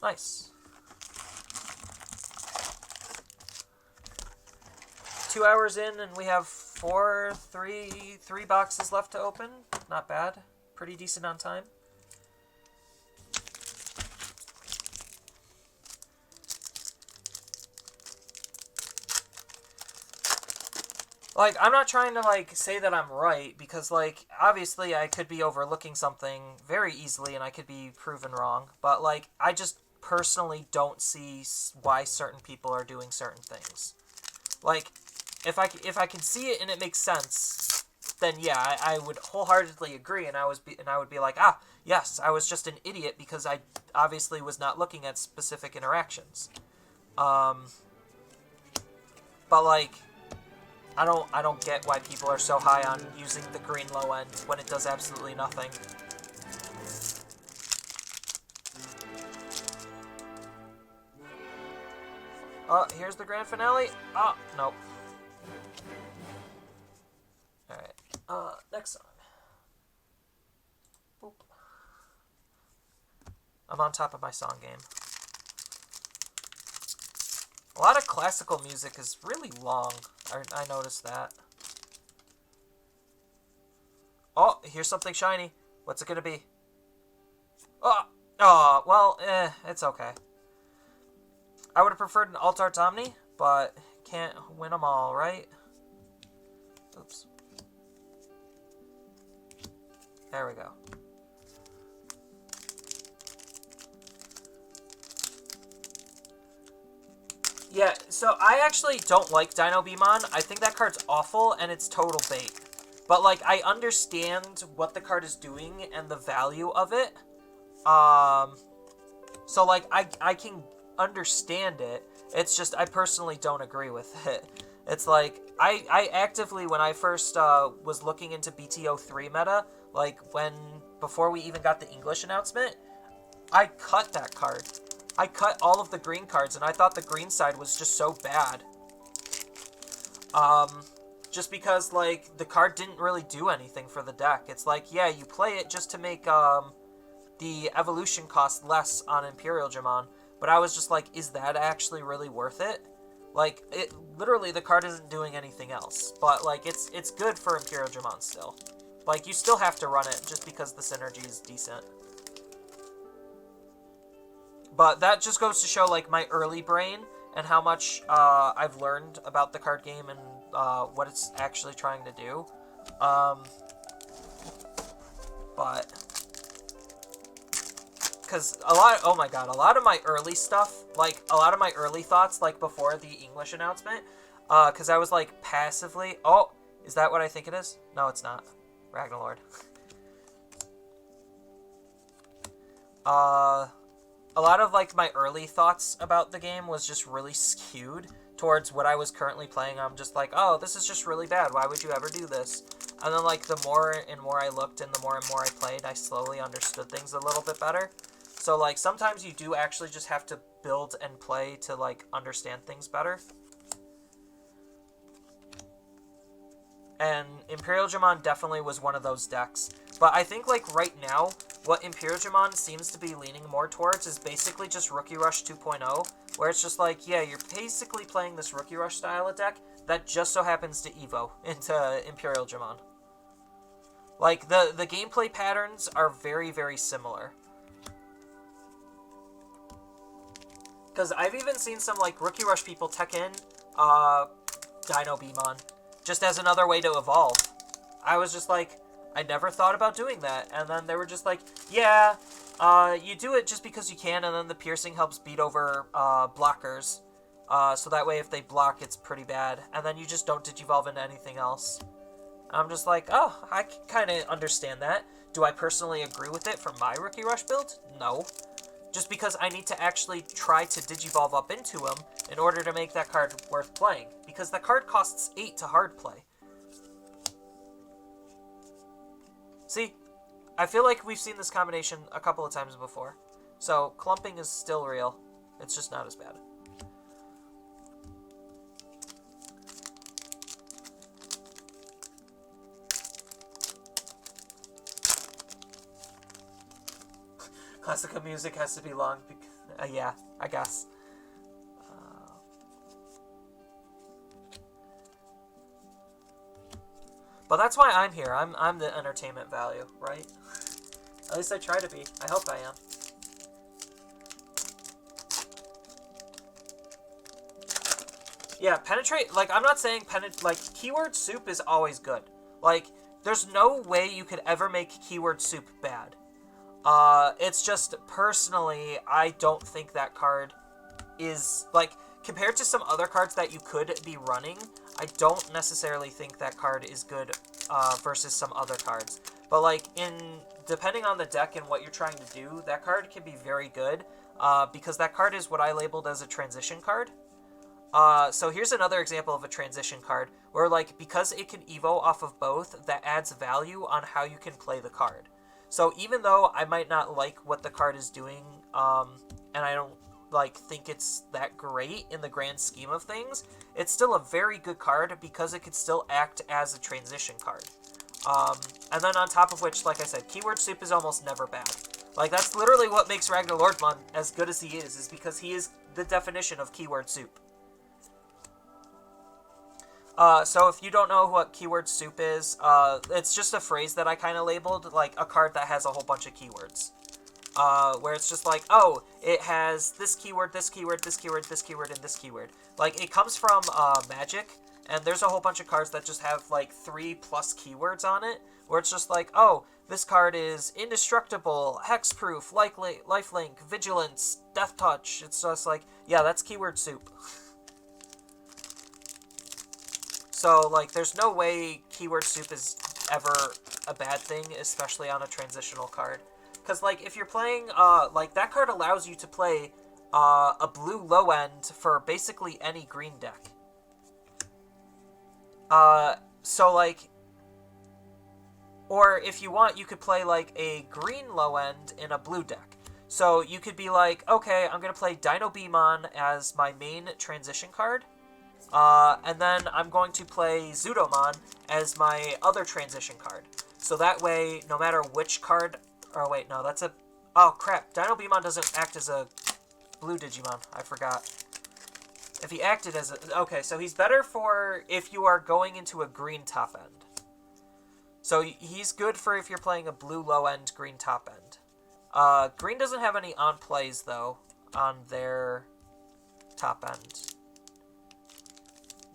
Nice. 2 hours in, and we have three boxes left to open. Not bad. Pretty decent on time. Like, I'm not trying to, like, say that I'm right, because, like, obviously I could be overlooking something very easily and I could be proven wrong. But, like, I just personally don't see why certain people are doing certain things. Like, if I can see it and it makes sense, then yeah, I would wholeheartedly agree, and I would be like, ah, yes, I was just an idiot because I obviously was not looking at specific interactions. But, like, I don't get why people are so high on using the green low end when it does absolutely nothing. Oh, here's the grand finale. Oh, nope. Alright. Next song. Boop. I'm on top of my song game. A lot of classical music is really long. I noticed that. Oh, here's something shiny. What's it gonna be? Oh, well, it's okay. I would have preferred an Alt-Art Omni, but can't win them all, right? Oops. There we go. Yeah, so I actually don't like Dinobimon. I think that card's awful, and it's total bait. But, like, I understand what the card is doing and the value of it. So, like, I can understand it. It's just, I personally don't agree with it. It's like, I actively, when I first was looking into BTO3 meta, like, before we even got the English announcement, I cut that card. I cut all of the green cards, and I thought the green side was just so bad. Just because, like, the card didn't really do anything for the deck. It's like, yeah, you play it just to make, the evolution cost less on Imperial Jamon. But I was just like, is that actually really worth it? Like, literally, the card isn't doing anything else. But, like, it's good for Imperial Jamon still. Like, you still have to run it just because the synergy is decent. But that just goes to show, like, my early brain and how much I've learned about the card game and what it's actually trying to do. But, because a lot of my early stuff, like, a lot of my early thoughts, like, before the English announcement, because I was, like, passively, oh, is that what I think it is? No, it's not. Ragnarlord. A lot of, like, my early thoughts about the game was just really skewed towards what I was currently playing. I'm just like, oh, this is just really bad. Why would you ever do this? And then, like, the more and more I looked and the more I played, I slowly understood things a little bit better. So, like, sometimes you do actually just have to build and play to, like, understand things better. And Imperial Jamon definitely was one of those decks. But I think, like, right now, what Imperial Jamon seems to be leaning more towards is basically just Rookie Rush 2.0, where it's just like, yeah, you're basically playing this Rookie Rush style of deck that just so happens to Evo into Imperial Jamon. Like, the gameplay patterns are very, very similar. Because I've even seen some, like, Rookie Rush people tech in Dinobimon just as another way to evolve. I was just like, I never thought about doing that. And then they were just like, yeah, you do it just because you can, and then the piercing helps beat over blockers. So that way if they block, it's pretty bad. And then you just don't digivolve into anything else. I'm just like, oh, I kind of understand that. Do I personally agree with it for my Rookie Rush build? No. Just because I need to actually try to digivolve up into him in order to make that card worth playing. Because that card costs 8 to hard play. See, I feel like we've seen this combination a couple of times before. So, clumping is still real. It's just not as bad. Classical music has to be long. Yeah, I guess. But that's why I'm here. I'm the entertainment value, right? At least I try to be. I hope I am. Yeah, penetrate. Like, I'm not saying like, keyword soup is always good. Like, there's no way you could ever make keyword soup bad. It's just, personally, I don't think that card is, like, compared to some other cards that you could be running, I don't necessarily think that card is good, versus some other cards. But, like, depending on the deck and what you're trying to do, that card can be very good, because that card is what I labeled as a transition card. So here's another example of a transition card, where, like, because it can evo off of both, that adds value on how you can play the card. So even though I might not like what the card is doing, and I don't, like, think it's that great in the grand scheme of things, it's still a very good card because it could still act as a transition card. And then on top of which, like I said, keyword soup is almost never bad. Like, that's literally what makes Ragnar Lordmon as good as he is because he is the definition of keyword soup. So if you don't know what keyword soup is, it's just a phrase that I kind of labeled, like, a card that has a whole bunch of keywords. Where it's just like, oh, it has this keyword, this keyword, this keyword, this keyword, and this keyword. Like, it comes from, Magic, and there's a whole bunch of cards that just have, like, 3+ keywords on it, where it's just like, oh, this card is indestructible, hexproof, lifelink, vigilance, death touch. It's just like, yeah, that's keyword soup. So, like, there's no way keyword soup is ever a bad thing, especially on a transitional card. Because, like, if you're playing, like, that card allows you to play a blue low end for basically any green deck. So, like, or if you want, you could play, like, a green low end in a blue deck. So you could be like, okay, I'm going to play Dinobimon as my main transition card. And then I'm going to play Zudomon as my other transition card. So that way, no matter which card... Oh, wait, no, that's a... Oh, crap. Dinobimon doesn't act as a blue Digimon. I forgot. If he acted as a... Okay, so he's better for if you are going into a green top end. So he's good for if you're playing a blue low-end, green top end. Green doesn't have any on-plays, though, on their top end.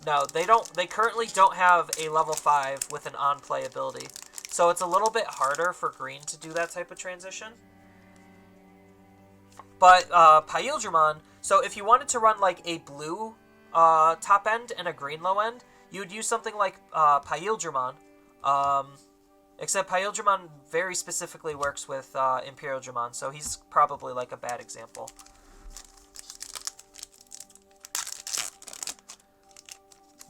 No, they currently don't have a level 5 with an on-play ability. So it's a little bit harder for green to do that type of transition. But Paildramon, so if you wanted to run like a blue top end and a green low end, you would use something like Paildramon. Except Paildramon very specifically works with Imperial Dramon, so he's probably like a bad example.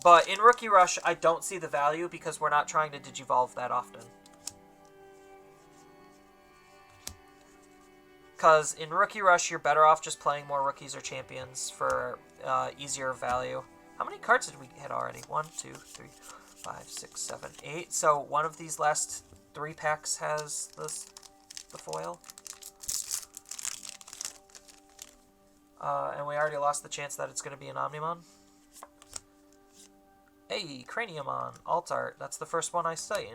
But in Rookie Rush, I don't see the value because we're not trying to Digivolve that often. Because in Rookie Rush, you're better off just playing more rookies or champions for easier value. How many cards did we hit already? 1, 2, 3, 5, 6, 7, 8. So one of these last 3 packs has the foil. And we already lost the chance that it's going to be an Omnimon. Hey, Craniumon, Alt Art. That's the first one I seen.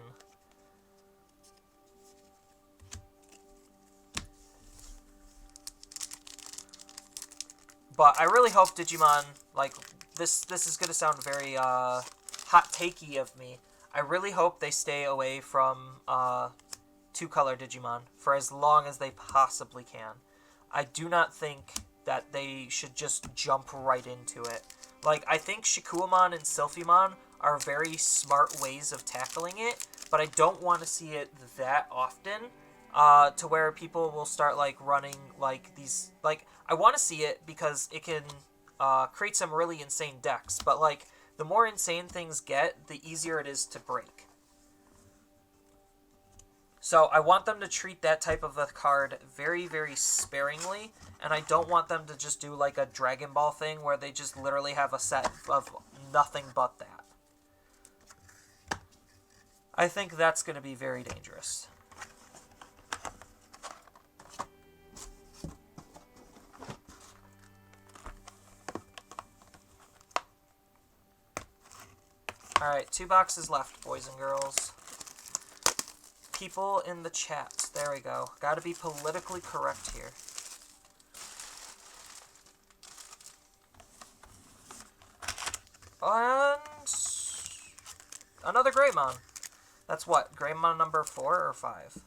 But I really hope Digimon, like, this is going to sound very hot takey of me. I really hope they stay away from 2-color Digimon for as long as they possibly can. I do not think that they should just jump right into it. Like, I think Shikuamon and Sylphimon are very smart ways of tackling it, but I don't want to see it that often, to where people will start, like, running, like, these, like, I want to see it because it can create some really insane decks, but, like, the more insane things get, the easier it is to break. So I want them to treat that type of a card very, very sparingly, and I don't want them to just do like a Dragon Ball thing where they just literally have a set of nothing but that. I think that's going to be very dangerous. Alright, 2 boxes left, boys and girls. People in the chat. There we go. Gotta be politically correct here. And another Greymon. That's what? Greymon number 4 or 5?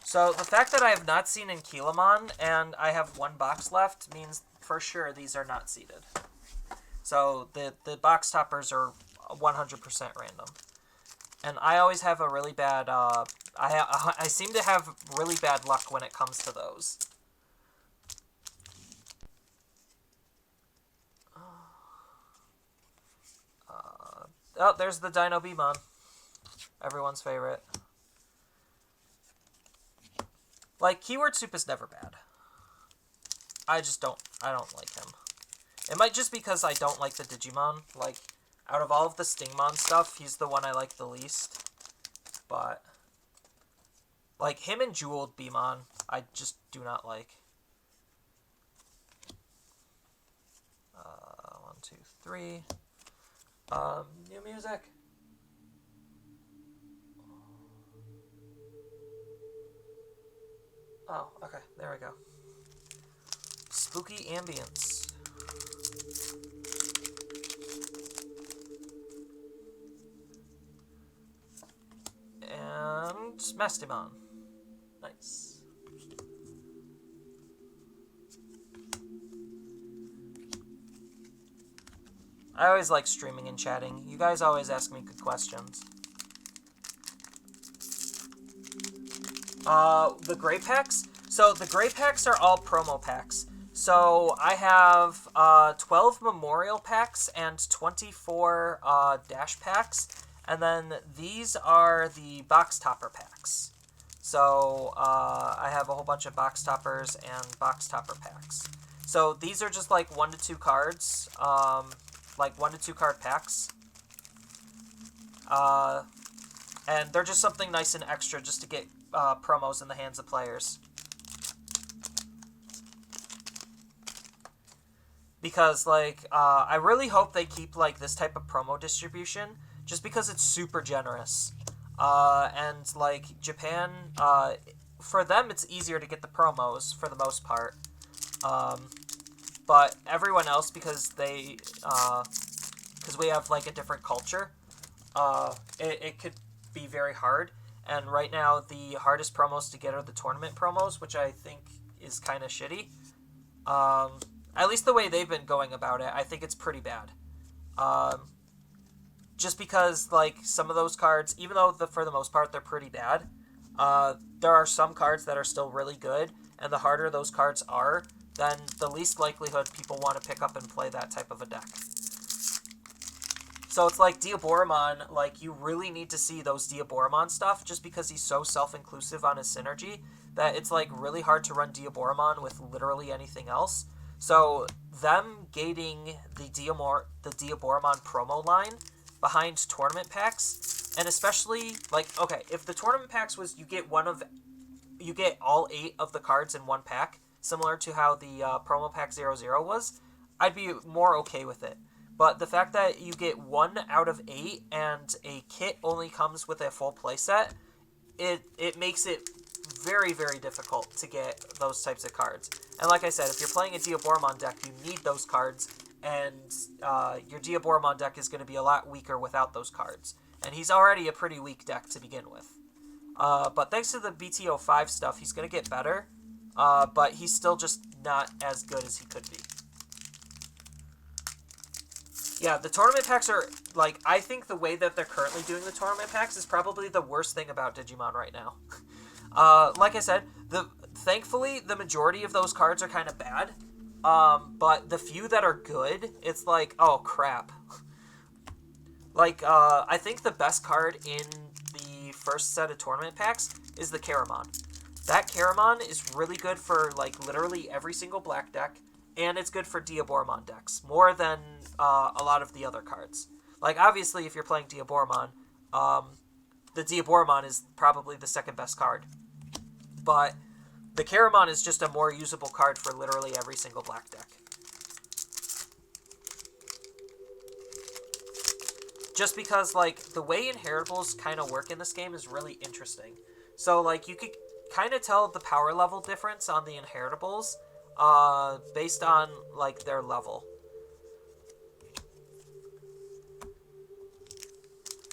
So the fact that I have not seen Ankylamon and I have 1 box left means for sure these are not seeded. So the box toppers are 100% random. And I always have a really bad, I seem to have really bad luck when it comes to those. Oh, there's the Dino Beamon. Everyone's favorite. Like, Keyword Soup is never bad. I don't like him. It might just because I don't like the Digimon. Like, out of all of the Stingmon stuff, he's the one I like the least. But, like, him and Jeweled Beamon, I just do not like. 1, 2, 3. New music. Oh, okay, there we go. Spooky ambience. And Mastimon. Nice. I always like streaming and chatting. You guys always ask me good questions. The gray packs? So the gray packs are all promo packs. So I have 12 memorial packs and 24 dash packs. And then these are the box topper packs. So I have a whole bunch of box toppers and box topper packs. So these are just like 1 to 2 cards. Like 1 to 2 card packs. And they're just something nice and extra just to get promos in the hands of players. Because, like, I really hope they keep, like, this type of promo distribution, just because it's super generous. And, like, Japan, for them, it's easier to get the promos, for the most part. But everyone else, because we have, like, a different culture, it could be very hard. And right now, the hardest promos to get are the tournament promos, which I think is kind of shitty. At least the way they've been going about it, I think it's pretty bad. Just because, like, some of those cards, even though for the most part they're pretty bad, there are some cards that are still really good, and the harder those cards are, then the least likelihood people want to pick up and play that type of a deck. So it's like Diaboromon, like, you really need to see those Diaboromon stuff, just because he's so self-inclusive on his synergy, that it's, like, really hard to run Diaboromon with literally anything else. So, them gating the Diaboromon promo line behind tournament packs, and especially, like, okay, if the tournament packs was you get all 8 of the cards in one pack, similar to how the promo pack 00 was, I'd be more okay with it. But the fact that you get 1 out of 8 and a kit only comes with a full playset, it makes it very, very difficult to get those types of cards. And like I said, if you're playing a Diaboromon deck, you need those cards, and your Diaboromon deck is going to be a lot weaker without those cards. And he's already a pretty weak deck to begin with. But thanks to the BTO5 stuff, he's going to get better, but he's still just not as good as he could be. Yeah, the tournament packs are, like, I think the way that they're currently doing the tournament packs is probably the worst thing about Digimon right now. Like I said, thankfully, the majority of those cards are kind of bad. But the few that are good, it's like, oh, crap. Like, I think the best card in the first set of tournament packs is the Caramon. That Caramon is really good for, like, literally every single black deck, and it's good for Diaboromon decks, more than a lot of the other cards. Like, obviously, if you're playing Diaboromon, the Diaboromon is probably the second best card. But the Caramon is just a more usable card for literally every single black deck. just because, like, the way inheritables kind of work in this game is really interesting. So, like, you could kind of tell the power level difference on the inheritables based on, like, their level.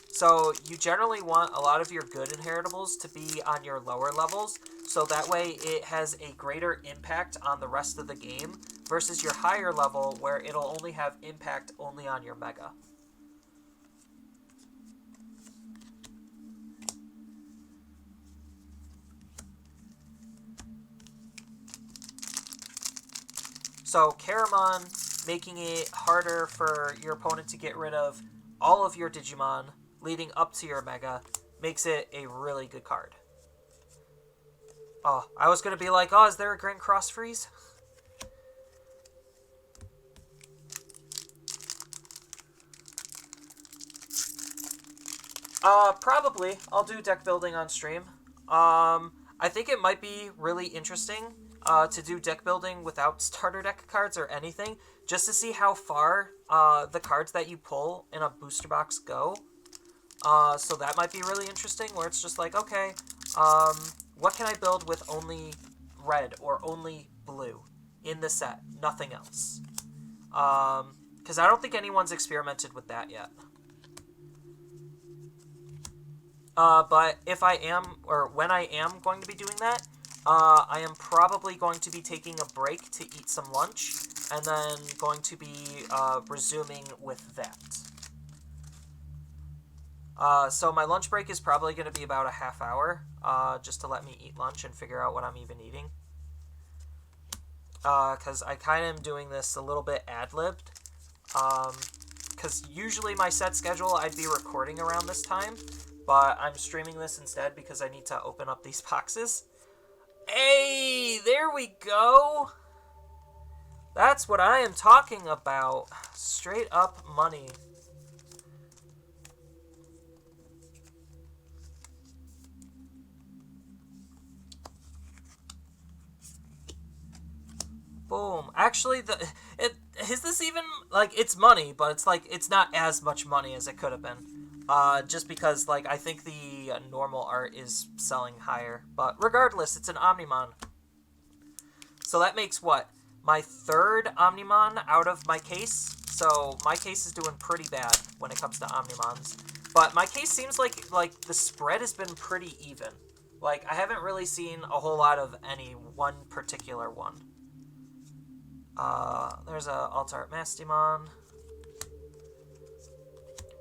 So you generally want a lot of your good inheritables to be on your lower levels, so that way it has a greater impact on the rest of the game versus your higher level where it'll only have impact only on your mega. So Caramon making it harder for your opponent to get rid of all of your Digimon leading up to your Mega makes it a really good card. Oh, I was going to be like, oh, is there a Grand Cross Freeze? Probably. I'll do deck building on stream. I think it might be really interesting to do deck building without starter deck cards or anything, just to see how far the cards that you pull in a booster box go. So that might be really interesting, where it's just like, okay, what can I build with only red or only blue in the set? Nothing else. Because I don't think anyone's experimented with that yet. But if I am, or when I am going to be doing that, I am probably going to be taking a break to eat some lunch, and then going to be resuming with that. So my lunch break is probably going to be about a half hour, just to let me eat lunch and figure out what I'm even eating. Because I kind of am doing this a little bit ad-libbed. Because usually my set schedule, I'd be recording around this time, but I'm streaming this instead because I need to open up these boxes. Hey, there we go! That's what I am talking about. Straight up money. Boom. Actually, is this even, like, it's money, but it's, like, it's not as much money as it could have been. Just because, like, I think the normal art is selling higher. But regardless, it's an Omnimon. So that makes what? My third Omnimon out of my case. So my case is doing pretty bad when it comes to Omnimons. But my case seems like the spread has been pretty even. Like, I haven't really seen a whole lot of any one particular one. There's a Alt-Art Mastimon.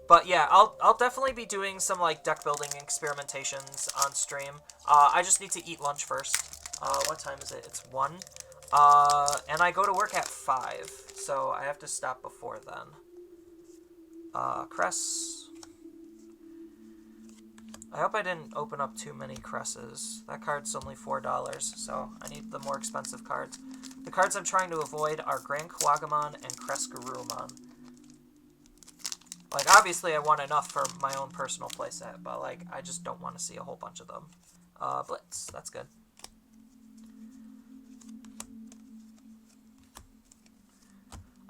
But yeah, I'll definitely be doing some, like, deck building experimentations on stream. I just need to eat lunch first. What time is it? It's 1. And I go to work at 5, so I have to stop before then. Cress. I hope I didn't open up too many Cresses. That card's only $4, so I need the more expensive cards. The cards I'm trying to avoid are Grand Kawagamon and Cress Garurumon. Like, obviously I want enough for my own personal playset, but, like, I just don't want to see a whole bunch of them. Blitz, that's good.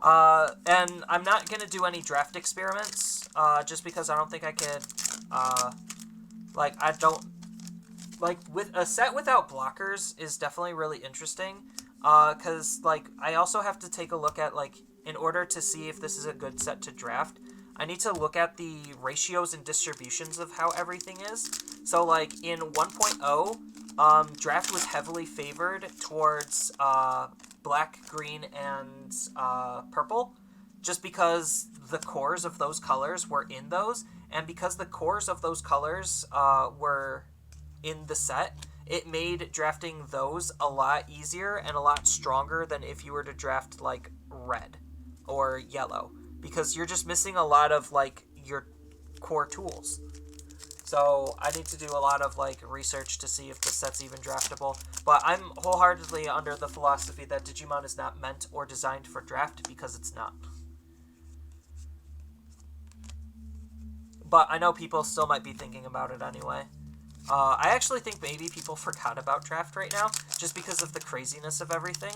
And I'm not going to do any draft experiments, just because I don't think I could, like, I don't, like, with a set without blockers is definitely really interesting, because, like, I also have to take a look at, like, in order to see if this is a good set to draft, I need to look at the ratios and distributions of how everything is. So, like, in 1.0, draft was heavily favored towards, black, green, and purple, just because the cores of those colors were in those, and because the cores of those colors were in the set, it made drafting those a lot easier and a lot stronger than if you were to draft, like, red or yellow, because you're just missing a lot of, like, your core tools. So I need to do a lot of, like, research to see if the set's even draftable. But I'm wholeheartedly under the philosophy that Digimon is not meant or designed for draft, because it's not. But I know people still might be thinking about it anyway. I actually think maybe people forgot about draft right now, just because of the craziness of everything.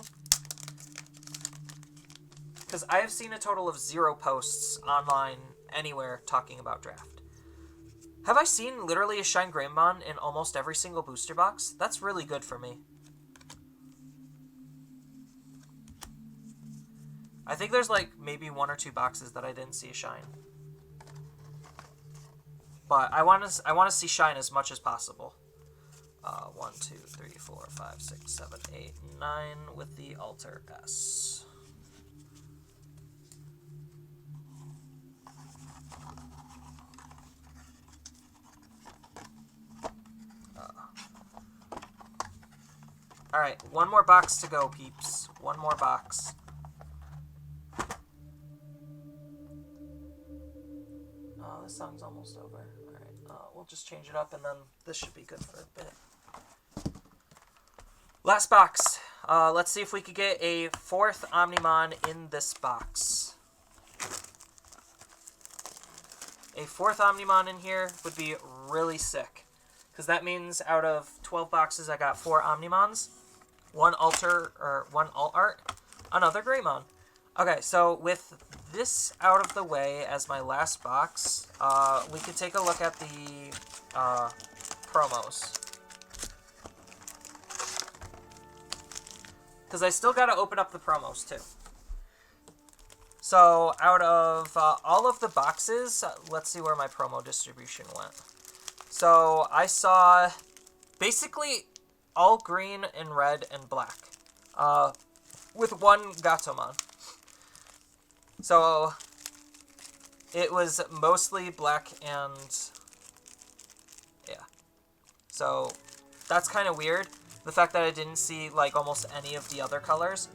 Because I have seen a total of 0 posts online anywhere talking about draft. Have I seen literally a Shine Greymon in almost every single booster box? That's really good for me. I think there's like maybe 1 or 2 boxes that I didn't see a Shine. But I want to see Shine as much as possible. 1, 2, 3, 4, 5, 6, 7, 8, 9 with the Alter S. Alright, 1 more box to go, peeps. 1 more box. Oh, this song's almost over. Alright, we'll just change it up and then this should be good for a bit. Last box. Let's see if we could get a 4th Omnimon in this box. A 4th Omnimon in here would be really sick. Because that means out of 12 boxes, I got 4 Omnimons. 1 Alter, or 1 Alt Art. Another Greymon. Okay, so with this out of the way as my last box, we could take a look at the promos. Because I still got to open up the promos, too. So, out of all of the boxes, let's see where my promo distribution went. So, I saw basically all green and red and black, with 1 Gatomon. So, it was mostly black and, yeah. So, that's kind of weird. The fact that I didn't see, like, almost any of the other colors.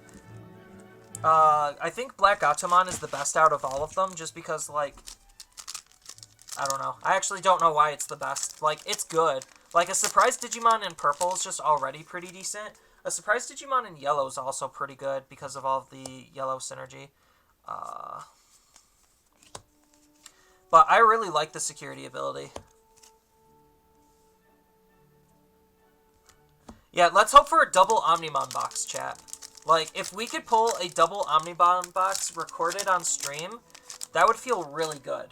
I think Black Gatomon is the best out of all of them, just because, like, I don't know. I actually don't know why it's the best. Like, it's good. Like, a Surprise Digimon in purple is just already pretty decent. A Surprise Digimon in yellow is also pretty good because of all of the yellow synergy. But I really like the security ability. Yeah, let's hope for a double Omnimon box, chat. Like, if we could pull a double Omnimon box recorded on stream, that would feel really good.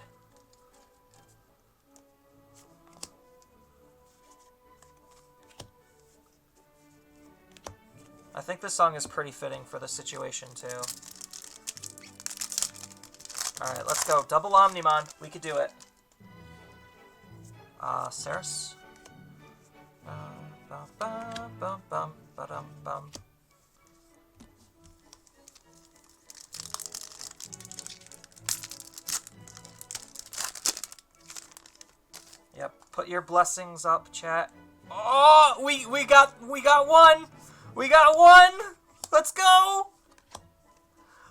I think this song is pretty fitting for the situation, too. Alright, let's go. Double Omnimon. We could do it. Saris? Yep, put your blessings up, chat. Oh, we got 1. We got 1. Let's go.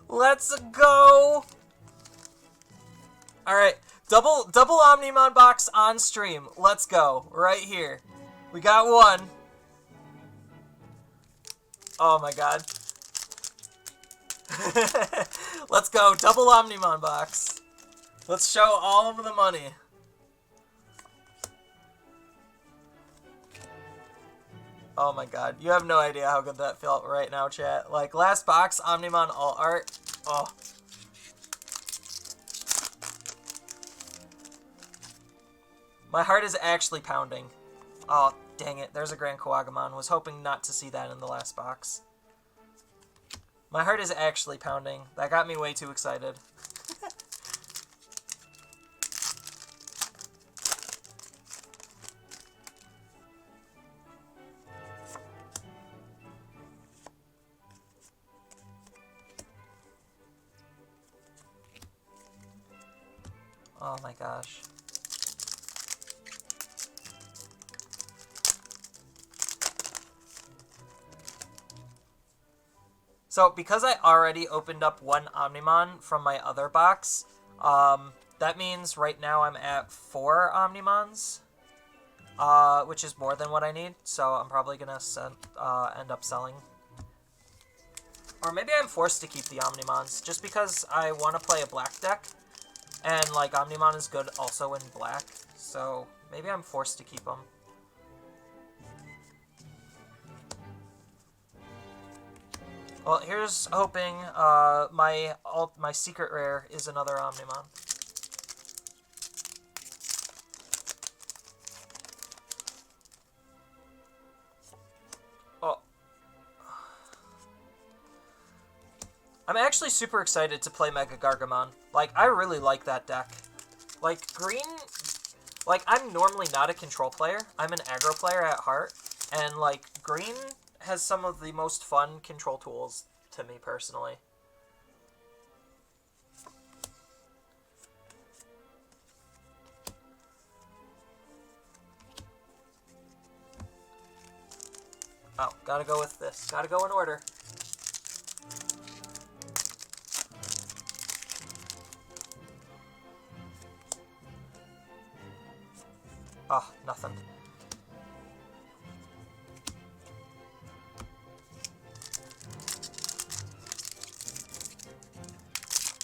Let's go. All right, double Omnimon box on stream. Let's go right here. We got 1. Oh my god. Let's go, double Omnimon box. Let's show all of the money. Oh my god, you have no idea how good that felt right now, chat. Like, last box, Omnimon Alt Art. Oh. My heart is actually pounding. Oh, dang it. There's a Grand Koagamon. Was hoping not to see that in the last box. My heart is actually pounding. That got me way too excited. Oh my gosh. So, because I already opened up 1 Omnimon from my other box, that means right now I'm at 4 Omnimons, which is more than what I need, so I'm probably going to end up selling. Or maybe I'm forced to keep the Omnimons, just because I want to play a black deck, and, like, Omnimon is good also in black, so maybe I'm forced to keep them. Well, here's hoping my secret rare is another Omnimon. I'm actually super excited to play Mega Gargamon. Like, I really like that deck. Like, green... Like, I'm normally not a control player. I'm an aggro player at heart. And, like, green has some of the most fun control tools to me, personally. Oh, gotta go with this. Gotta go in order. Oh, nothing.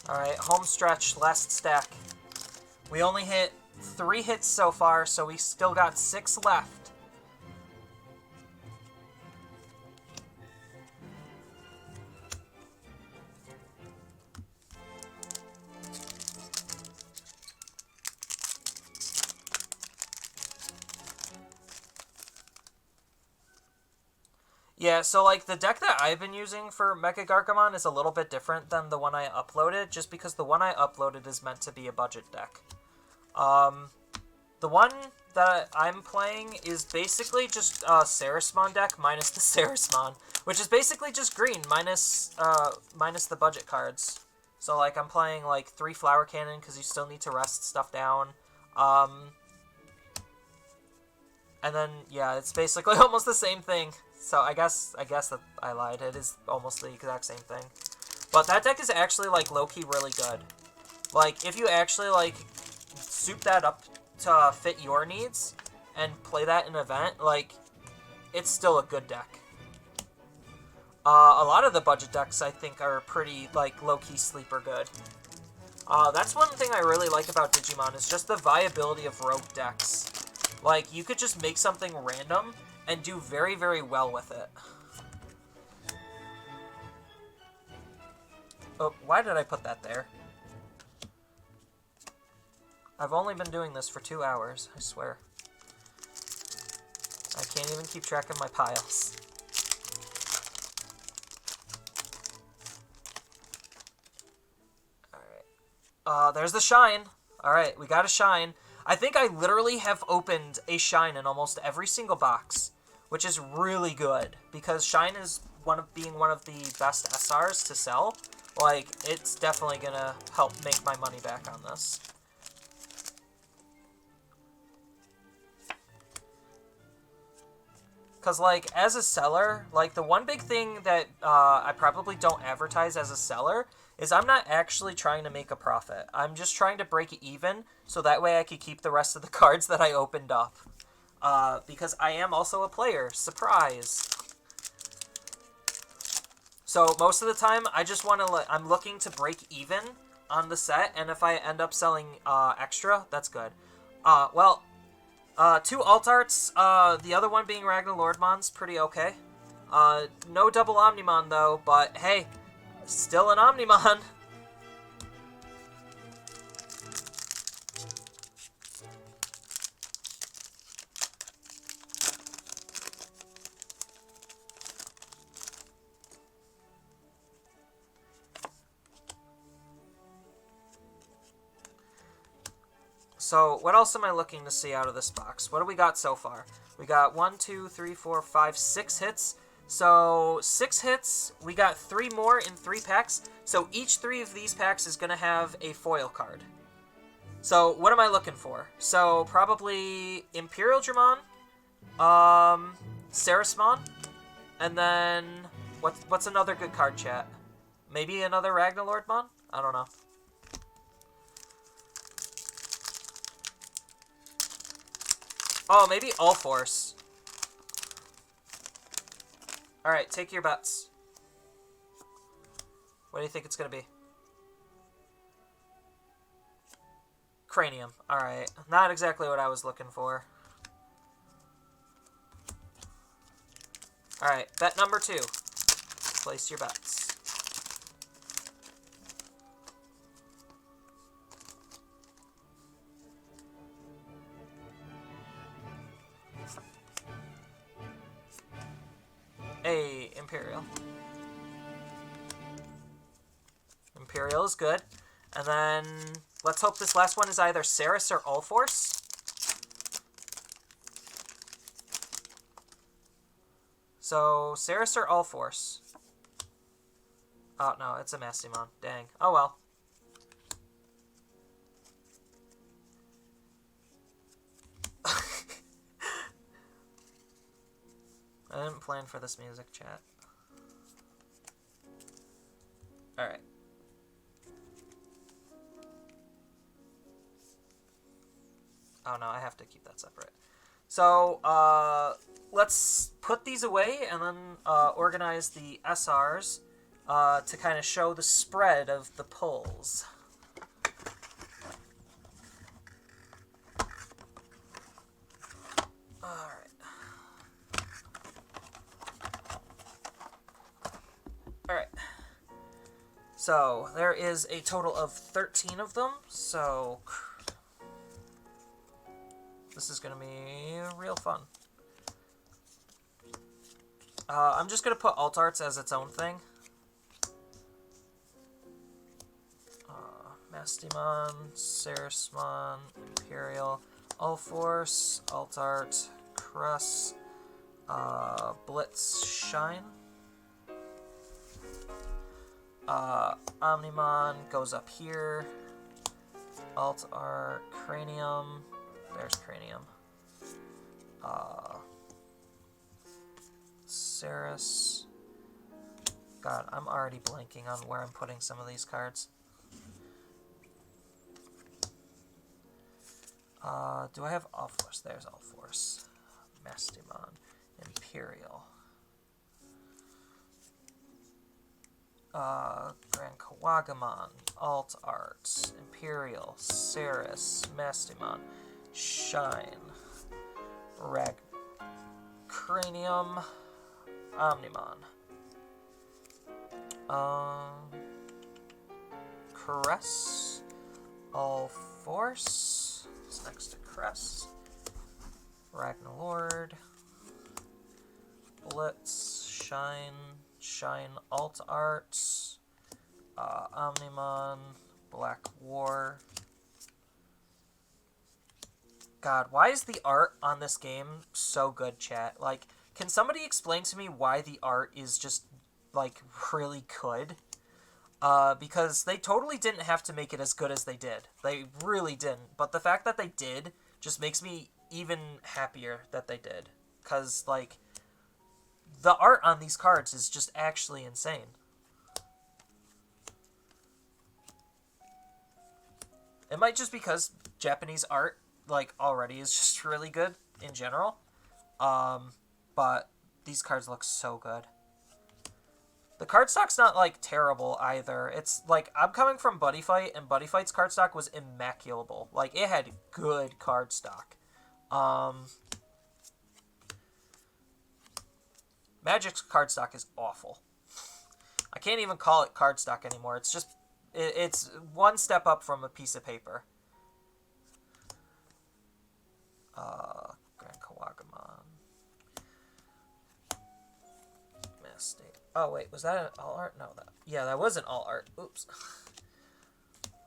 Alright, home stretch, last stack. We only hit 3 hits so far, so we still got 6 left. Yeah, so, like, the deck that I've been using for Mecha Gargamon is a little bit different than the one I uploaded, just because the one I uploaded is meant to be a budget deck. The one that I'm playing is basically just a Sarismon deck minus the Sarismon, which is basically just green minus the budget cards. So, like, I'm playing, like, 3 Flower Cannon because you still need to rest stuff down. And then, yeah, it's basically almost the same thing. So I guess that I lied. It is almost the exact same thing. But that deck is actually, like, low-key really good. Like, if you actually, like, soup that up to fit your needs and play that in an event, like, it's still a good deck. A lot of the budget decks, I think, are pretty, like, low-key sleeper good. That's one thing I really like about Digimon, is just the viability of rogue decks. Like, you could just make something random and do very, very well with it. Oh, why did I put that there? I've only been doing this for 2 hours, I swear. I can't even keep track of my piles. Alright. There's the shine. Alright, we got a shine. I think I literally have opened a shine in almost every single box, which is really good, because shine is being one of the best SRs to sell. Like, it's definitely gonna help make my money back on this. Because, like, as a seller, like, the one big thing that I probably don't advertise as a seller is I'm not actually trying to make a profit. I'm just trying to break even, so that way I can keep the rest of the cards that I opened up. Because I am also a player. Surprise! So, most of the time, I just want to, I'm looking to break even on the set, and if I end up selling extra, that's good. Well, 2 alt arts, the other one being Ragnar Lordmon's pretty okay. No double Omnimon, though, but hey, still an Omnimon. So, what else am I looking to see out of this box? What do we got so far? We got 1, 2, 3, 4, 5, 6 hits. So, 6 hits. We got 3 more in 3 packs. So, each 3 of these packs is going to have a foil card. So, what am I looking for? So, probably Imperial Dramon, Sarismon, and then what's another good card, chat? Maybe another Ragnar Lordmon? I don't know. Oh, maybe All Force. Alright, take your bets. What do you think it's going to be? Cranium. Alright. Not exactly what I was looking for. Alright, bet number 2. Place your bets. Hey, Imperial. Imperial is good. And then let's hope this last one is either Ceres or Allforce. So, Ceres or Allforce? Oh, no, it's a Mastimon. Dang. Oh, well. I didn't plan for this music, chat. Alright. Oh, no, I have to keep that separate. So, let's put these away and then organize the SRs to kind of show the spread of the pulls. Alright. Alright. So, there is a total of 13 of them, so this is going to be real fun. I'm just going to put alt arts as its own thing. Mastimon, Ceresmon, Imperial, Allforce, alt art, Crus, Blitz, Shine. Omnimon goes up here. Alt art, Cranium. There's Cranium. Ceres. God, I'm already blanking on where I'm putting some of these cards. Do I have Allforce? There's Allforce. Mastimon. Imperial. Grand Kawagamon. Alt Art. Imperial. Ceres. Mastimon. Shine. Cranium. Omnimon. Cress. Allforce. It's next to Cress. Ragnalord. Blitz. Shine. Alt Art. Omnimon. Black War. God, why is the art on this game so good, chat? Like, can somebody explain to me why the art is just, like, really good? Because they totally didn't have to make it as good as they did. They really didn't. But the fact that they did just makes me even happier that they did. Because, like, the art on these cards is just actually insane. It might just because Japanese art, like, already is just really good in general. But these cards look so good. The cardstock's not, like, terrible either. It's, like, I'm coming from Buddy Fight, and Buddy Fight's cardstock was immaculable. Like, it had good cardstock. Magic's cardstock is awful. I can't even call it cardstock anymore. It's just, it's one step up from a piece of paper. Grand Kawagamon. State. Oh, wait, was that an all art? No, yeah, that was an all art. Oops.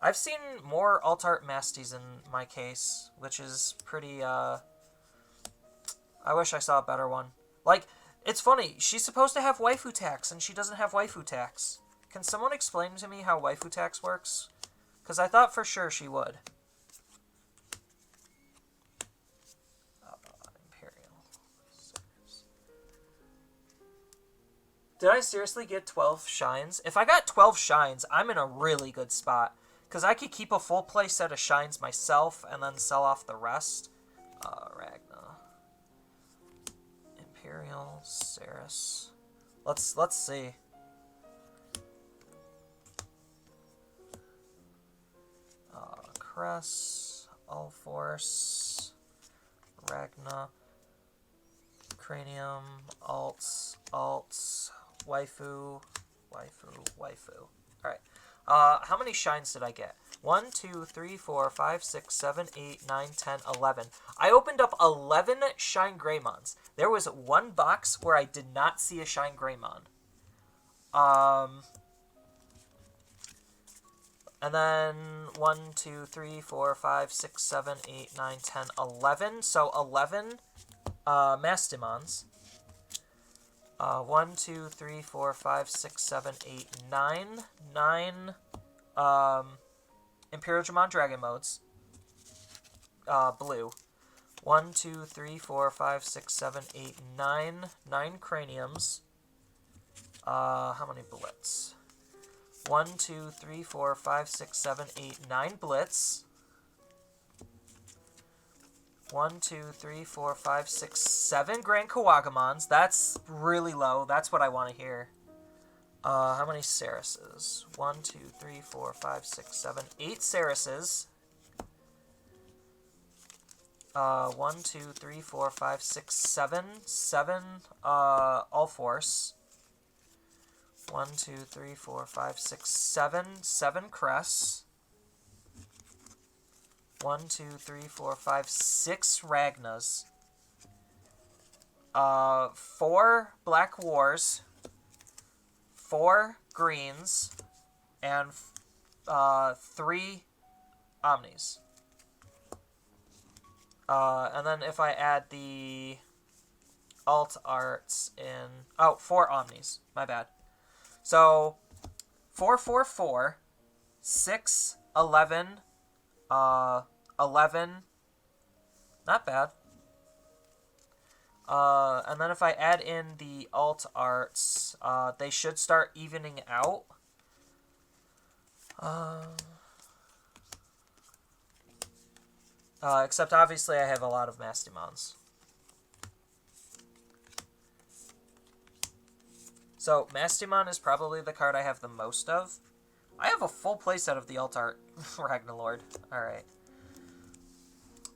I've seen more alt art Masties in my case, which is pretty, I wish I saw a better one. Like, it's funny, she's supposed to have waifu tax, and she doesn't have waifu tax. Can someone explain to me how waifu tax works? Because I thought for sure she would. Did I seriously get 12 shines? If I got 12 shines, I'm in a really good spot. Because I could keep a full play set of shines myself and then sell off the rest. Ragna. Imperial. Ceres. Let's see. Cress. Allforce. Ragna. Cranium. Alts. Waifu. Alright. How many shines did I get? 1, 2, 3, 4, 5, 6, 7, 8, 9, 10, 11. I opened up 11 Shine Greymons. There was one box where I did not see a Shine Greymon. And then 1, 2, 3, 4, 5, 6, 7, 8, 9, 10, 11. So 11 Mastimons. 1, 2, 3, 4, 5, 6, 7, 8, 9. 9 Imperial Dramon Dragon Modes. Blue. 1, 2, 3, 4, 5, 6, 7, 8, 9. 9 Craniums. How many Blitz? 1, 2, 3, 4, 5, 6, 7, 8, 9 Blitz. 1, 2, 3, 4, 5, 6, 7 Grand Kawagamons. That's really low. That's what I want to hear. How many Sarases? 1, 2, 3, 4, 5, 6, 7, 8 Sarases. 1, 2, 3, 4, 5, 6, 7. 7 All Force. 1, 2, 3, 4, 5, 6, 7. 7 Cress. 1, 2, 3, 4, 5, 6 Ragnas. 4 Black Wars. 4 Greens. And 3 Omnis. And then if I add the alt arts in... Oh, 4 Omnis. My bad. So, 4, 4, 4, 6, 11, 11, not bad. And then if I add in the alt arts, they should start evening out. Except obviously I have a lot of Mastimons. So, Mastimon is probably the card I have the most of. I have a full playset of the Alt-Art Ragnalord. Alright.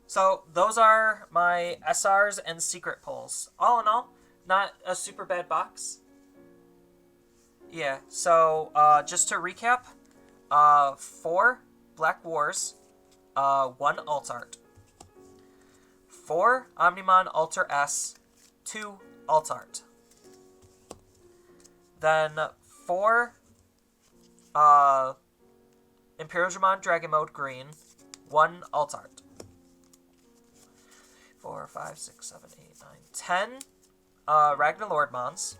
So, those are my SRs and secret pulls. All in all, not a super bad box. Yeah, so, just to recap, 4 Black Wars, 1 Alt-Art. 4 Omnimon Alter S, 2 Alt-Art. Then 4 Imperial Dramon Dragon Mode Green, 1 Alt-Art. 4, 5, 6, 7, 8, 9, 10 Ragnalord Mons.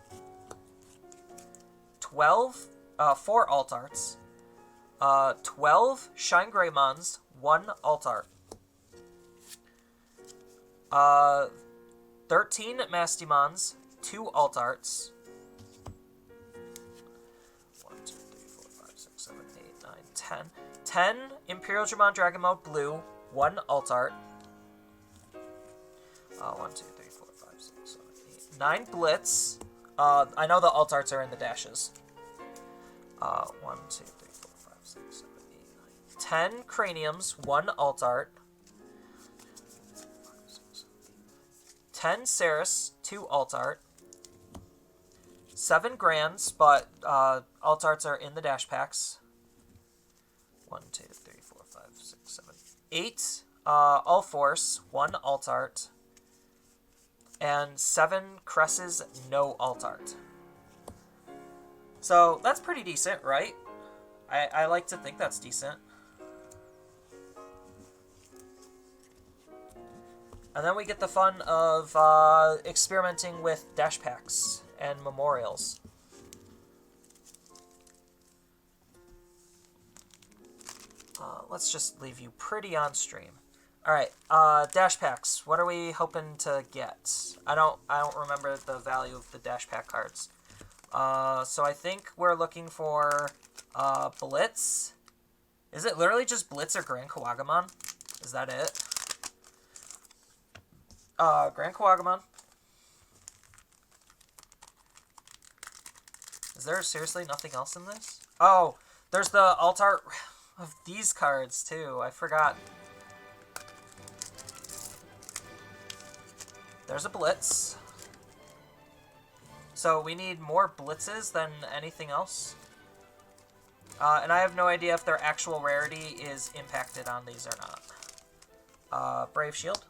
12, 4 Alt-Arts. 12 Shine Greymons, 1 Alt-Art. 13 Mastimons, 2 Alt-Arts. 1, 2, 3, 4, 5, 6, 7, 8, 9, 10. 10 Imperial Dramon Dragon Mode Blue, 1 Alt-Art. 1, 2, 3, 4, 5, 6, 7, 8, 9 Blitz. I know the Alt-Arts are in the dashes. 1, 2, 3, 4, 5, 6, 7, 8, 9, 10 Craniums, 1 Alt-Art. 10 Saris, 2 Alt-Art. 7 Grands, but Alt-Arts are in the dash packs. 1, 2, 3, 4, 5, 6, 7, 8 All Force, 1 Alt-Art. And 7 Cresses, no Alt-Art. So, that's pretty decent, right? I like to think that's decent. And then we get the fun of experimenting with dash packs and memorials. Let's just leave you pretty on stream. Alright, dash packs. What are we hoping to get? I don't remember the value of the dash pack cards. So I think we're looking for Blitz. Is it literally just Blitz or Grand Kawagamon? Is that it? Grand Kawagamon. Is there seriously nothing else in this? Oh, there's the alt-art of these cards, too. I forgot. There's a Blitz. So we need more Blitzes than anything else. And I have no idea if their actual rarity is impacted on these or not. Brave Shield.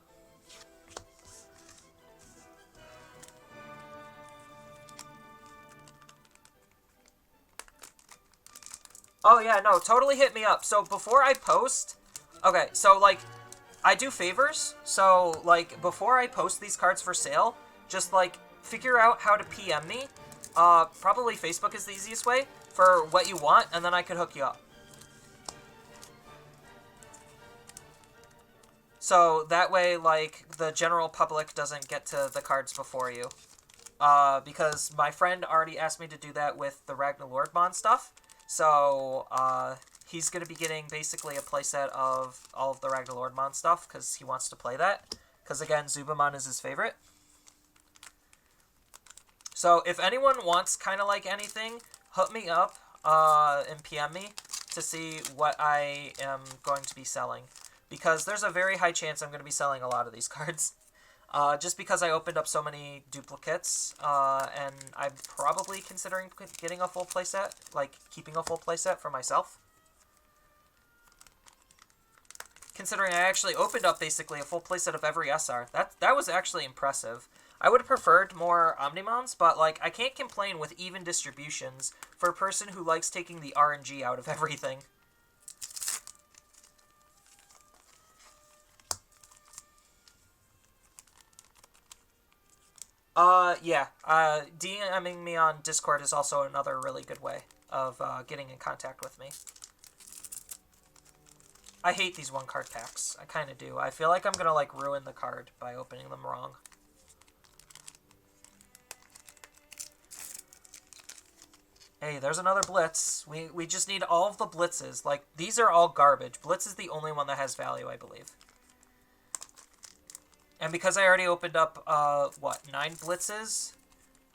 Oh, yeah, no, totally hit me up. So before I post... Okay, so, like, I do favors. So, like, before I post these cards for sale, just, like, figure out how to PM me. Probably Facebook is the easiest way for what you want, and then I could hook you up. So that way, like, the general public doesn't get to the cards before you. Because my friend already asked me to do that with the Ragnarlordmon stuff. So, he's going to be getting basically a playset of all of the Ragnarlordmon stuff, because he wants to play that. Because, again, Zubamon is his favorite. So, if anyone wants kind of like anything, hook me up and PM me to see what I am going to be selling. Because there's a very high chance I'm going to be selling a lot of these cards. Just because I opened up so many duplicates, and I'm probably considering getting a full playset, like keeping a full playset for myself. Considering I actually opened up basically a full playset of every SR. That was actually impressive. I would have preferred more Omnimons, but like I can't complain with even distributions for a person who likes taking the RNG out of everything. Yeah. DMing me on Discord is also another really good way of getting in contact with me. I hate these one-card packs. I kind of do. I feel like I'm gonna, like, ruin the card by opening them wrong. Hey, there's another Blitz. We just need all of the Blitzes. Like, these are all garbage. Blitz is the only one that has value, I believe. And because I already opened up, 9 Blitzes,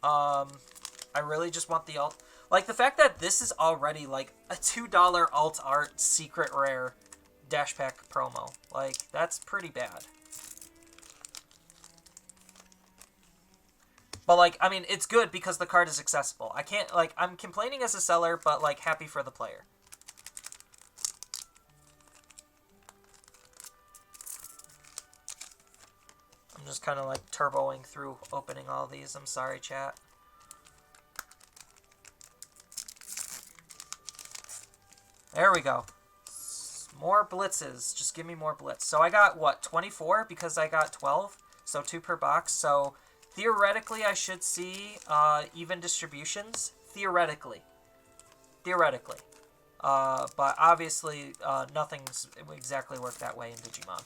I really just want the alt... Like, the fact that this is already, like, a $2 alt art secret rare dash pack promo. Like, that's pretty bad. But, like, I mean, it's good because the card is accessible. I can't, like, I'm complaining as a seller, but, like, happy for the player. I'm just kind of, like, turboing through opening all these. I'm sorry, chat. There we go. More blitzes. Just give me more blitz. So I got, what, 24? Because I got 12? So 2 per box. So theoretically, I should see even distributions. Theoretically. Theoretically. But obviously, nothing's exactly worked that way in Digimon.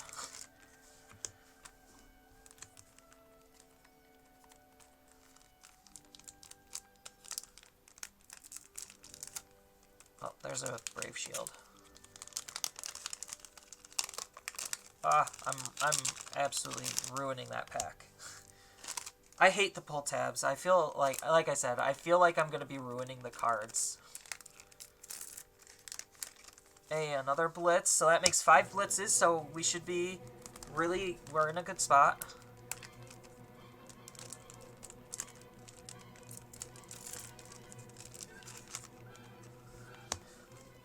Oh, there's a Brave Shield. I'm absolutely ruining that pack. I hate the pull tabs. I feel like I said, I feel like I'm gonna be ruining the cards. Hey, another blitz. So that makes 5 blitzes, so we should be really, we're in a good spot.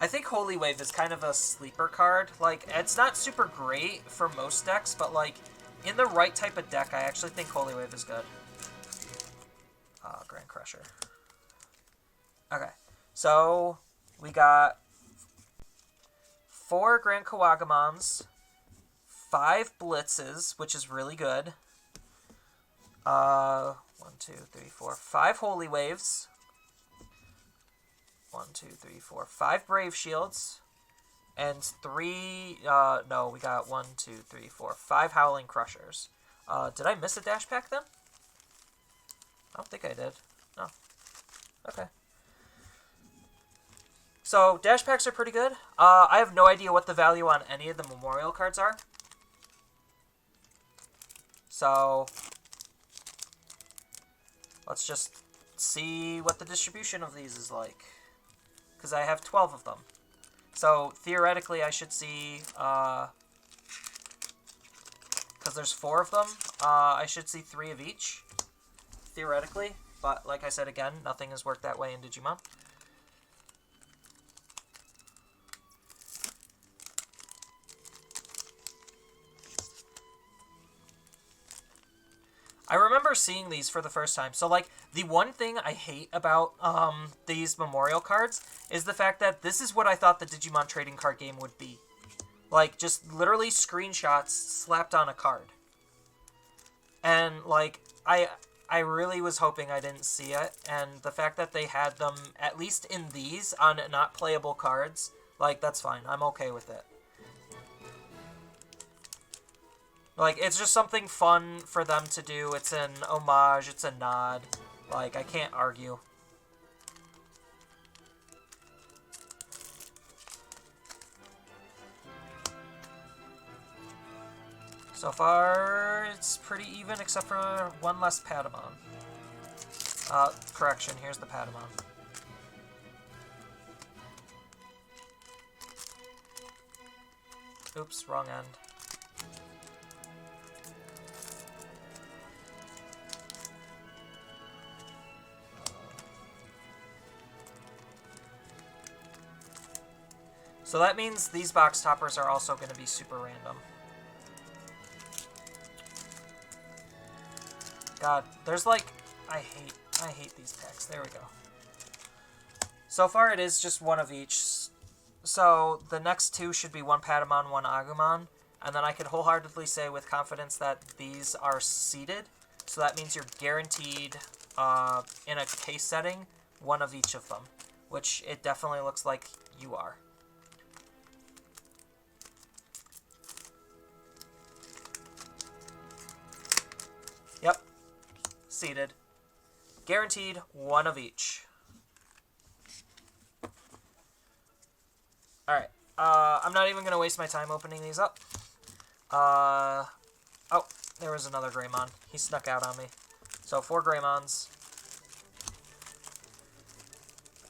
I think Holy Wave is kind of a sleeper card. Like, it's not super great for most decks, but, like, in the right type of deck, I actually think Holy Wave is good. Grand Crusher. Okay, so we got 4 Grand Kawagamons, 5 Blitzes, which is really good. 1, 2, 3, 4, 5 Holy Waves. 1, 2, 3, 4, 5 Brave Shields, and 3, no, we got 1, 2, 3, 4, 5 Howling Crushers. Did I miss a dash pack then? I don't think I did. No. Okay. So, dash packs are pretty good. I have no idea what the value on any of the memorial cards are. So, let's just see what the distribution of these is like. Because I have 12 of them. So, theoretically, I should see, because there's 4 of them, I should see 3 of each, theoretically. But, like I said again, nothing has worked that way in Digimon. I remember seeing these for the first time. So, like, the one thing I hate about these memorial cards is the fact that this is what I thought the Digimon trading card game would be. Like, just literally screenshots slapped on a card. And, like, I really was hoping I didn't see it, and the fact that they had them, at least in these, on not playable cards, like, that's fine. I'm okay with it. Like, it's just something fun for them to do. It's an homage, it's a nod. Like, I can't argue. So far, it's pretty even, except for one less Patamon. Correction, here's the Patamon. Oops, wrong end. So that means these box toppers are also going to be super random. God, there's like... I hate these packs. There we go. So far it is just one of each. So the next two should be one Patamon, one Agumon. And then I could wholeheartedly say with confidence that these are seeded. So that means you're guaranteed, in a case setting, one of each of them. Which it definitely looks like you are. Yep. Seeded. Guaranteed one of each. Alright. I'm not even going to waste my time opening these up. Oh, there was another Greymon. He snuck out on me. So, 4 Greymons.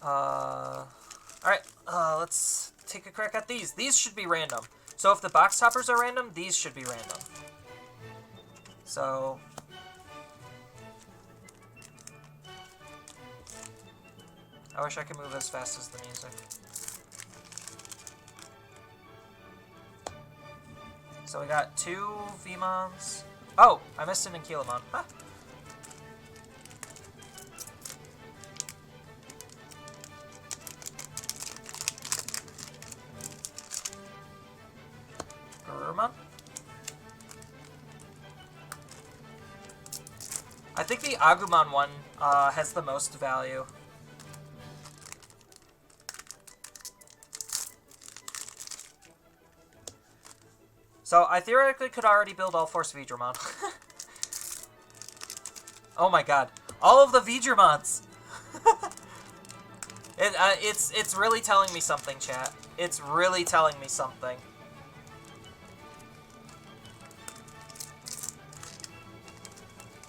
Alright, let's take a crack at these. These should be random. So if the box toppers are random, these should be random. So... I wish I could move as fast as the music. So we got 2 Vmons. Oh, I missed an Ankylamon. Huh. Garurumon? I think the Agumon one has the most value. So, I theoretically could already build all 4 Vidramon. Oh my god. All of the Vidramons! It's really telling me something, chat. It's really telling me something.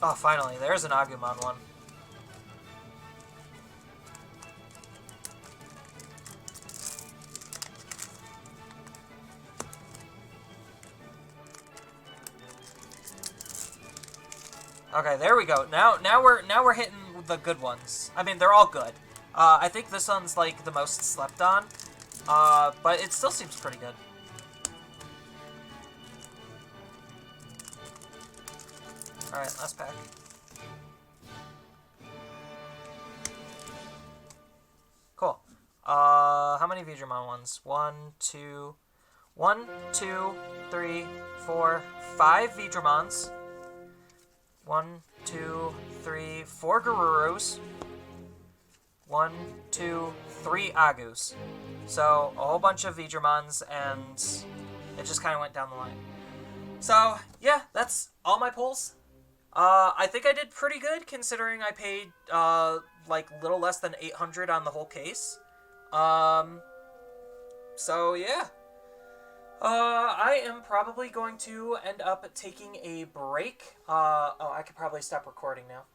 Oh, finally. There's an Agumon one. Okay, there we go. Now we're hitting the good ones. I mean, they're all good. I think this one's like the most slept on, but it still seems pretty good. All right, last pack. Cool. How many Vidramon ones? 1, 2, 3, 4, 5 Vidramons. 1, 2, 3, 4 Garurus. 1, 2, 3 Agus. So, a whole bunch of Vidramons, and it just kind of went down the line. So, yeah, that's all my pulls. I think I did pretty good, considering I paid, like, little less than 800 on the whole case. So, yeah. I am probably going to end up taking a break. Oh, I could probably stop recording now.